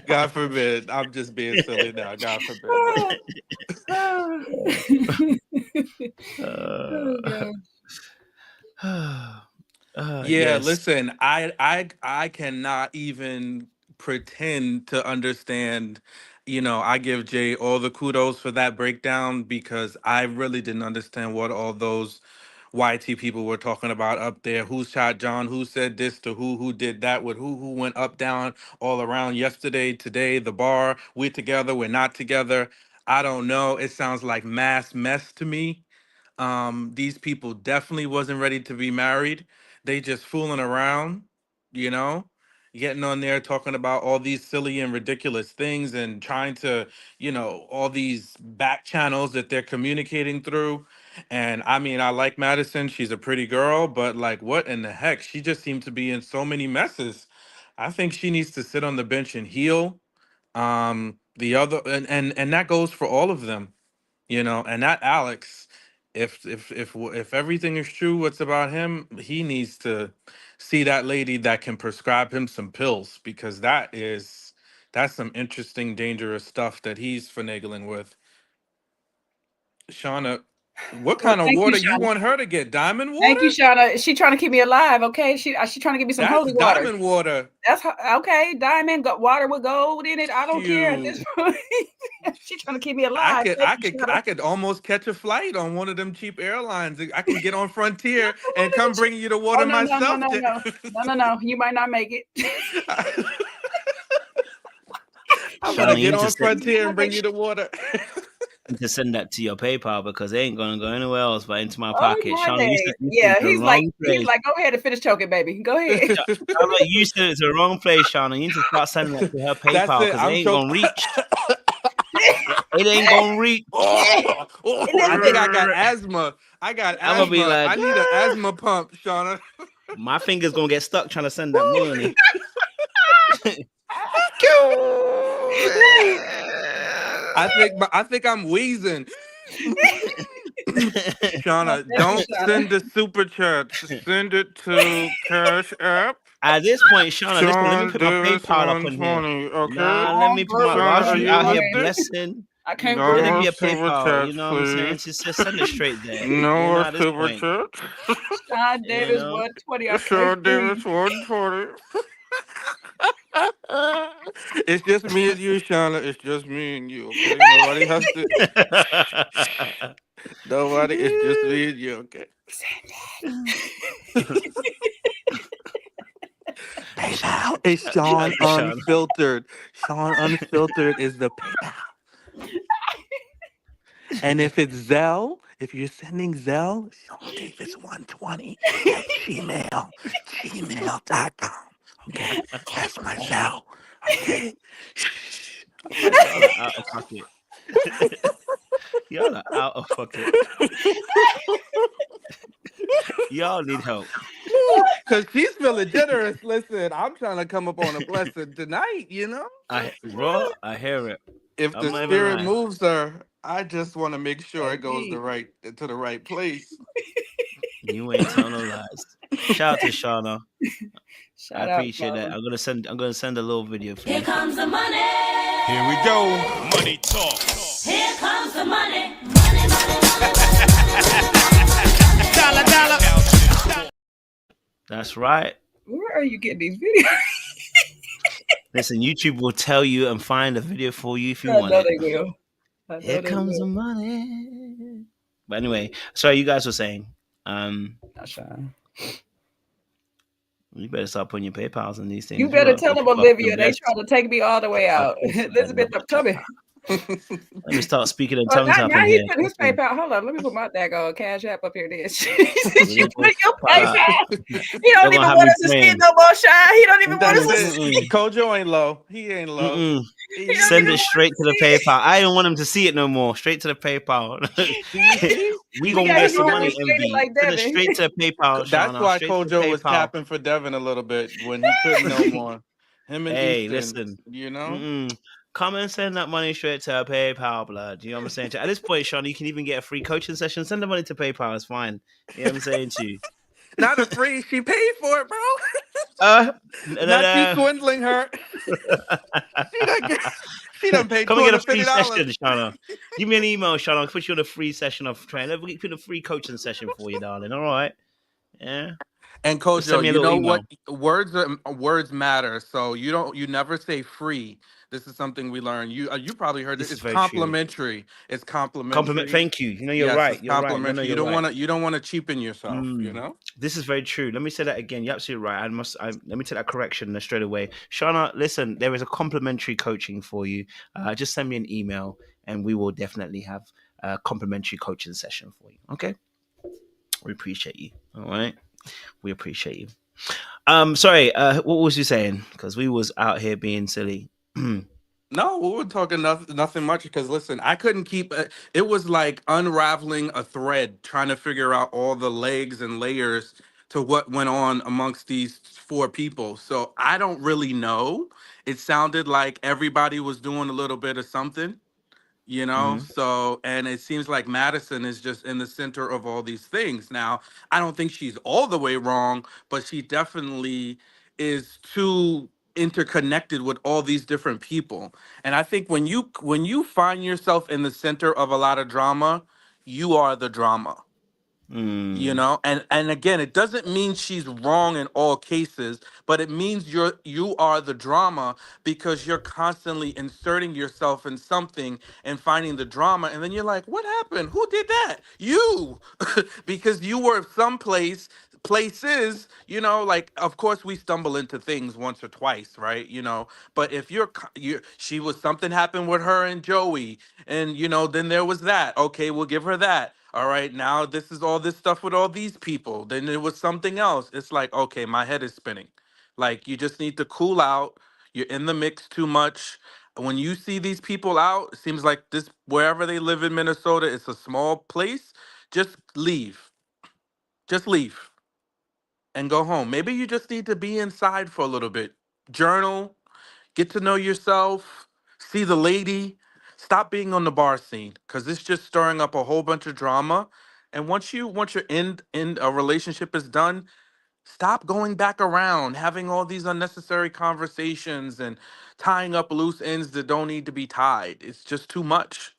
God forbid. I'm just being silly now. God forbid. Oh, Uh, God. Yeah, yes. listen, I cannot even pretend to understand. I give Jay all the kudos for that breakdown because I really didn't understand what all those YT people were talking about up there. Who shot John? Who said this to who did that with who went up, down, all around yesterday, today, the bar, we're together, we're not together. I don't know. It sounds like mass mess to me. These people definitely wasn't ready to be married. They just fooling around, you know, getting on there talking about all these silly and ridiculous things and trying to, all these back channels that they're communicating through. And I mean, I like Madison. She's a pretty girl, but like, what in the heck? She just seemed to be in so many messes. I think she needs to sit on the bench and heal. The other, and that goes for all of them, and that Alex, if everything is true what's about him, he needs to see that lady that can prescribe him some pills because that's some interesting dangerous stuff that he's finagling with. Shauna, what Well, kind of thank you, water you Shauna. want her to get? Diamond water? Thank you, Shauna. She trying to keep me alive. Okay, she trying to give me some That's holy water. diamond water. That's okay. Diamond water with gold in it. I don't care at this Shoot. point. She trying to keep me I alive. could Thank I you, could Shauna. I could almost catch a flight on one of them cheap airlines. I can get on Frontier One and of the come bring you the water Oh no. myself. No. You might not make it. I'm Shauna, gonna you get need to on Frontier and bring you the water. send that to your PayPal because they ain't gonna go anywhere else but into my Oh pocket. my Shauna, days. you Yeah, sent it to the he's like wrong place. go ahead and finish choking, baby. Go ahead. Shauna, you sent it to the wrong place, Shauna. You need to start sending that to her That's PayPal it. because it I'm ain't choking. gonna reach. It ain't gonna reach. I think I got asthma. I got I'm gonna be asthma. like, I need an asthma pump, Shauna. my finger's gonna get stuck trying to send that money. I think I'm wheezing. Shauna, don't send the super chat. Send it to Cash App. At this point, Shauna, listen, let me Sean put my Davis PayPal up on here. 120. Okay. Nah, let me put my Shauna, while are she you out here listening? blessing. I can't No Let it breathe. be a super PayPal, you chats, know what I'm saying? please. Just send it straight there. No At this super point, chats. Sean you Davis know. 120. I can't Sean breathe. Davis 120. It's just me and you, Shauna. It's just me and you, okay? Nobody has to. Nobody. It's just me and you, okay? PayPal is Sean Thank you, Shauna. Unfiltered. Sean Unfiltered is the PayPal. And if it's Zelle, if you're sending Zelle, Sean Davis 120 at gmail.com. Okay, that's my Zelle. Okay. Y'all are out of pocket. Y'all are out of pocket. Y'all need help. Because she's feeling generous. Listen, I'm trying to come up on a blessing tonight, Bro, I hear it. If I'm the not even spirit lying. moves her, I just want to make sure it goes Baby. to the right place. You ain't telling no lies. Shout out to Shauna. I Shout out, appreciate that. Mama. I'm gonna send a little video for Here you. comes the money. Here we go. Money talk. Here comes the money. Money, money, money, Dollar, dollar. That's right. Where are you getting these videos? Listen, YouTube will tell you and find a video for you if you I want know it. they will. I know Here they comes the will. money. But anyway, sorry, you guys were saying. Not Sean. You better start putting your PayPal's in these things. You better tell them, Olivia. They Blessed. trying to take me all the way out. Elizabeth, tell me. Let me start speaking in Well, tongues up now in he here. put his Listen, PayPal. Hold on, let me put my daggone Cash App up here. This you we're put your gonna PayPal. He They're don't gonna even have want me us to see praying. it no more, Shy. He don't even want us That's to it. see. Kojo ain't low. He ain't low. Mm-mm. He don't Send even it want straight to the see it. PayPal. I don't want him to see it no more. Straight to the PayPal. Do you see? We See gonna how get he some gonna money, restate it MV. like Send it Devin. straight to the PayPal, That's Shauna. why Straight to the Kojo was PayPal. tapping for Devin a little bit when he couldn't no more. Him and Hey, Easton, listen. you know? Mm-mm. Come and send that money straight to our PayPal, blood. You know what I'm saying? At this point, Sean, you can even get a free coaching session. Send the money to PayPal. It's fine. You know what I'm saying to you? Not a free, she paid for it, bro. No, Not you no. swindling her. She done, get, she done paid Come and get a free $250. session, Shauna. Give me an email, Shauna. I'll put you on a free session of training. Let me put a free coaching session for you, darling. All right. Yeah. And Just send Kojo, me a you little know email. what? Words matter. So you never say free. This is something we learned. You probably heard it. This is It's very true. complimentary. It's Compliment. complimentary. Thank you. You know, you're Yes, right. it's You're right. No, complimentary. you're right. You don't want to cheapen yourself. Mm. This is very true. Let me say that again. You're absolutely right. Let me take that correction straight away. Shauna, listen, there is a complimentary coaching for you. Just send me an email and we will definitely have a complimentary coaching session for you. Okay. We appreciate you. All right. We appreciate you. Sorry, what was you saying? Because we was out here being silly. No, we were talking nothing much because listen, I couldn't keep it was like unraveling a thread, trying to figure out all the legs and layers to what went on amongst these four people. So I don't really know. It sounded like everybody was doing a little bit of something. Mhm. So and it seems like Madison is just in the center of all these things. Now I don't think she's all the way wrong, but she definitely is too interconnected with all these different people. And I think when you find yourself in the center of a lot of drama, you are the drama. Mm. And again, it doesn't mean she's wrong in all cases, but it means you are the drama because you're constantly inserting yourself in something and finding the drama, and then you're like, what happened? Who did that? You. Because you were someplace places, like of course we stumble into things once or twice, right? But if you she was something happened with her and Joey, and then there was that. Okay, we'll give her that. All right, now this is all this stuff with all these people. Then it was something else. It's like, okay, my head is spinning. Like, you just need to cool out. You're in the mix too much. When you see these people out, it seems like this, wherever they live in Minnesota, it's a small place. Just leave. Just leave and go home. Maybe you just need to be inside for a little bit. Journal, get to know yourself, see the lady, stop being on the bar scene because it's just stirring up a whole bunch of drama. And once your in a relationship is done, stop going back around having all these unnecessary conversations and tying up loose ends that don't need to be tied. It's just too much.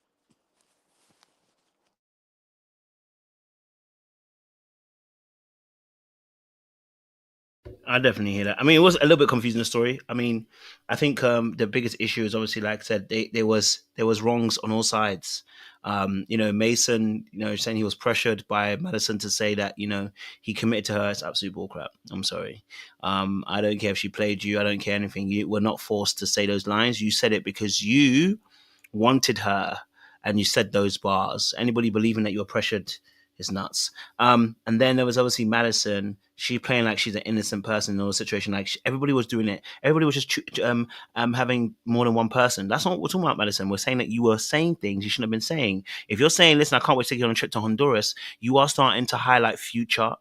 I definitely hear that. I mean, it was a little bit confusing the story. I mean, I think the biggest issue is obviously, like I said, there was wrongs on all sides. Mason, saying he was pressured by Madison to say that he committed to her. It's absolute bullcrap. I'm sorry. I don't care if she played you. I don't care anything. You were not forced to say those lines. You said it because you wanted her, and you said those bars. Anybody believing that you were pressured is nuts. And then there was obviously Madison. She playing like she's an innocent person in all the situation. Like everybody was doing it. Everybody was just having more than one person. That's not what we're talking about, Madison. We're saying that you were saying things you shouldn't have been saying. If you're saying, "Listen, I can't wait to take you on a trip to Honduras," you are starting to highlight future.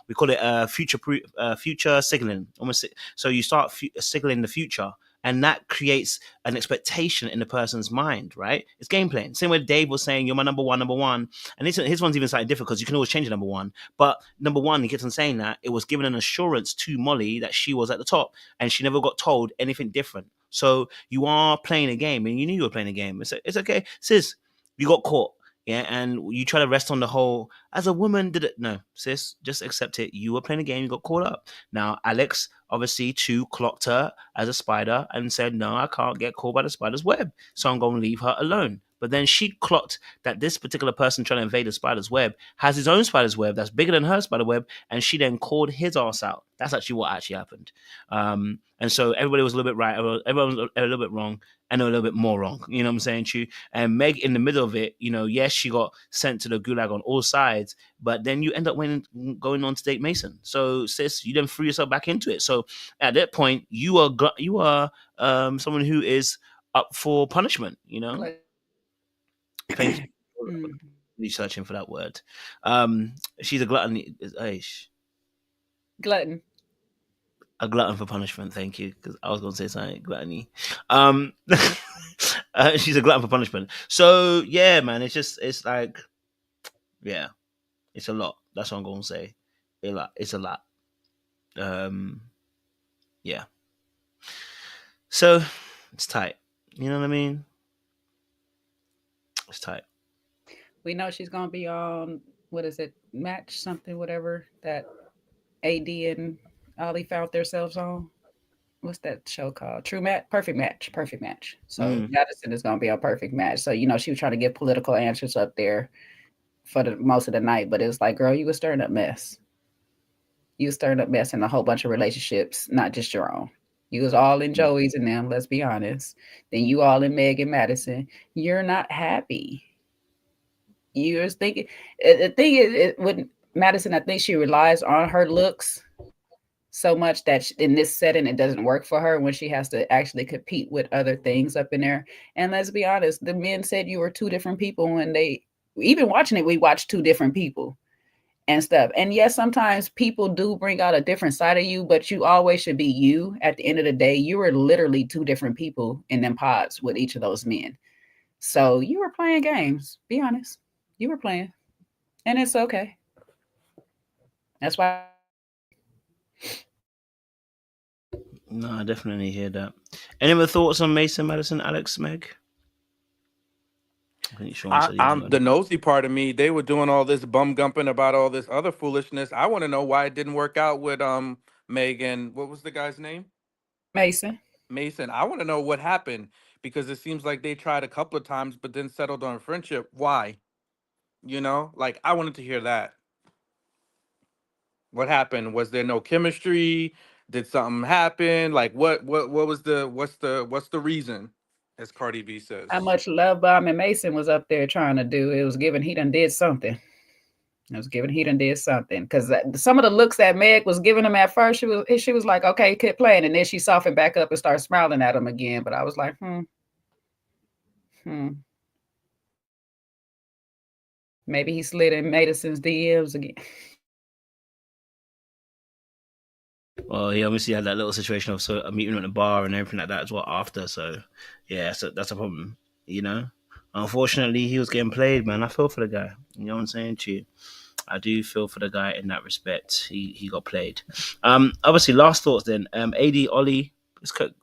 We call it future signaling. Almost. So you start signaling the future, and that creates an expectation in the person's mind, right? It's game playing. Same way Dave was saying, "You're my number one," and his one's even slightly different because you can always change number one. But number one, he keeps on saying that it was given an assurance to Molly that she was at the top, and she never got told anything different. So you are playing a game, and you knew you were playing a game. It's okay, sis. You got caught. Yeah, and you try to rest on the whole. As a woman, did it? No, sis, just accept it. You were playing a game, you got caught up. Now, Alex obviously too clocked her as a spider and said, "No, I can't get caught by the spider's web, so I'm going to leave her alone." But then she clocked that this particular person trying to invade the spider's web has his own spider's web that's bigger than her spider web, and she then called his ass out. That's actually what actually happened. And so everybody was a little bit right, everyone was a little bit wrong, and a little bit more wrong. You know what I'm saying, Chu? And Meg in the middle of it, yes, she got sent to the gulag on all sides, but then you end up going on to date Mason. So, sis, you then threw yourself back into it. So at that point, you are someone who is up for punishment. Thank you. You searching for that word. She's a glutton. Glutton. A glutton for punishment. Thank you, because I was going to say something gluttony. She's a glutton for punishment. So yeah, man, it's like, yeah, it's a lot. That's what I'm going to say. It's a lot. Yeah. So it's tight. You know what I mean? It's tight. We know she's gonna be on, what is it, match something, whatever that AD and Ollie found themselves on. What's that show called? True Match, Perfect Match. So Madison is gonna be on Perfect Match. So she was trying to get political answers up there for the most of the night, but it was like, girl, you were stirring up mess. You were stirring up mess in a whole bunch of relationships, not just your own. You was all in Joey's and them, let's be honest. Then you all in Meg and Madison. You're not happy. You was thinking, the thing is, with Madison, I think she relies on her looks so much that in this setting, it doesn't work for her when she has to actually compete with other things up in there. And let's be honest, the men said you were two different people when even watching it, we watched two different people and stuff. And yes, sometimes people do bring out a different side of you, but you always should be you. At the end of the day, you were literally two different people in them pods with each of those men. So you were playing games, be honest. You were playing, and it's okay. That's why. No, I definitely hear that. Any other thoughts on Mason, Madison, Alex, Meg? I think Sean said I'm the nosy part of me. They were doing all this bum gumping about all this other foolishness. I want to know why it didn't work out with Megan. What was the guy's name? Mason. Mason. I want to know what happened, because it seems like they tried a couple of times but then settled on friendship. Why? Like, I wanted to hear that. What happened? Was there no chemistry? Did something happen? Like, what was what's the reason, as Cardi B says? How much love bombing Mason was up there trying to do? It was given he done did something. It was given he done did something, because some of the looks that Meg was giving him at first, she was like, okay, keep playing, and then she softened back up and started smiling at him again. But I was like, maybe he slid in Madison's DMs again. Well, he obviously had that little situation of a meeting at the bar and everything like that as well after. So, yeah, so that's a problem, Unfortunately, he was getting played, man. I feel for the guy. You know what I'm saying to you? I do feel for the guy in that respect. He got played. Obviously, last thoughts then. AD, Ollie,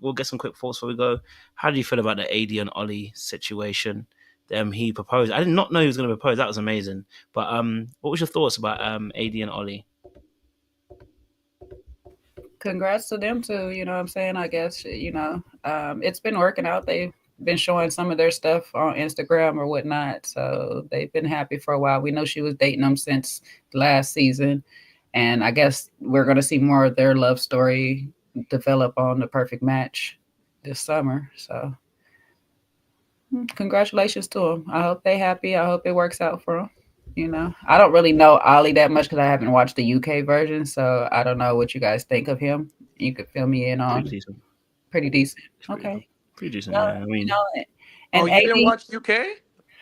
we'll get some quick thoughts before we go. How do you feel about the AD and Ollie situation? He proposed. I did not know he was going to propose. That was amazing. But what was your thoughts about AD and Ollie? Congrats to them too. You know what I'm saying? I guess, it's been working out. They've been showing some of their stuff on Instagram or whatnot. So they've been happy for a while. We know she was dating them since last season. And I guess we're going to see more of their love story develop on The Perfect Match this summer. So congratulations to them. I hope they're happy. I hope it works out for them. You know, I don't really know Ollie that much because I haven't watched the UK version, so I don't know what you guys think of him. You could fill me in Pretty on. decent. Pretty decent. It's Okay. pretty decent. No, Yeah, I you mean, know, Oh, and you didn't AD. watch UK? No, I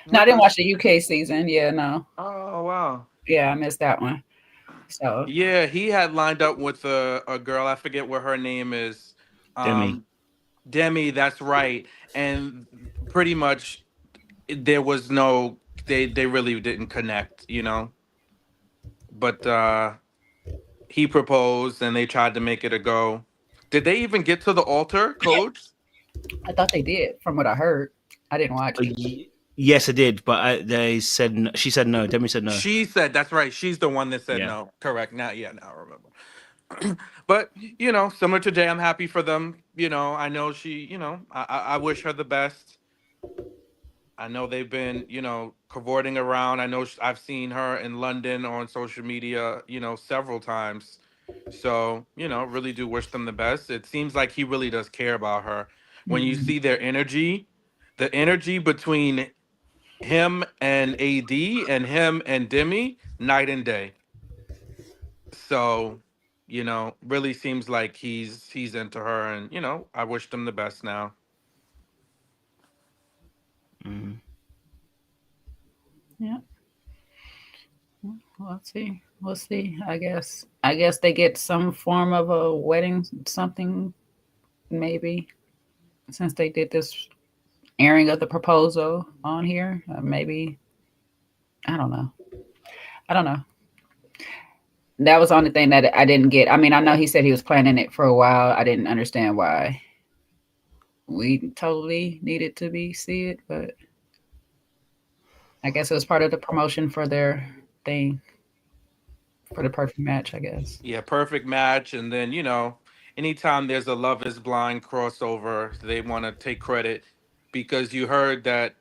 What didn't the? watch the UK season. Yeah, no. Oh wow. Yeah, I missed that one. So Yeah, he had lined up with a girl. I forget what her name is. Demi. Um, Demi. That's right. And pretty much there was no. They really didn't connect. But he proposed and they tried to make it a go. Did they even get to the altar, Coach? I thought they did, from what I heard. I didn't watch it. Yes, I did, but they said she said no. Demi said no. She said that's right. She's the one that said Yeah. no. Correct. Now, yeah, now I remember. But similar to Jay, I'm happy for them. I know she. I wish her the best. I know they've been, cavorting around. I know I've seen her in London on social media, several times. So, really do wish them the best. It seems like he really does care about her. When you Mhm. see their energy, the energy between him and AD and him and Demi, night and day. So, really seems like he's into her, and I wish them the best now. Mm. Yeah. Well, let's see. We'll see. I guess. I guess they get some form of a wedding, something maybe, since they did this airing of the proposal on here. Maybe I don't know. I don't know. That was the only thing that I didn't get. I mean, I know he said he was planning it for a while. I didn't understand why we totally needed to be see it, but I guess it was part of the promotion for their thing for the perfect match. I guess. Yeah, perfect match. And then, anytime there's a Love is Blind crossover, they want to take credit because you heard that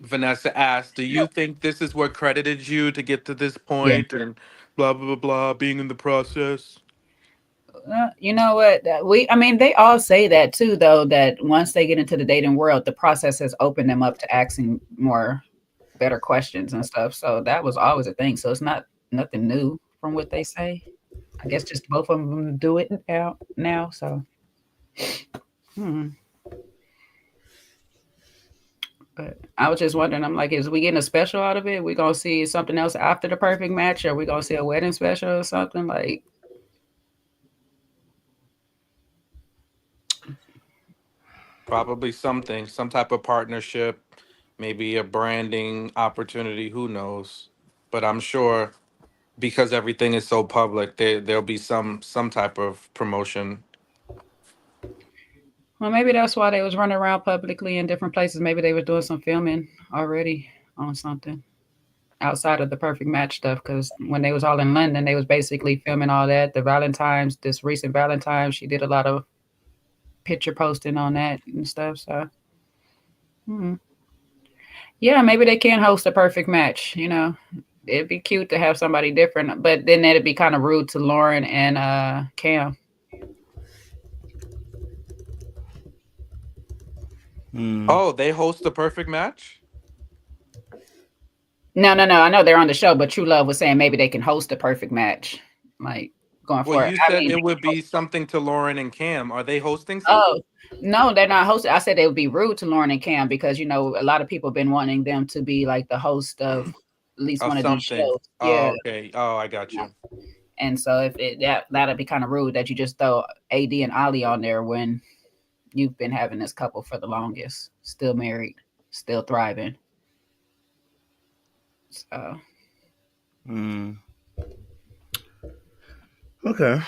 Vanessa asked, do you think this is what credited you to get to this Yeah. point and blah, blah, blah, blah, being in the process? You know what? I mean, they all say that too, though, that once they get into the dating world, the process has opened them up to asking more better questions and stuff. So that was always a thing. So it's not nothing new from what they say. I guess just both of them do it now. So, hmm. But I was just wondering, I'm like, is we getting a special out of it? We gonna see something else after the perfect match, or we gonna see a wedding special or something? Like, Probably something, some type of partnership, maybe a branding opportunity, who knows? But I'm sure because everything is so public, there'll be some type of promotion. well, maybe that's why they was running around publicly in different places. Maybe they was doing some filming already on something outside of the perfect match stuff. Because when they was all in London, they was basically filming all that. The Valentine's, this recent Valentine's, she did a lot of picture posting on that and stuff. So, hmm. Yeah, maybe they can host a perfect match. It'd be cute to have somebody different, but then it'd be kind of rude to Lauren and Cam. Mm. Oh, they host the perfect match? No, no, no. I know they're on the show, but True Love was saying maybe they can host a perfect match, like going Well, forward. you I said mean, it would be something to Lauren and Cam. Are they hosting something? oh no, they're not hosting. I said they would be rude to Lauren and Cam because a lot of people been wanting them to be like the host of at least Or one of these something. shows. Yeah, Oh, okay. Oh, I got you. and so if that'd be kind of rude that you just throw AD and Ali on there when you've been having this couple for the longest, still married, still thriving. So Mm. Okay.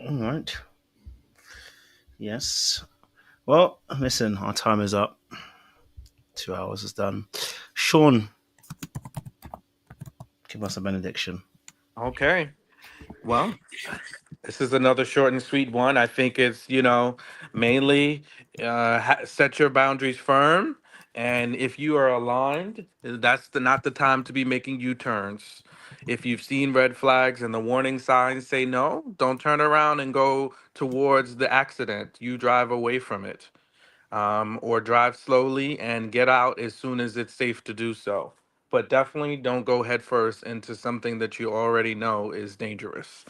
All right. Yes. Well, listen, our time is up. 2 hours is done. Sean, give us a benediction. Okay. Well, this is another short and sweet one. I think it's, mainly set your boundaries firm. And if you are aligned, that's not the time to be making U turns. If you've seen red flags and the warning signs say no, don't turn around and go towards the accident. You drive away from it, or drive slowly and get out as soon as it's safe to do so. but definitely don't go headfirst into something that you already know is dangerous.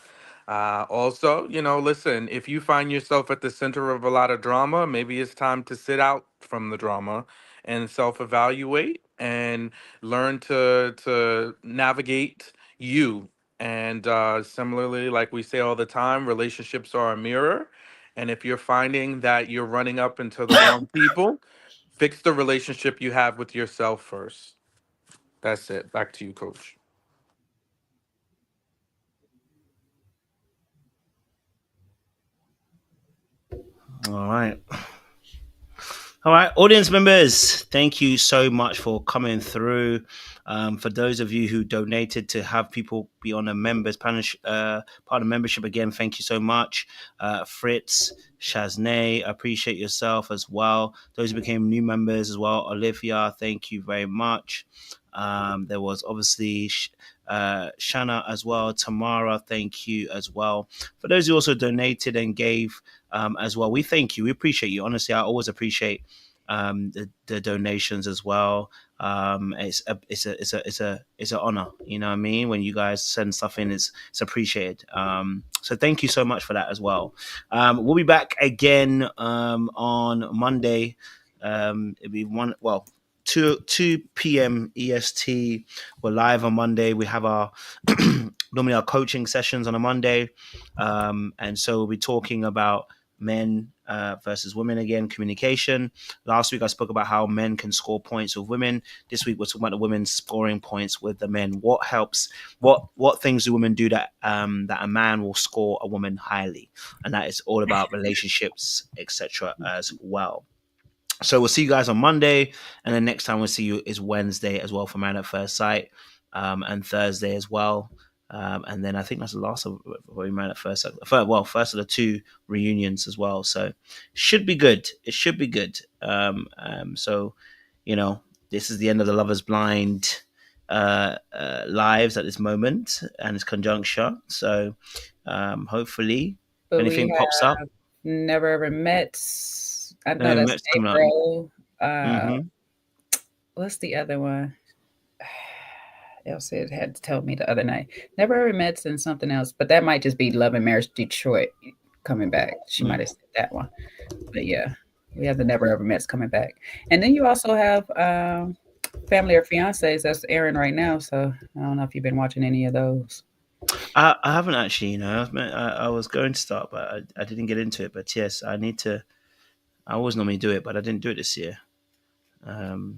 Also, listen, if you find yourself at the center of a lot of drama, maybe it's time to sit out from the drama and self-evaluate and learn to navigate you. And similarly, like we say all the time, relationships are a mirror. And if you're finding that you're running up into the wrong people, fix the relationship you have with yourself first. That's it. Back to you, coach. All right. All right, audience members, thank you so much for coming through. For those of you who donated to have people be on a members part of membership, again, thank you so much. Fritz, Shaznay, appreciate yourself as well. Those who became new members as well, Olivia, thank you very much. There was obviously Shanna as well. Tamara, thank you as well. For those who also donated and gave as well, we thank you. We appreciate you. Honestly, I always appreciate the donations as well. It's an honor. You know what I mean? When you guys send stuff in, it's appreciated. So thank you so much for that as well. We'll be back again on Monday. It'll be 2 p.m. EST. We're live on Monday. We have our normally our coaching sessions on a Monday, and so we'll be talking about men versus women again, communication. Last week I spoke about how men can score points with women. This week we're talking about the women scoring points with the men. What helps? What things do women do that that a man will score a woman highly? And that is all about relationships, etc. as well. So we'll see you guys on Monday, and then next time we'll see you is Wednesday as well for Man at First Sight, and Thursday as well. And then I think that's the last of Man at First Sight. First of the 2 reunions as well. So should be good. It should be good. So this is the end of the Lovers Blind lives at this moment and its conjuncture. So hopefully, if But anything we pops up. have Never Ever Met. I know that's Met's coming up. April. Mhm. What's the other one? Elsie had to tell me the other night. Never Ever Met and something else, but that might just be Love and Marriage Detroit coming back. She might have said that one. But yeah, we have the Never Ever Mets coming back. And then you also have Family or Fiancés that's airing right now. So I don't know if you've been watching any of those. I haven't actually, I was going to start, but I didn't get into it. But yes, I need to. I always normally do it, but I didn't do it this year.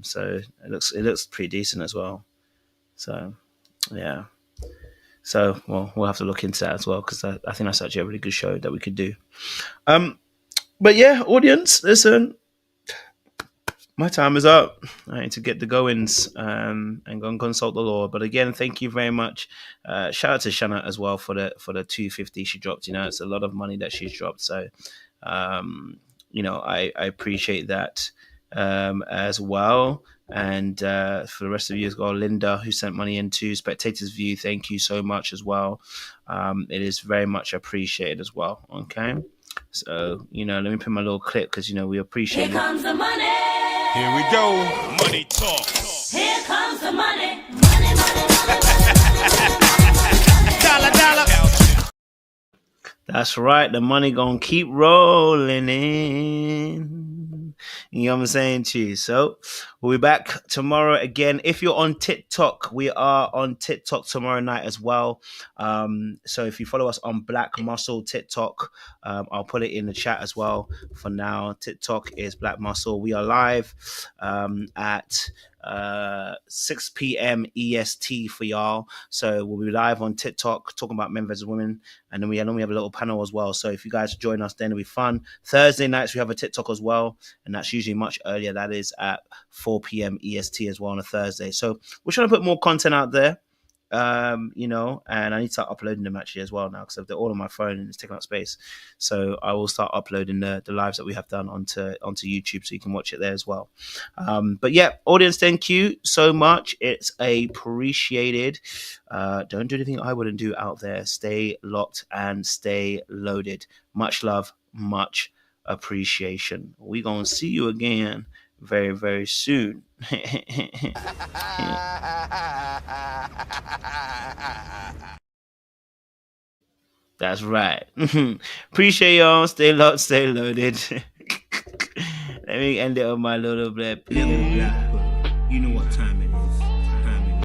So it looks pretty decent as well. So yeah. So we'll have to look into that as well because I think that's actually a really good show that we could do. But yeah, audience, listen. My time is up. I need to get the goings and go and consult the Lord. But again, thank you very much. Shout out to Shanna as well for the $250 she dropped. It's a lot of money that she's dropped. So I appreciate that as well. And for the rest of you as well, Linda, who sent money into Spectators View, thank you so much as well. It is very much appreciated as well. Okay. So, let me put my little clip because, we appreciate Here comes the money. Here we go. Money talk. Here comes the money. Money, money, money. Dollar. That's right. The money gonna keep rolling in. You know what I'm saying to you? So we'll be back tomorrow again. If you're on TikTok, we are on TikTok tomorrow night as well. So if you follow us on Black Muscle TikTok, I'll put it in the chat as well. For now, TikTok is Black Muscle. We are live at 6 p.m. EST for y'all. So we'll be live on TikTok talking about men versus women. And then we have a little panel as well. So if you guys join us, then it'll be fun. Thursday nights, we have a TikTok as well. And that's usually much earlier. That is at 4 p.m. EST as well on a Thursday. So we're trying to put more content out there. And I need to start uploading them actually as well now because they're all on my phone and it's taking up space. So I will start uploading the lives that we have done onto YouTube so you can watch it there as well. But yeah, audience, thank you so much. It's appreciated. Don't do anything I wouldn't do out there. Stay locked and stay loaded. Much love, much appreciation. We're gonna see you again very, very soon. That's right. Appreciate y'all. Stay locked, stay loaded. Let me end it on my little black. You know what time it is.